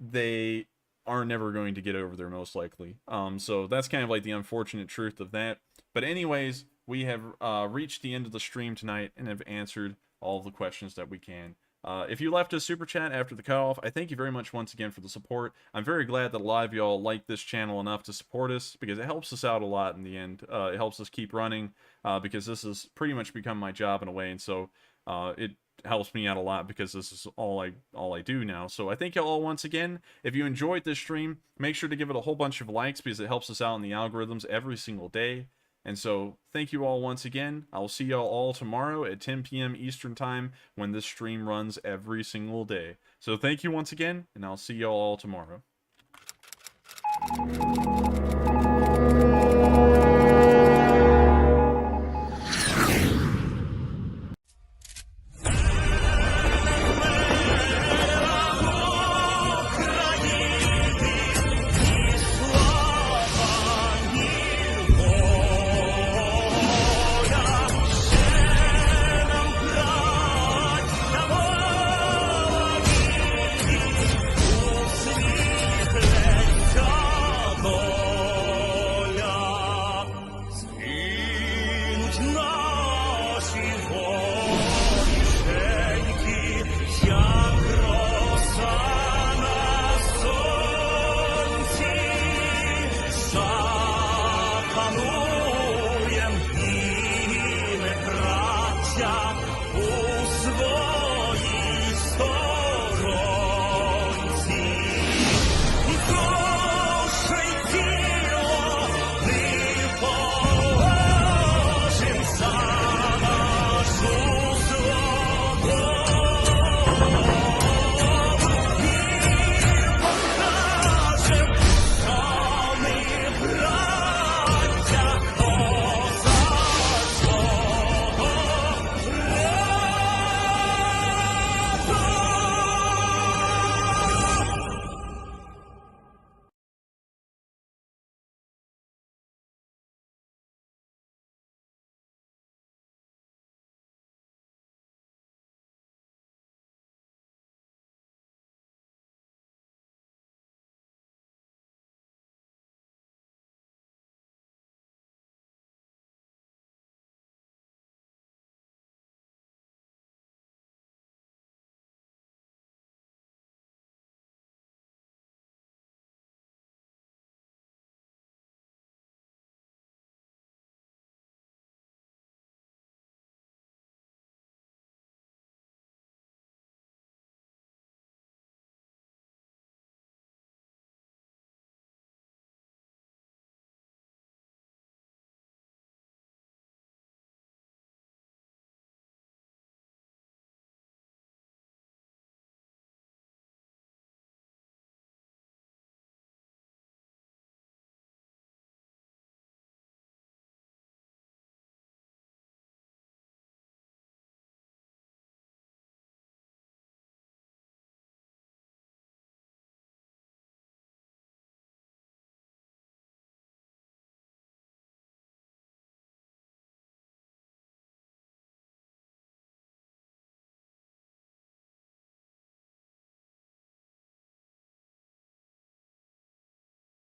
they are never going to get over there most likely. So that's kind of like the unfortunate truth of that. But anyways, we have reached the end of the stream tonight and have answered all of the questions that we can. If you left a super chat after the cutoff, I thank you very much once again for the support. I'm very glad that a lot of y'all like this channel enough to support us because it helps us out a lot in the end. It helps us keep running because this has pretty much become my job in a way, and so it helps me out a lot because this is all I do now. So I thank y'all all once again. If you enjoyed this stream, make sure to give it a whole bunch of likes because it helps us out in the algorithms every single day. And so, thank you all once again. I will see y'all all tomorrow at 10 p.m. Eastern Time when this stream runs every single day. So, thank you once again, and I'll see y'all all tomorrow.